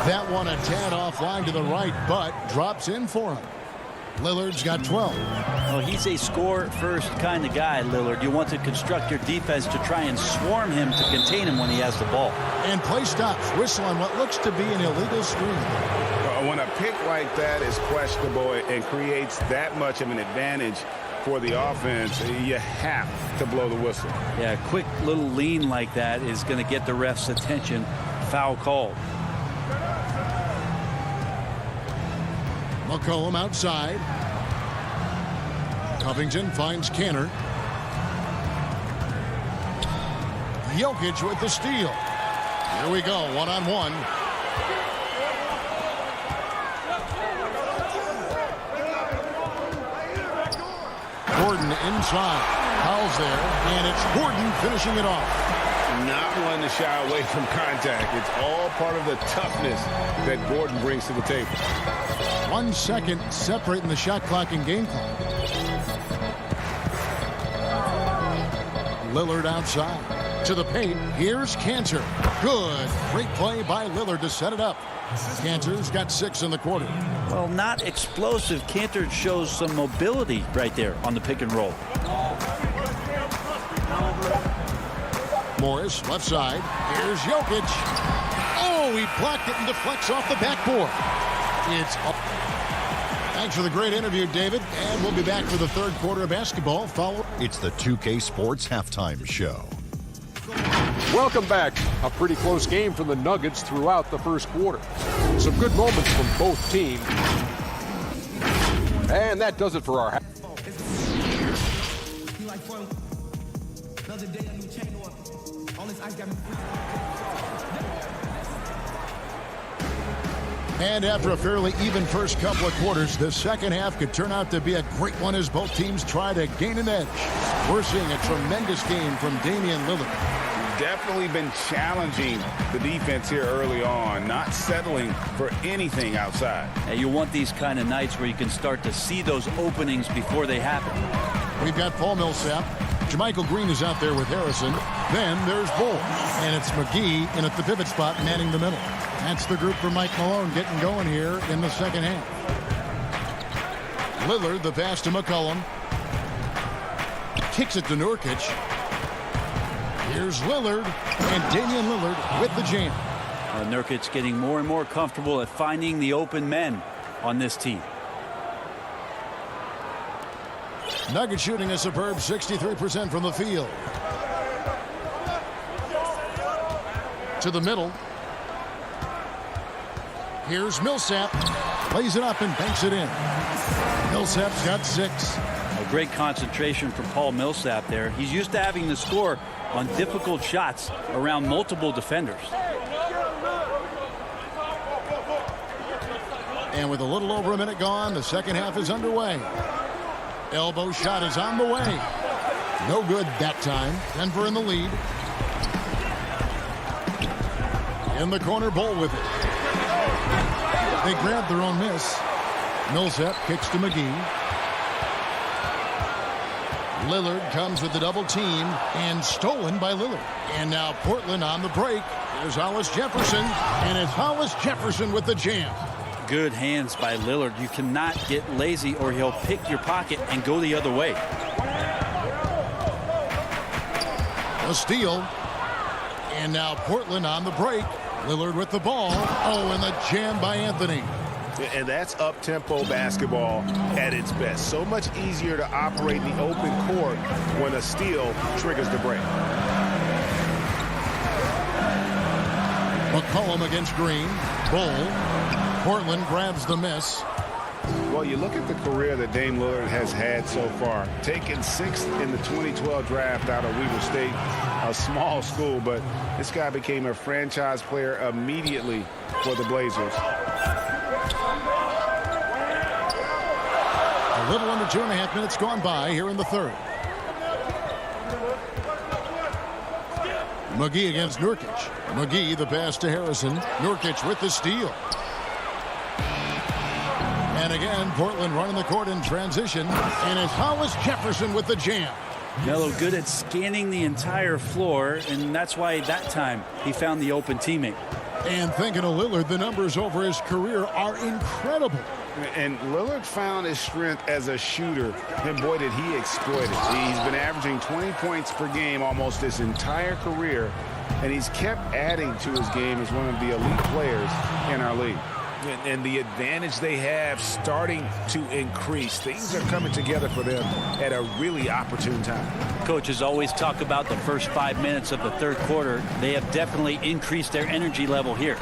That one a tad offline to the right, but drops in for him. Lillard's got 12. Well, he's a score-first kind of guy, Lillard. You want to construct your defense to try and swarm him to contain him when he has the ball. And play stops. Whistle on what looks to be an illegal screen. When a pick like that is questionable and creates that much of an advantage for the offense, you have to blow the whistle. Yeah, a quick little lean like that is going to get the ref's attention. Foul called. McCollum outside. Covington finds Cantor. Jokic with the steal. Here we go, one-on-one. Gordon inside. Fouls there, and it's Gordon finishing it off. Not one to shy away from contact. It's all part of the toughness that Gordon brings to the table. 1 second separating the shot clock and game clock. Lillard outside. To the paint. Here's Cantor. Good. Great play by Lillard to set it up. Cantor's got 6 in the quarter. Well, not explosive. Cantor shows some mobility right there on the pick and roll. Morris, left side. Here's Jokic. Oh, he blocked it and deflects off the backboard. It's up. Thanks for the great interview, David. And we'll be back for the third quarter of basketball. It's the 2K Sports Halftime Show. Welcome back. A pretty close game from the Nuggets throughout the first quarter. Some good moments from both teams. And that does it for our And after a fairly even first couple of quarters, the second half could turn out to be a great one as both teams try to gain an edge. We're seeing a tremendous game from Damian Lillard. Definitely been challenging the defense here early on, not settling for anything outside. And you want these kind of nights where you can start to see those openings before they happen. We've got Paul Millsap. Jermichael Green is out there with Harrison. Then there's Bull. And it's McGee in at the pivot spot manning the middle. That's the group for Mike Malone getting going here in the second half. Lillard, the pass to McCollum. Kicks it to Nurkic. Here's Lillard, and Damian Lillard with the jam. Nurkic getting more and more comfortable at finding the open men on this team. Nuggets shooting a superb 63% from the field. To the middle. Here's Millsap. Lays it up and banks it in. Millsap's got 6. A great concentration from Paul Millsap there. He's used to having to score on difficult shots around multiple defenders. And with a little over a minute gone, the second half is underway. Elbow shot is on the way. No good that time. Denver in the lead. In the corner, Bull with it. They grab their own miss. Millsap kicks to McGee. Lillard comes with the double team and stolen by Lillard. And now Portland on the break. Here's Hollis Jefferson. And it's Hollis Jefferson with the jam. Good hands by Lillard. You cannot get lazy or he'll pick your pocket and go the other way. A steal. And now Portland on the break. Lillard with the ball. Oh, and the jam by Anthony. And that's up-tempo basketball at its best. So much easier to operate in the open court when a steal triggers the break. McCollum against Green. Bull. Portland grabs the miss. Well, you look at the career that Dame Lillard has had so far. Taken 6th in the 2012 draft out of Weber State, a small school, but this guy became a franchise player immediately for the Blazers. A little under 2.5 minutes gone by here in the third. McGee against Nurkic. McGee the pass to Harrison. Nurkic with the steal. And again, Portland running the court in transition. And it's Hollis Jefferson with the jam. Melo good at scanning the entire floor, and that's why that time he found the open teammate. And thinking of Lillard, the numbers over his career are incredible. And Lillard found his strength as a shooter, and boy, did he exploit it. He's been averaging 20 points per game almost his entire career, and he's kept adding to his game as one of the elite players in our league. And the advantage they have starting to increase. Things are coming together for them at a really opportune time. Coaches always talk about the first 5 minutes of the third quarter. They have definitely increased their energy level here.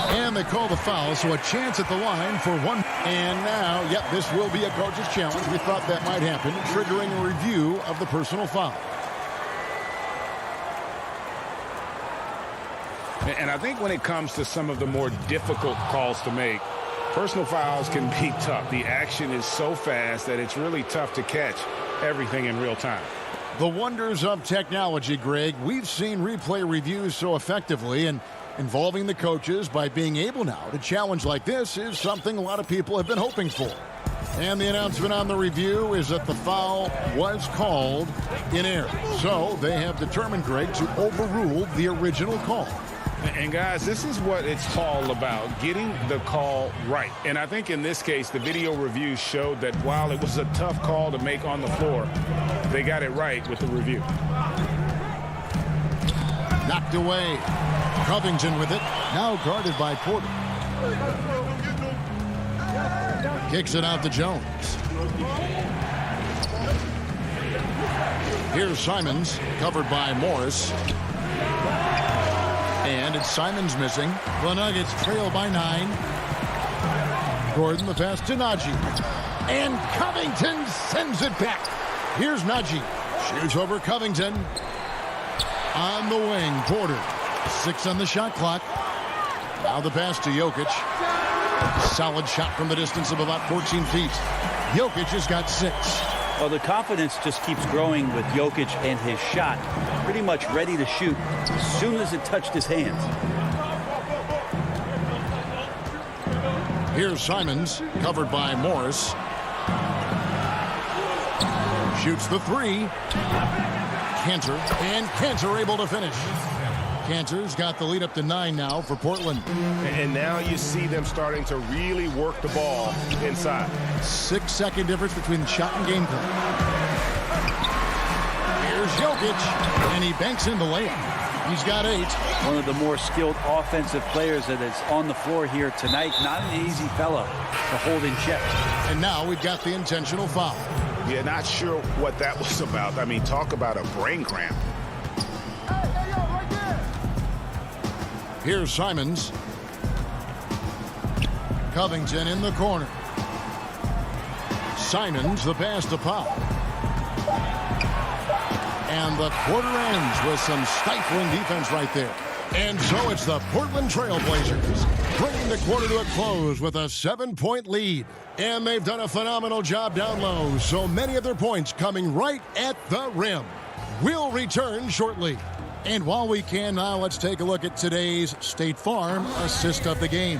And they call the foul, so a chance at the line for one. And now, yep, this will be a coach's challenge. We thought that might happen, triggering a review of the personal foul. And I think when it comes to some of the more difficult calls to make, personal fouls can be tough. The action is so fast that it's really tough to catch everything in real time. The wonders of technology, Greg. We've seen replay reviews so effectively, and involving the coaches by being able now to challenge like this is something a lot of people have been hoping for. And the announcement on the review is that the foul was called in error. So they have determined, Greg, to overrule the original call. And guys, this is what it's all about, getting the call right. And I think in this case, the video review showed that while it was a tough call to make on the floor, they got it right with the review. Knocked away. Covington with it. Now guarded by Porter. Kicks it out to Jones. Here's Simons, covered by Morris. And it's Simons missing. The Nuggets trail by 9. Gordon the pass to Najee. And Covington sends it back. Here's Najee. Shoots over Covington. On the wing, Porter. 6 on the shot clock. Now the pass to Jokic. Solid shot from the distance of about 14 feet. Jokic has got 6. Well, the confidence just keeps growing with Jokic and his shot. Pretty much ready to shoot as soon as it touched his hands. Here's Simons, covered by Morris. Shoots the 3. Cantor, and Cantor able to finish. Cantor's got the lead up to 9 now for Portland. And now you see them starting to really work the ball inside. 6-second difference between the shot and game plan. Here's Jokic, and he banks in the layup. He's got 8. One of the more skilled offensive players that is on the floor here tonight. Not an easy fella to hold in check. And now we've got the intentional foul. Yeah, not sure what that was about. I mean, talk about a brain cramp. Here's Simons. Covington in the corner. Simons, the pass to Powell. And the quarter ends with some stifling defense right there. And so it's the Portland Trail Blazers bringing the quarter to a close with a 7-point lead. And they've done a phenomenal job down low. So many of their points coming right at the rim. We'll return shortly. And while we can now, let's take a look at today's State Farm assist of the game.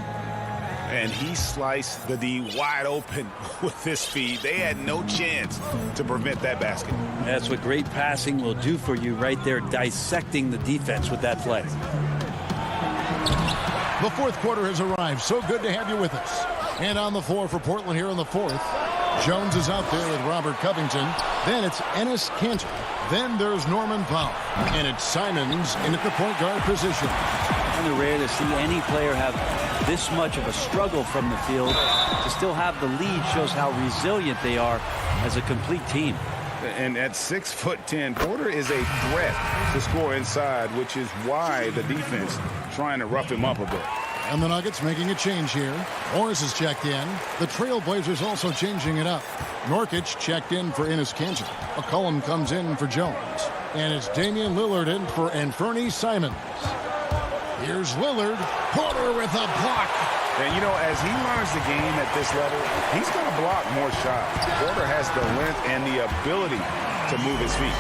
And he sliced the D wide open with his speed. They had no chance to prevent that basket. That's what great passing will do for you right there, dissecting the defense with that play. The fourth quarter has arrived. So good to have you with us. And on the floor for Portland here in the fourth, Jones is out there with Robert Covington. Then it's Enes Kanter. Then there's Norman Powell. And it's Simons in at the point guard position. Kind of rare to see any player have this much of a struggle from the field. To still have the lead shows how resilient they are as a complete team. And at 6'10", Porter is a threat to score inside, which is why the defense trying to rough him up a bit. And the Nuggets making a change here. Morris is checked in. The Trail Blazers also changing it up. Nurkic checked in for Enes Kanter. McCollum comes in for Jones. And it's Damian Lillard in for Anfernee Simons. Here's Lillard. Porter with a block. And, you know, as he learns the game at this level, he's going to block more shots. Porter has the length and the ability to move his feet.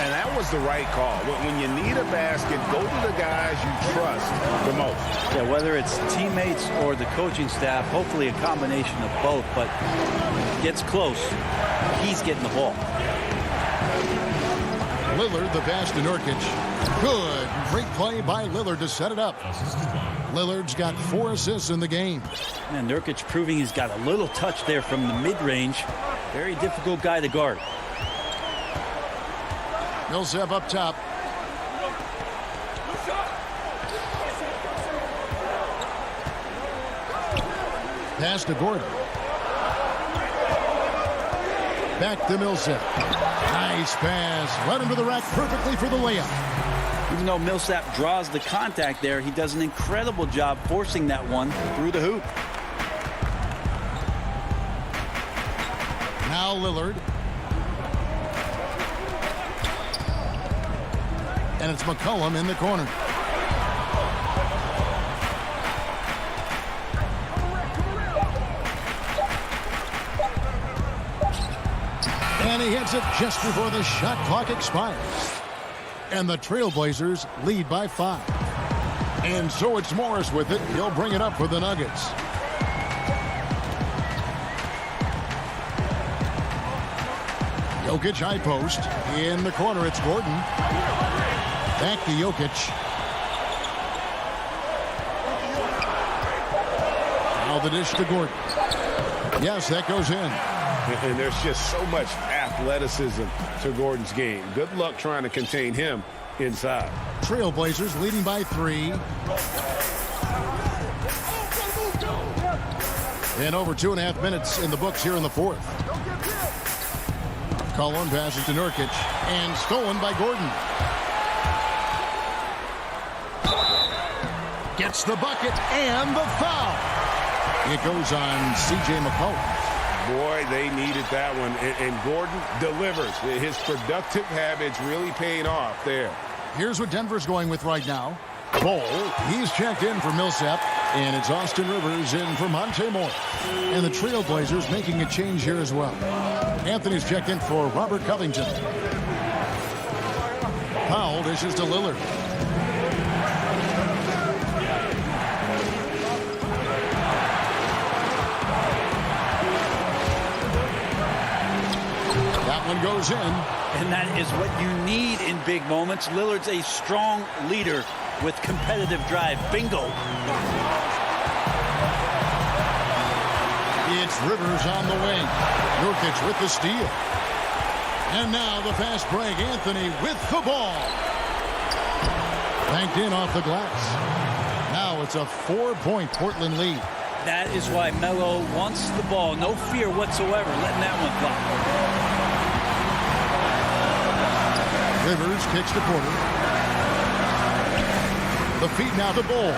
And that was the right call. When you need a basket, go to the guys you trust the most. Yeah, whether it's teammates or the coaching staff, hopefully a combination of both, but gets close. He's getting the ball. Lillard, the pass to Nurkic. Good. Great play by Lillard to set it up. Lillard's got 4 assists in the game. And Nurkic proving he's got a little touch there from the mid-range. Very difficult guy to guard. Millsap up top. Pass to Gordon. Back to Millsap. Nice pass. Led him to the rack perfectly for the layup. Even though Millsap draws the contact there, he does an incredible job forcing that one through the hoop. Now Lillard. And it's McCollum in the corner. And he hits it just before the shot clock expires. And the Trailblazers lead by 5. And so it's Morris with it. He'll bring it up for the Nuggets. Jokic high post. In the corner, it's Gordon. Back to Jokic. Now the dish to Gordon. Yes, that goes in. And there's just so much athleticism to Gordon's game. Good luck trying to contain him inside. Trailblazers leading by 3. And over 2.5 minutes in the books here in the fourth. Cullen passes to Nurkic. And stolen by Gordon. Gets the bucket and the foul. It goes on C.J. McCollum. Boy, they needed that one, and Gordon delivers. His productive habits really paying off there. Here's what Denver's going with right now. Bol, he's checked in for Millsap. And it's Austin Rivers in for Monte Morris. And the Trailblazers making a change here as well. Anthony's checked in for Robert Covington. Powell dishes to Lillard. That one goes in. And that is what you need in big moments. Lillard's a strong leader with competitive drive. Bingo. It's Rivers on the wing. Nurkic with the steal. And now the fast break. Anthony with the ball. Banked in off the glass. Now it's a 4-point Portland lead. That is why Melo wants the ball. No fear whatsoever letting that one fly. Rivers kicks to Porter. The feed now to Ball.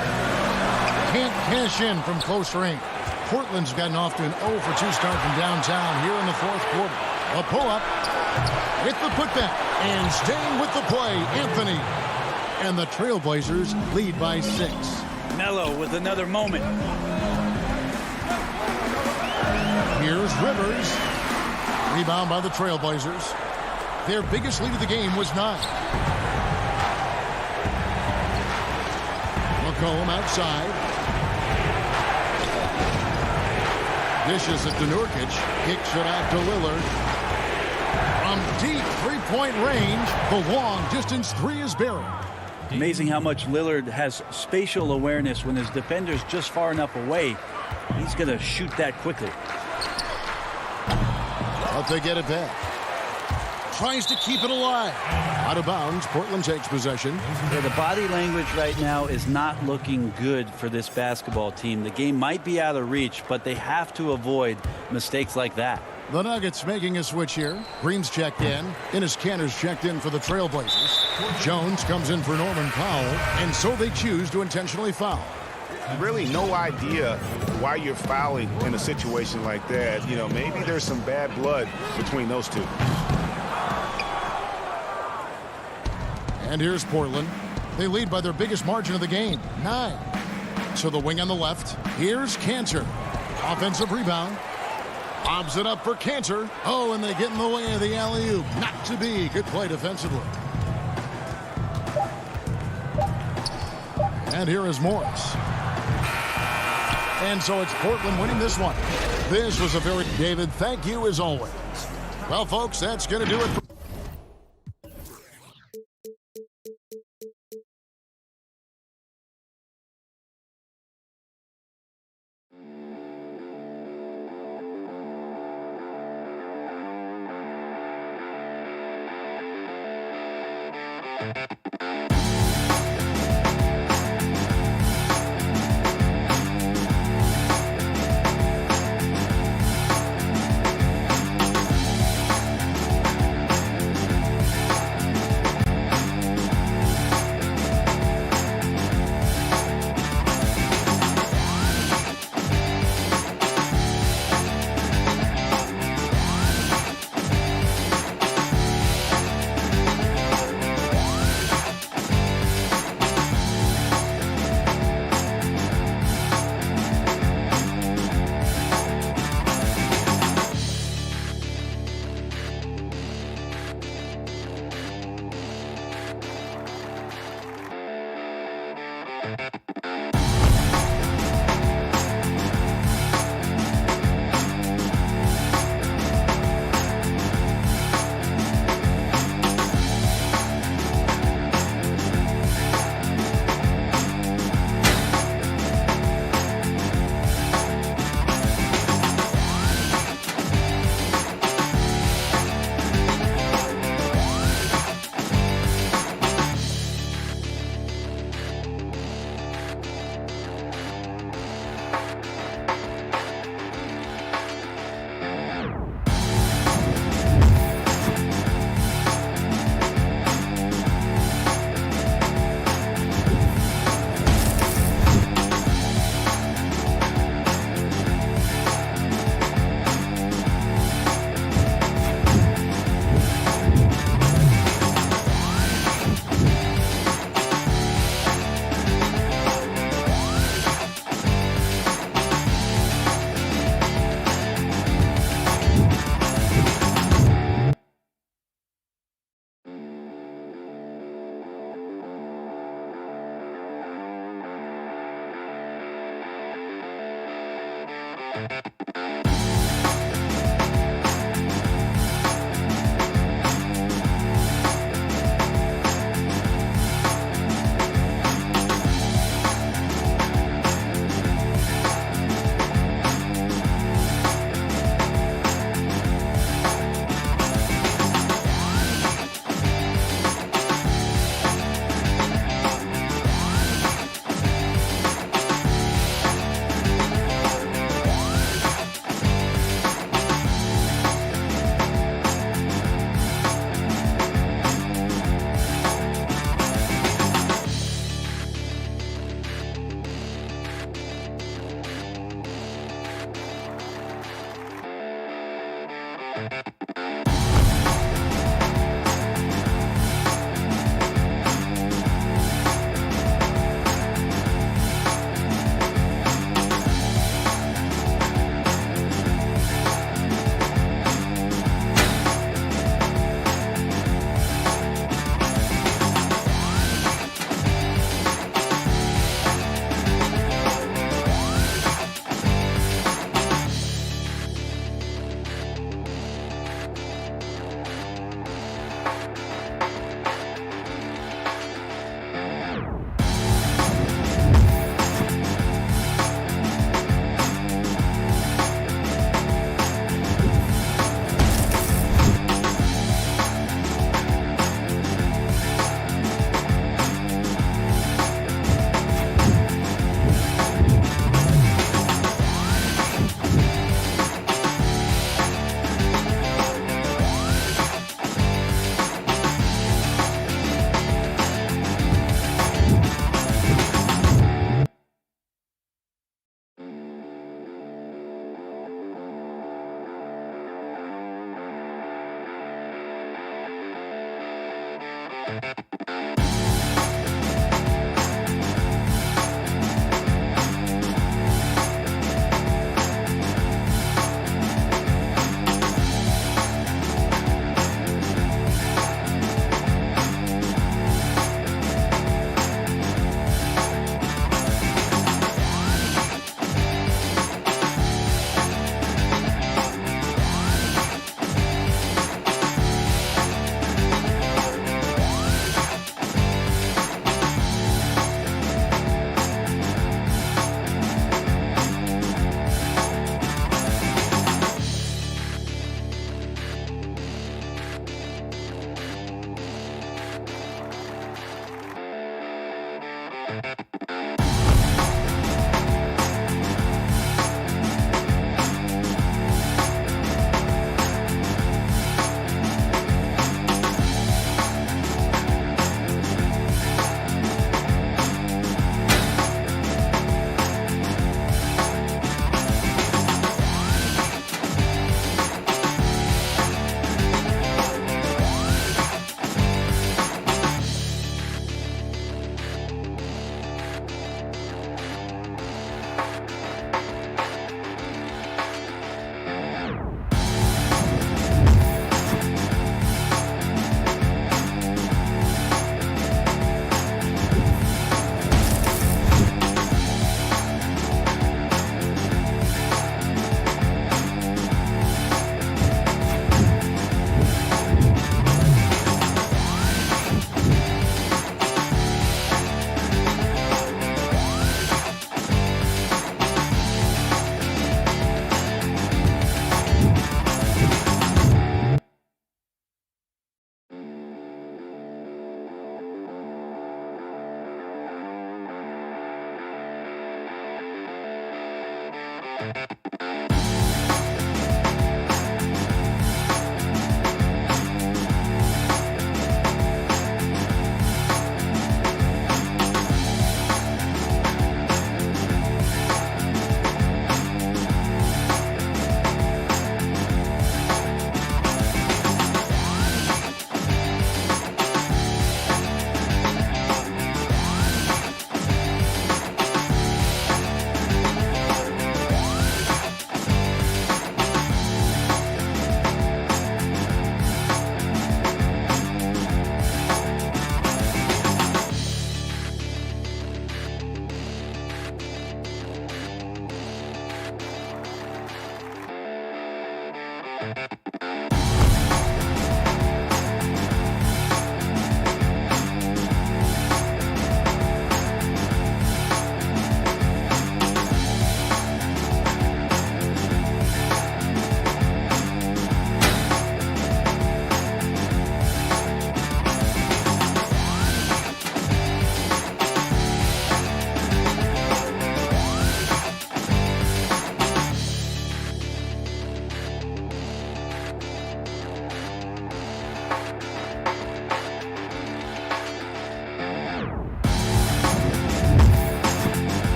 Can't cash in from close range. Portland's gotten off to an 0 for 2 start from downtown here in the fourth quarter. A pull-up with the putback and staying with the play, Anthony. And the Trailblazers lead by 6. Melo with another moment. Here's Rivers. Rebound by the Trailblazers. Their biggest lead of the game was 9. McCollum outside. Dishes it to Nurkic. Kicks it out to Lillard. From deep three-point range, the long-distance three is buried. Amazing how much Lillard has spatial awareness when his defender's just far enough away. He's going to shoot that quickly. But they get it back. Tries to keep it alive. Out of bounds, Portland takes possession. Yeah, the body language right now is not looking good for this basketball team. The game might be out of reach, but they have to avoid mistakes like that. The Nuggets making a switch here. Green's checked in. Enes Kanter's checked in for the Trailblazers. Jones comes in for Norman Powell, and so they choose to intentionally foul. Really no idea why you're fouling in a situation like that. You know, maybe there's some bad blood between those two. And here's Portland. They lead by their biggest margin of the game, 9. So the wing on the left. Here's Kanter. Offensive rebound. Lobs it up for Kanter. Oh, and they get in the way of the alley-oop. Not to be. Good play defensively. And here is Morris. And so it's Portland winning this one. This was a very... David, thank you as always. Well, folks, that's going to do it for...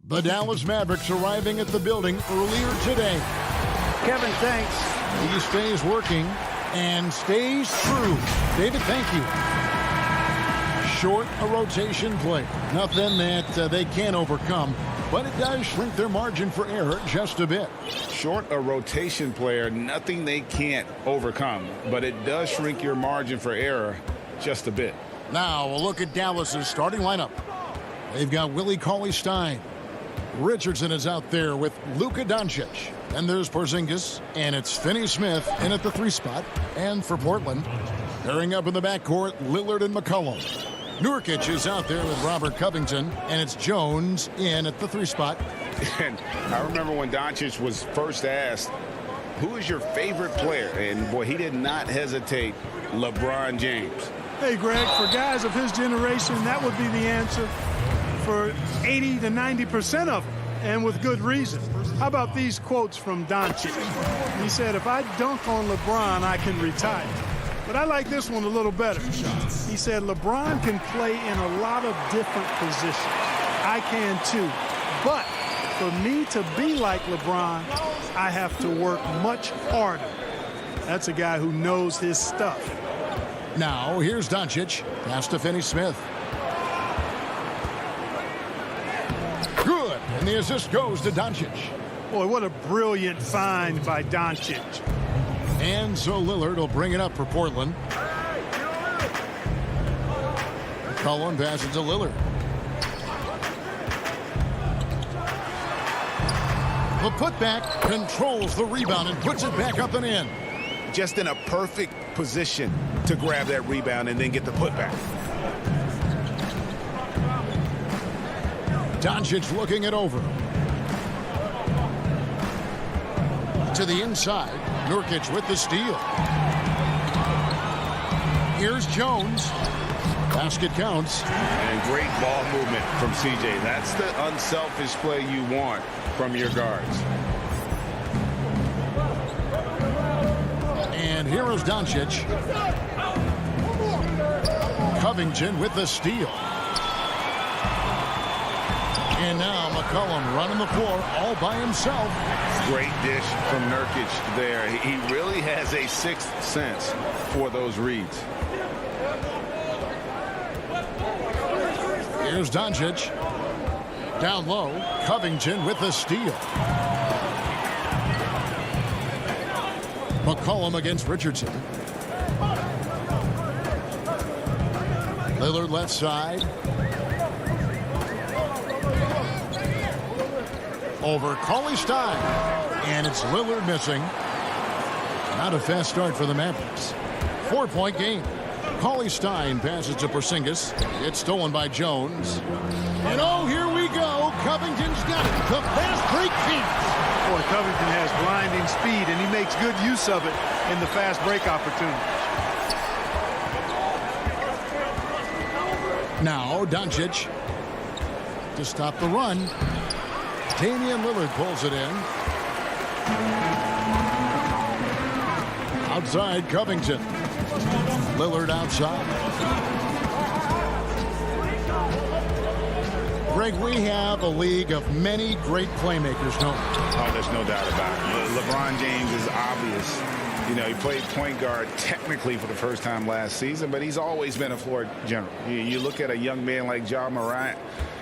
The Dallas Mavericks arriving at the building earlier today. Kevin, thanks. He stays working and stays true. David, thank you. Short a rotation play. Nothing that they can't overcome, but it does shrink their margin for error just a bit. Short a rotation player, nothing they can't overcome, but it does shrink your margin for error just a bit. Now we'll look at Dallas's starting lineup. They've got Willie Cauley-Stein. Richardson is out there with Luka Doncic. And there's Porzingis, and it's Finney-Smith in at the 3 spot. And for Portland, pairing up in the backcourt, Lillard and McCollum. Nurkic is out there with Robert Covington, and it's Jones in at the 3 spot. And I remember when Doncic was first asked, who is your favorite player? And boy, he did not hesitate. LeBron James. Hey, Greg, for guys of his generation, that would be the answer for 80 to 90% of them, and with good reason. How about these quotes from Doncic? He said, if I dunk on LeBron, I can retire. But I like this one a little better. He said, LeBron can play in a lot of different positions. I can too. But for me to be like LeBron, I have to work much harder. That's a guy who knows his stuff. Now, here's Doncic. Pass to Finney-Smith. Good. And the assist goes to Doncic. Boy, what a brilliant find by Doncic. And so Lillard will bring it up for Portland. McCollum passes to Lillard. The putback controls the rebound and puts it back up and in. Just in a perfect position to grab that rebound and then get the putback. Doncic looking it over. To the inside. Nurkic with the steal. Here's Jones. Basket counts. And great ball movement from CJ. That's the unselfish play you want from your guards. And here is Doncic. Covington with the steal. And now McCollum running the floor all by himself. Great dish from Nurkic there. He really has a sixth sense for those reads. Here's Doncic. Down low, Covington with the steal. McCollum against Richardson. Lillard left side. over Cauley Stein. And it's Lillard missing. Not a fast start for the Mavericks. 4-point game. Cauley Stein passes to Porzingis. It's stolen by Jones. And oh, here we go. Covington's got it. The fast break feeds. Boy, Covington has blinding speed, and he makes good use of it in the fast break opportunity. Now Doncic to stop the run. Damian Lillard pulls it in. Outside Covington. Lillard outside. Greg, we have a league of many great playmakers, don't we? Oh, there's no doubt about it. LeBron James is obvious. You know, he played point guard technically for the first time last season, but he's always been a floor general. You look at a young man like Ja Morant,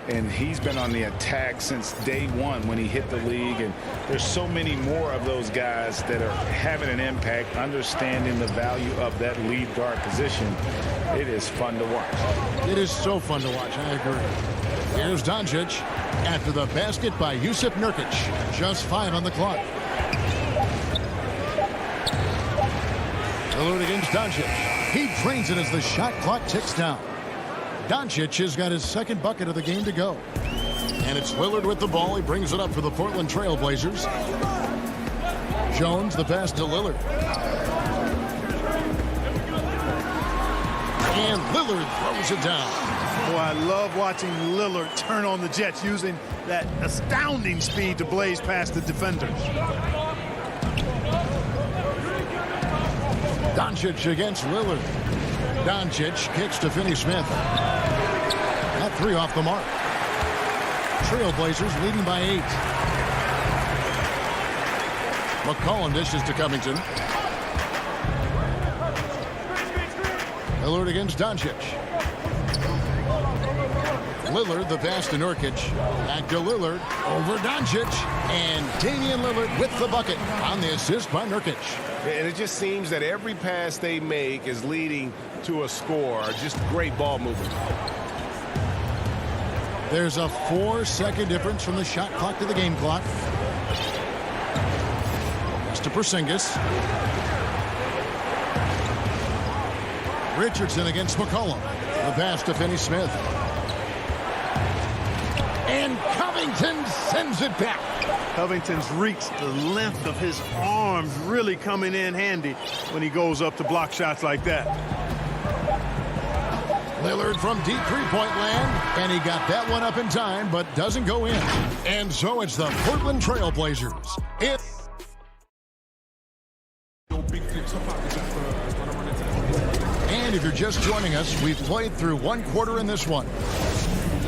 and he's been on the attack since day one when he hit the league. And there's so many more of those guys that are having an impact, understanding the value of that lead guard position. It is fun to watch. It is so fun to watch. I agree. Here's Doncic after the basket by Jusuf Nurkic. Just 5 on the clock. Lillard against Doncic. He drains it as the shot clock ticks down. Doncic has got his second bucket of the game to go. And it's Lillard with the ball. He brings it up for the Portland Trail Blazers. Jones, the pass to Lillard. And Lillard throws it down. Boy, I love watching Lillard turn on the Jets using that astounding speed to blaze past the defenders. Doncic against Lillard. Doncic kicks to Finney-Smith. That 3 off the mark. Trailblazers leading by 8. McCollum dishes to Covington. Lillard against Doncic. Lillard, the pass to Nurkic. Back to Lillard. Over Doncic. And Damian Lillard with the bucket on the assist by Nurkic. And it just seems that every pass they make is leading to a score. Just great ball movement. There's a 4-second difference from the shot clock to the game clock. That's to Porzingis. Richardson against McCollum. The pass to Finney-Smith. And Covington sends it back. Covington's reach, the length of his arms really coming in handy when he goes up to block shots like that. Lillard from deep three-point land, and he got that one up in time, but doesn't go in. And so it's the Portland Trail Blazers. And if you're just joining us, we've played through 1 quarter in this one.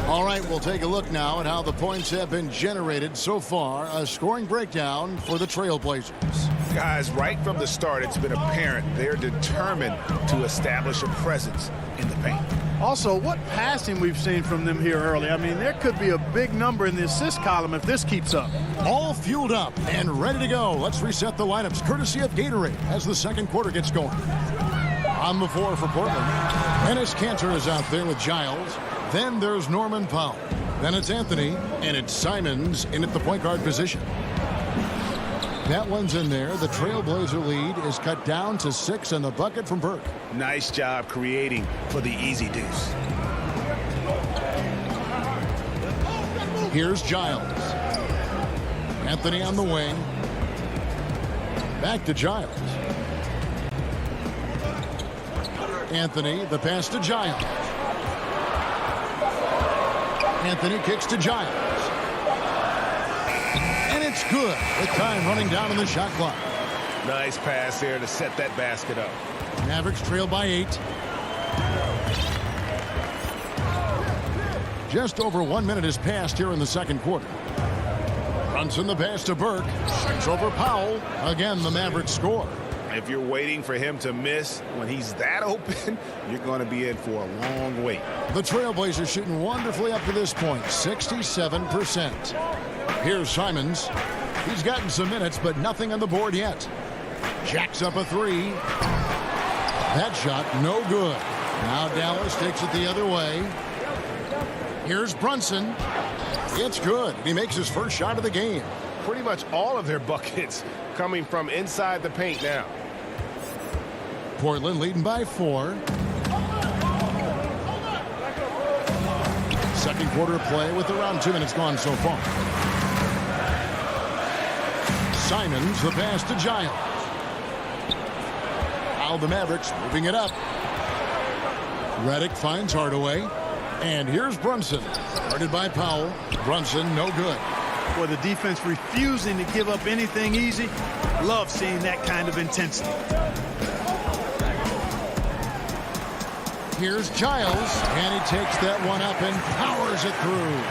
All right, we'll take a look now at how the points have been generated so far. A scoring breakdown for the Trailblazers. Guys, right from the start, it's been apparent they're determined to establish a presence in the paint. Also, what passing we've seen from them here early. I mean, there could be a big number in the assist column if this keeps up. All fueled up and ready to go. Let's reset the lineups courtesy of Gatorade as the second quarter gets going. On the floor for Portland, Enes Kanter is out there with Giles. Then there's Norman Powell. Then it's Anthony, and it's Simons in at the point guard position. That one's in there. The Trailblazer lead is cut down to 6 and the bucket from Burke. Nice job creating for the easy deuce. Here's Giles. Anthony on the wing. Back to Giles. Anthony, the pass to Giles. Anthony kicks to Giles. And it's good with time running down on the shot clock. Nice pass there to set that basket up. Mavericks trail by 8. Just over 1 minute has passed here in the second quarter. Brunson the pass to Burke. Strikes over Powell. Again, the Mavericks score. If you're waiting for him to miss when he's that open, you're going to be in for a long wait. The Trailblazers shooting wonderfully up to this point, 67%. Here's Simons. He's gotten some minutes, but nothing on the board yet. Jacks up a 3. That shot, no good. Now Dallas takes it the other way. Here's Brunson. It's good. He makes his first shot of the game. Pretty much all of their buckets coming from inside the paint now. Portland leading by 4. Second quarter of play with around 2 minutes gone so far. Simons, the pass to Giles. Now the Mavericks moving it up. Redick finds Hardaway. And here's Brunson. Guarded by Powell. Brunson, no good. Well, the defense refusing to give up anything easy. Love seeing that kind of intensity. Here's Giles, and he takes that one up and powers it through.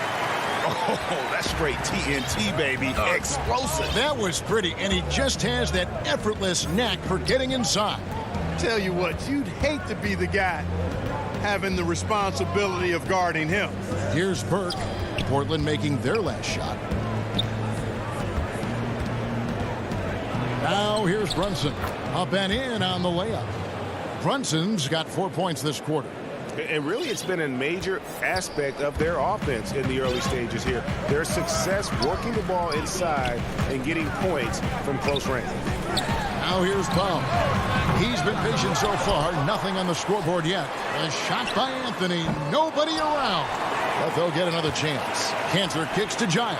Oh, that's straight TNT, baby. Explosive. That was pretty, and he just has that effortless knack for getting inside. Tell you what, you'd hate to be the guy having the responsibility of guarding him. Here's Burke. Portland making their last shot. Now here's Brunson. Up and in on the layup. Brunson's got 4 points this quarter. And really, it's been a major aspect of their offense in the early stages here. Their success working the ball inside and getting points from close range. Now here's Powell. He's been patient so far. Nothing on the scoreboard yet. A shot by Anthony. Nobody around. But they'll get another chance. Cantor kicks to Giles.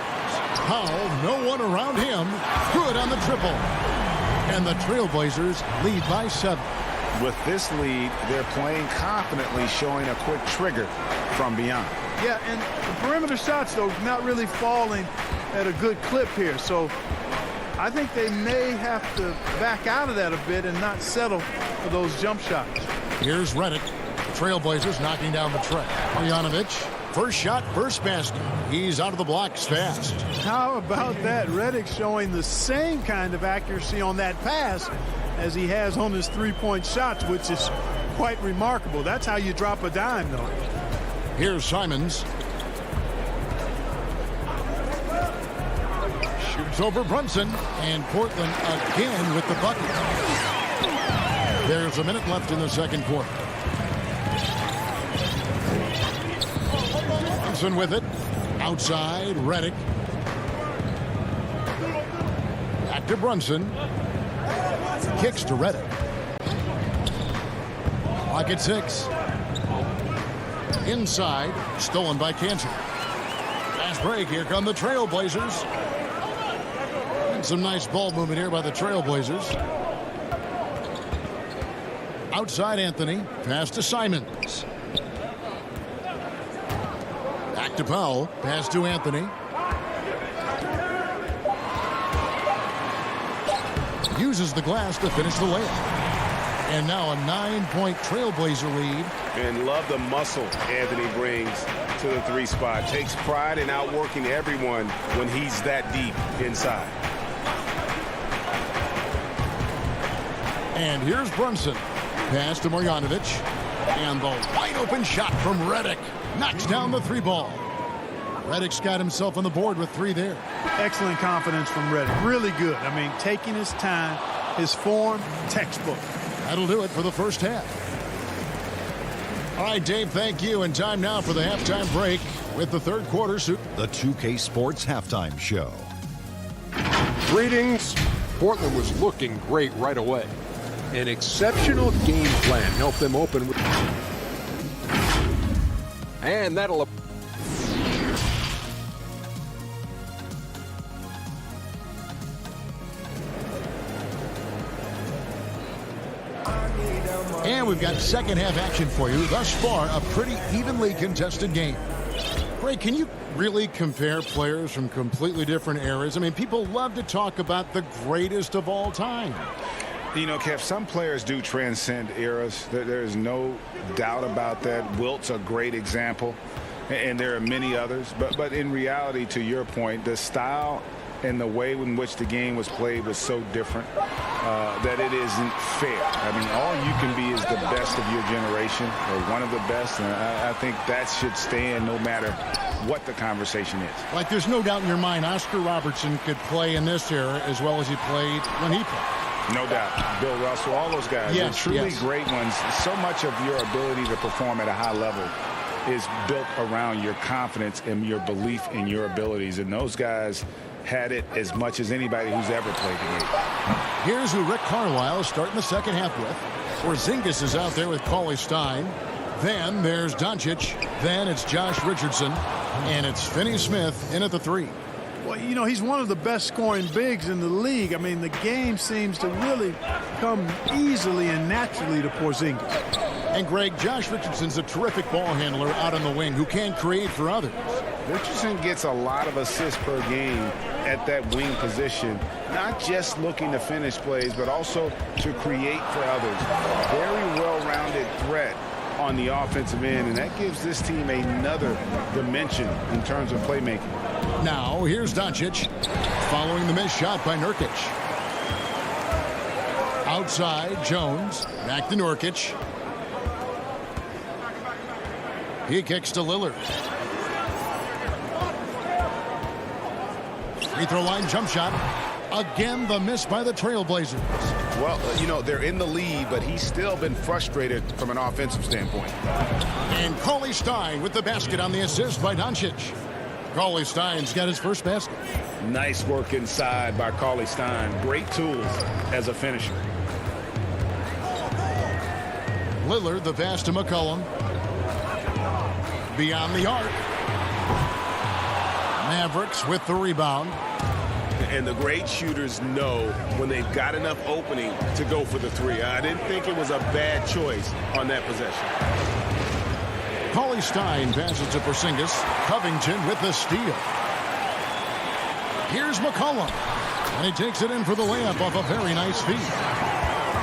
Powell, no one around him. Good on the triple. And the Trailblazers lead by 7. With this lead, they're playing confidently, showing a quick trigger from beyond. Yeah, and the perimeter shots, though, not really falling at a good clip here. So I think they may have to back out of that a bit and not settle for those jump shots. Here's Redick. Trailblazers knocking down the tray. Marjanovic, first shot, first basket. He's out of the blocks fast. How about that? Redick showing the same kind of accuracy on that pass as he has on his three-point shots, which is quite remarkable. That's how you drop a dime, though. Here's Simons. Shoots over Brunson, and Portland again with the bucket. There's a minute left in the second quarter. Brunson with it. Outside, Redick. Back to Brunson. Kicks to Redick. Clock at 6. Inside, stolen by Cantor. Fast break, here come the Trailblazers. And some nice ball movement here by the Trailblazers. Outside Anthony, pass to Simons. Back to Powell, pass to Anthony. Uses the glass to finish the layup. And now a 9-point Trailblazer lead. And love the muscle Anthony brings to the 3 spot. Takes pride in outworking everyone when he's that deep inside. And here's Brunson. Pass to Marjanovic. And the wide open shot from Redick. Knocks down the 3 ball. Redick's got himself on the board with 3 there. Excellent confidence from Redick. Really good. I mean, taking his time, his form, textbook. That'll do it for the first half. All right, Dave, thank you. And time now for the halftime break with the third quarter. The 2K Sports Halftime Show. Greetings. Portland was looking great right away. An exceptional game plan helped them open with... And that'll... And we've got second half action for you. Thus far, a pretty evenly contested game. Ray, can you really compare players from completely different eras? I mean, people love to talk about the greatest of all time. You know, Kev, some players do transcend eras. There's no doubt about that. Wilt's a great example, and there are many others. But in reality, to your point, the style and the way in which the game was played was so different that it isn't fair. I mean, all you can be is the best of your generation, or one of the best, and I think that should stand no matter what the conversation is. Like, there's no doubt in your mind Oscar Robertson could play in this era as well as he played when he played. No doubt. Bill Russell, all those guys. Yes, They're truly great ones. So much of your ability to perform at a high level is built around your confidence and your belief in your abilities. And those guys had it as much as anybody who's ever played the game. Here's who Rick Carlisle is starting the second half with. Porzingis is out there with Cauley Stein. Then there's Doncic. Then it's Josh Richardson. And it's Finney Smith in at the 3. Well, you know, he's one of the best scoring bigs in the league. I mean, the game seems to really come easily and naturally to Porzingis. And, Greg, Josh Richardson's a terrific ball handler out on the wing who can create for others. Richardson gets a lot of assists per game at that wing position, not just looking to finish plays, but also to create for others. Very well-rounded threat on the offensive end, and that gives this team another dimension in terms of playmaking. Now, here's Doncic following the missed shot by Nurkic. Outside, Jones. Back to Nurkic. He kicks to Lillard. Free throw line jump shot. Again, the miss by the Trailblazers. Well, you know, they're in the lead, but he's still been frustrated from an offensive standpoint. And Cauley Stein with the basket on the assist by Doncic. Cauley Stein's got his first basket. Nice work inside by Cauley Stein. Great tools as a finisher. Lillard, the pass to McCollum. Beyond the arc. Mavericks with the rebound. And the great shooters know when they've got enough opening to go for the 3. I didn't think it was a bad choice on that possession. Cauley Stein passes to Porzingis. Covington with the steal. Here's McCollum. And he takes it in for the layup off a very nice feed.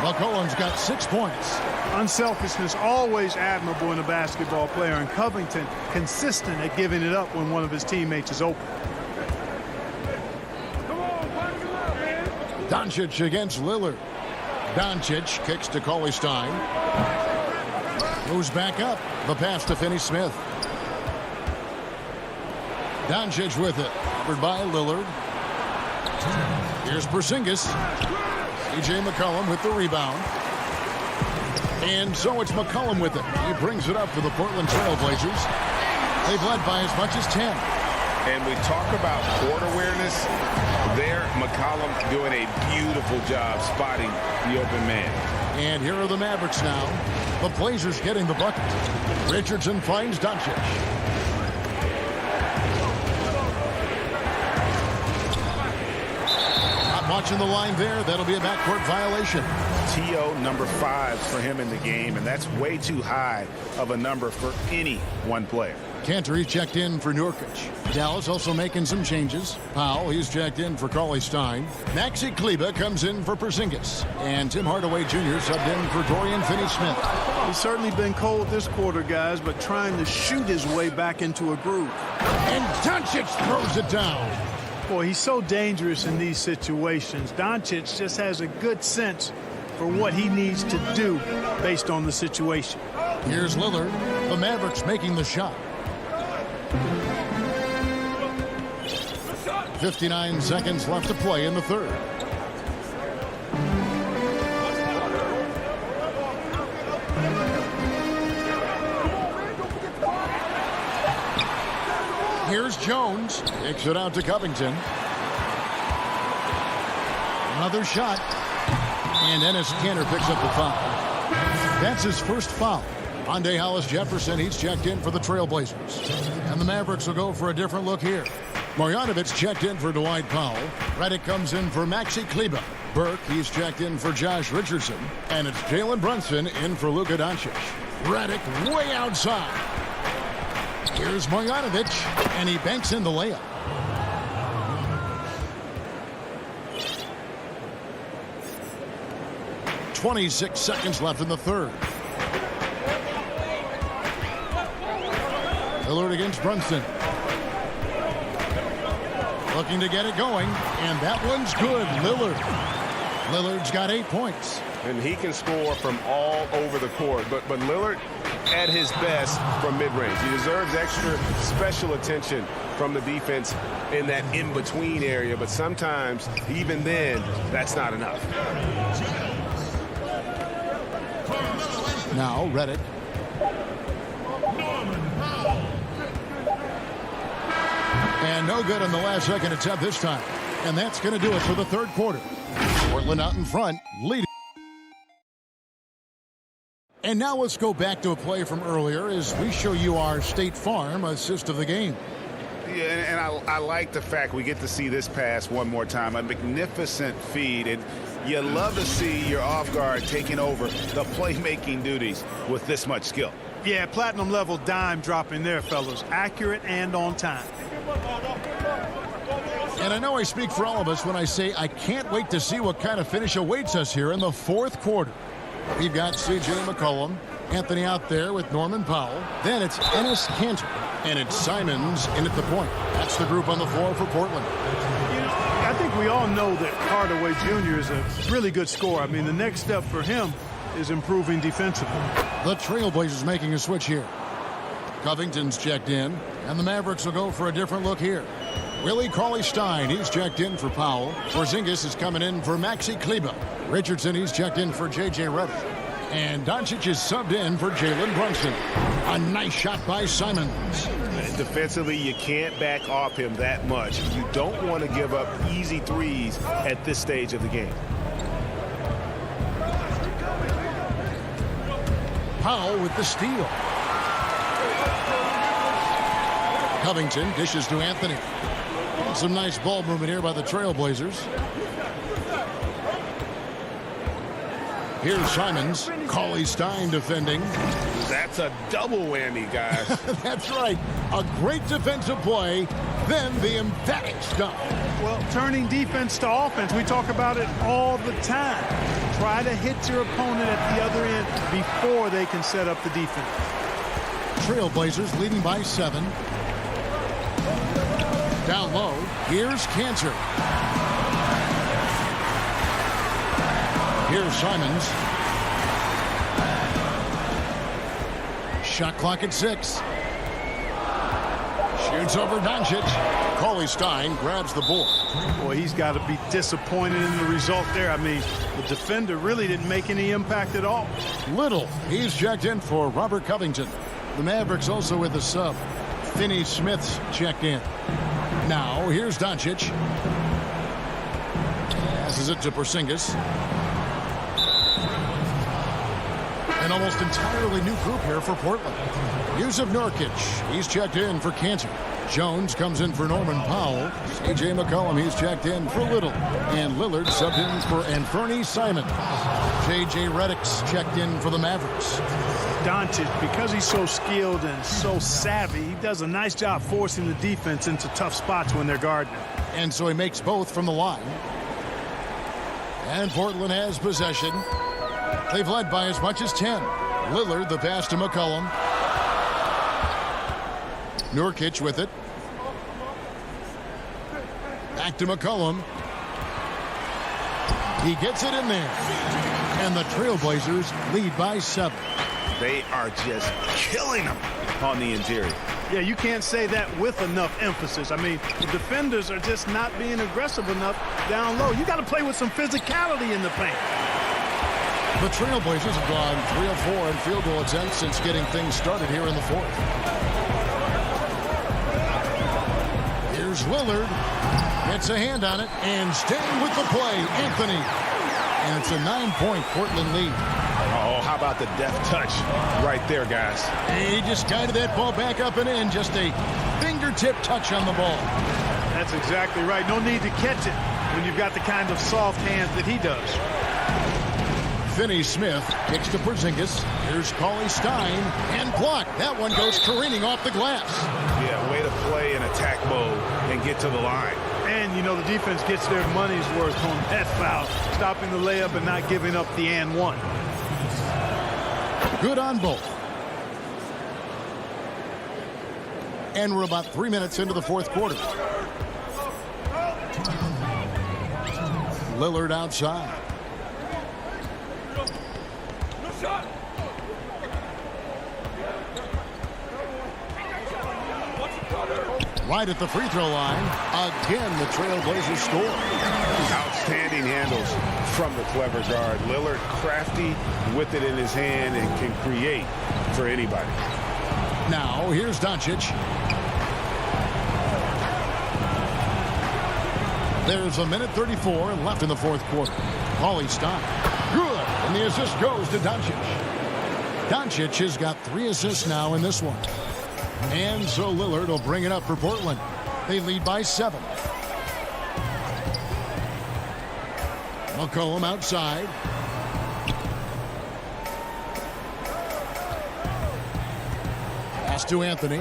McCollum's got 6 points. Unselfishness always admirable in a basketball player, and Covington consistent at giving it up when one of his teammates is open. Doncic against Lillard. Doncic kicks to Cauley Stein. Moves back up. The pass to Finney Smith. Doncic with it. Covered by Lillard. Here's Porzingis. C.J. McCollum with the rebound. And so it's McCollum with it. He brings it up for the Portland Trailblazers. They've led by as much as 10. And we talk about court awareness. There, McCollum doing a beautiful job spotting the open man. And here are the Mavericks now. The Blazers getting the bucket. Richardson finds Doncic. Not watching the line there. That'll be a backcourt violation. TO number 5 for him in the game, and that's way too high of a number for any one player. Cantor, he's checked in for Nurkic. Dallas also making some changes. Powell, he's checked in for Cauley Stein. Maxi Kleber comes in for Porzingis. And Tim Hardaway Jr. subbed in for Dorian Finney-Smith. He's certainly been cold this quarter, guys, but trying to shoot his way back into a groove. And Doncic throws it down. Boy, he's so dangerous in these situations. Doncic just has a good sense for what he needs to do based on the situation. Here's Lillard. The Mavericks making the shot. 59 seconds left to play in the third. Here's Jones. Kicks it out to Covington. Another shot. And Enes Kanter picks up the foul. That's his first foul. Andre Hollis-Jefferson, he's checked in for the Trailblazers. And the Mavericks will go for a different look here. Marjanovic checked in for Dwight Powell. Redick comes in for Maxi Kleber. Burke, he's checked in for Josh Richardson. And it's Jalen Brunson in for Luka Doncic. Redick way outside. Here's Marjanovic, and he banks in the layup. .26 seconds left in the third. Lillard against Brunson. Looking to get it going, and that one's good. Lillard's got 8 points. And he can score from all over the court, but Lillard at his best from mid-range. He deserves extra special attention from the defense in that in-between area, but sometimes, even then, that's not enough. Now, Redick. No good on the last-second attempt this time. And that's going to do it for the third quarter. Portland out in front, leading. And now let's go back to a play from earlier as we show you our State Farm assist of the game. Yeah, and I like the fact we get to see this pass one more time. A magnificent feed, and you love to see your off guard taking over the playmaking duties with this much skill. Yeah, platinum level dime dropping there, fellas. Accurate and on time. And I know I speak for all of us when I say I can't wait to see what kind of finish awaits us here in the fourth quarter. We've got C.J. McCollum, Anthony out there with Norman Powell. Then it's Enes Kanter, and it's Simons in at the point. That's the group on the floor for Portland. You know, I think we all know that Hardaway Jr. is a really good scorer. I mean, the next step for him is improving defensively. The Trailblazers making a switch here. Covington's checked in, and the Mavericks will go for a different look here. Willie Cauley-Stein, he's checked in for Powell. Porzingis is coming in for Maxi Kleber. Richardson, he's checked in for J.J. Redick. And Doncic is subbed in for Jalen Brunson. A nice shot by Simons. Defensively, you can't back off him that much. You don't want to give up easy threes at this stage of the game. Powell with the steal. Covington dishes to Anthony. Some nice ball movement here by the Trailblazers. Here's Simons. Cauley-Stein defending. That's a double whammy, guys. That's right. A great defensive play, then the emphatic stop. Well, turning defense to offense, we talk about it all the time. Try to hit your opponent at the other end before they can set up the defense. Trailblazers leading by 7. Down low, here's Kanter. Here's Simons. Shot clock at 6. Shoots over Doncic. Cauley-Stein grabs the board. Boy, he's got to be disappointed in the result there. I mean, the defender really didn't make any impact at all. Little, he's checked in for Robert Covington. The Mavericks also with a sub. Finney Smith's checked in. Now, here's Doncic. Passes it to Porzingis. An almost entirely new group here for Portland. Yusuf Nurkic, he's checked in for Kanter. Jones comes in for Norman Powell. C.J. McCollum, he's checked in for Little. And Lillard subbed in for Anthony Simons. J.J. Redick's checked in for the Mavericks. Doncic, because he's so skilled and so savvy, he does a nice job forcing the defense into tough spots when they're guarding him. And so he makes both from the line. And Portland has possession. They've led by as much as 10. Lillard, the pass to McCollum. Nurkic with it. Back to McCollum. He gets it in there. And the Trailblazers lead by 7. They are just killing them on the interior. Yeah, you can't say that with enough emphasis. I mean, the defenders are just not being aggressive enough down low. You got to play with some physicality in the paint. The Trailblazers have gone 3 of 4 in field goal attempts since getting things started here in the fourth. Here's Lillard. Gets a hand on it and staying with the play, Anthony. And it's a 9-point Portland lead. Oh, how about the deft touch right there, guys? He just guided that ball back up and in. Just a fingertip touch on the ball. That's exactly right. No need to catch it when you've got the kind of soft hands that he does. Finney Smith kicks to Porzingis. Here's Cauley-Stein and blocked. That one goes careening off the glass. Yeah, way to play in attack mode and get to the line. And, you know, the defense gets their money's worth on that foul, stopping the layup and not giving up the and one. Good on both. And we're about 3 minutes into the fourth quarter. Lillard outside. Right at the free throw line. Again, the Trailblazers score. Outstanding handles from the clever guard. Lillard crafty with it in his hand and can create for anybody. Now, here's Doncic. There's a minute 34 left in the fourth quarter. Paulie stop. Good. And the assist goes to Doncic. Doncic has got 3 assists now in this one. And so Lillard will bring it up for Portland. They lead by 7. McCollum outside. Pass to Anthony.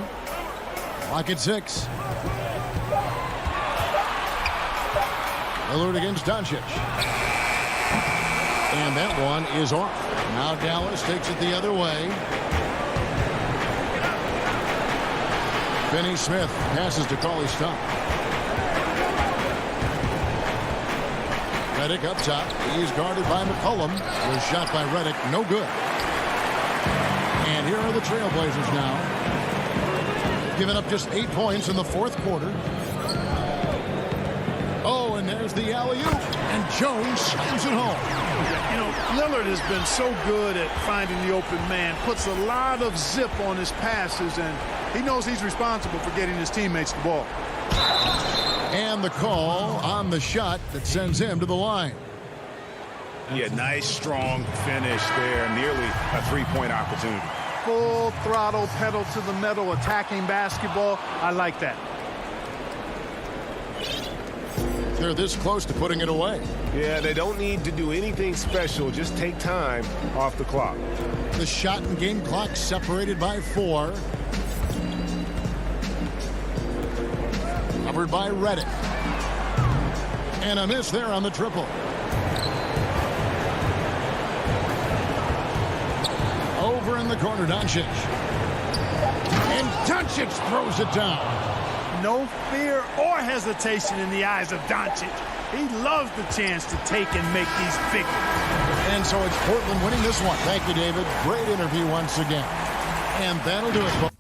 Clock at 6. Lillard against Doncic. And that one is off. Now Dallas takes it the other way. Finney Smith passes to Cauley Stein. Redick up top. He's guarded by McCollum. Was shot by Redick. No good. And here are the Trailblazers now. Giving up just 8 points in the fourth quarter. Oh, and there's the alley-oop. And Jones slams it home. You know, Lillard has been so good at finding the open man. Puts a lot of zip on his passes, and he knows he's responsible for getting his teammates the ball. And the call on the shot that sends him to the line. Yeah, nice, strong finish there. Nearly a three-point opportunity. Full throttle, pedal to the metal, attacking basketball. I like that. They're this close to putting it away. Yeah, they don't need to do anything special. Just take time off the clock. The shot and game clock separated by 4. Covered by Redick. And a miss there on the triple. Over in the corner, Doncic. And Doncic throws it down. No fear or hesitation in the eyes of Doncic. He loves the chance to take and make these big ones. And so it's Portland winning this one. Thank you, David. Great interview once again. And that'll do it, folks.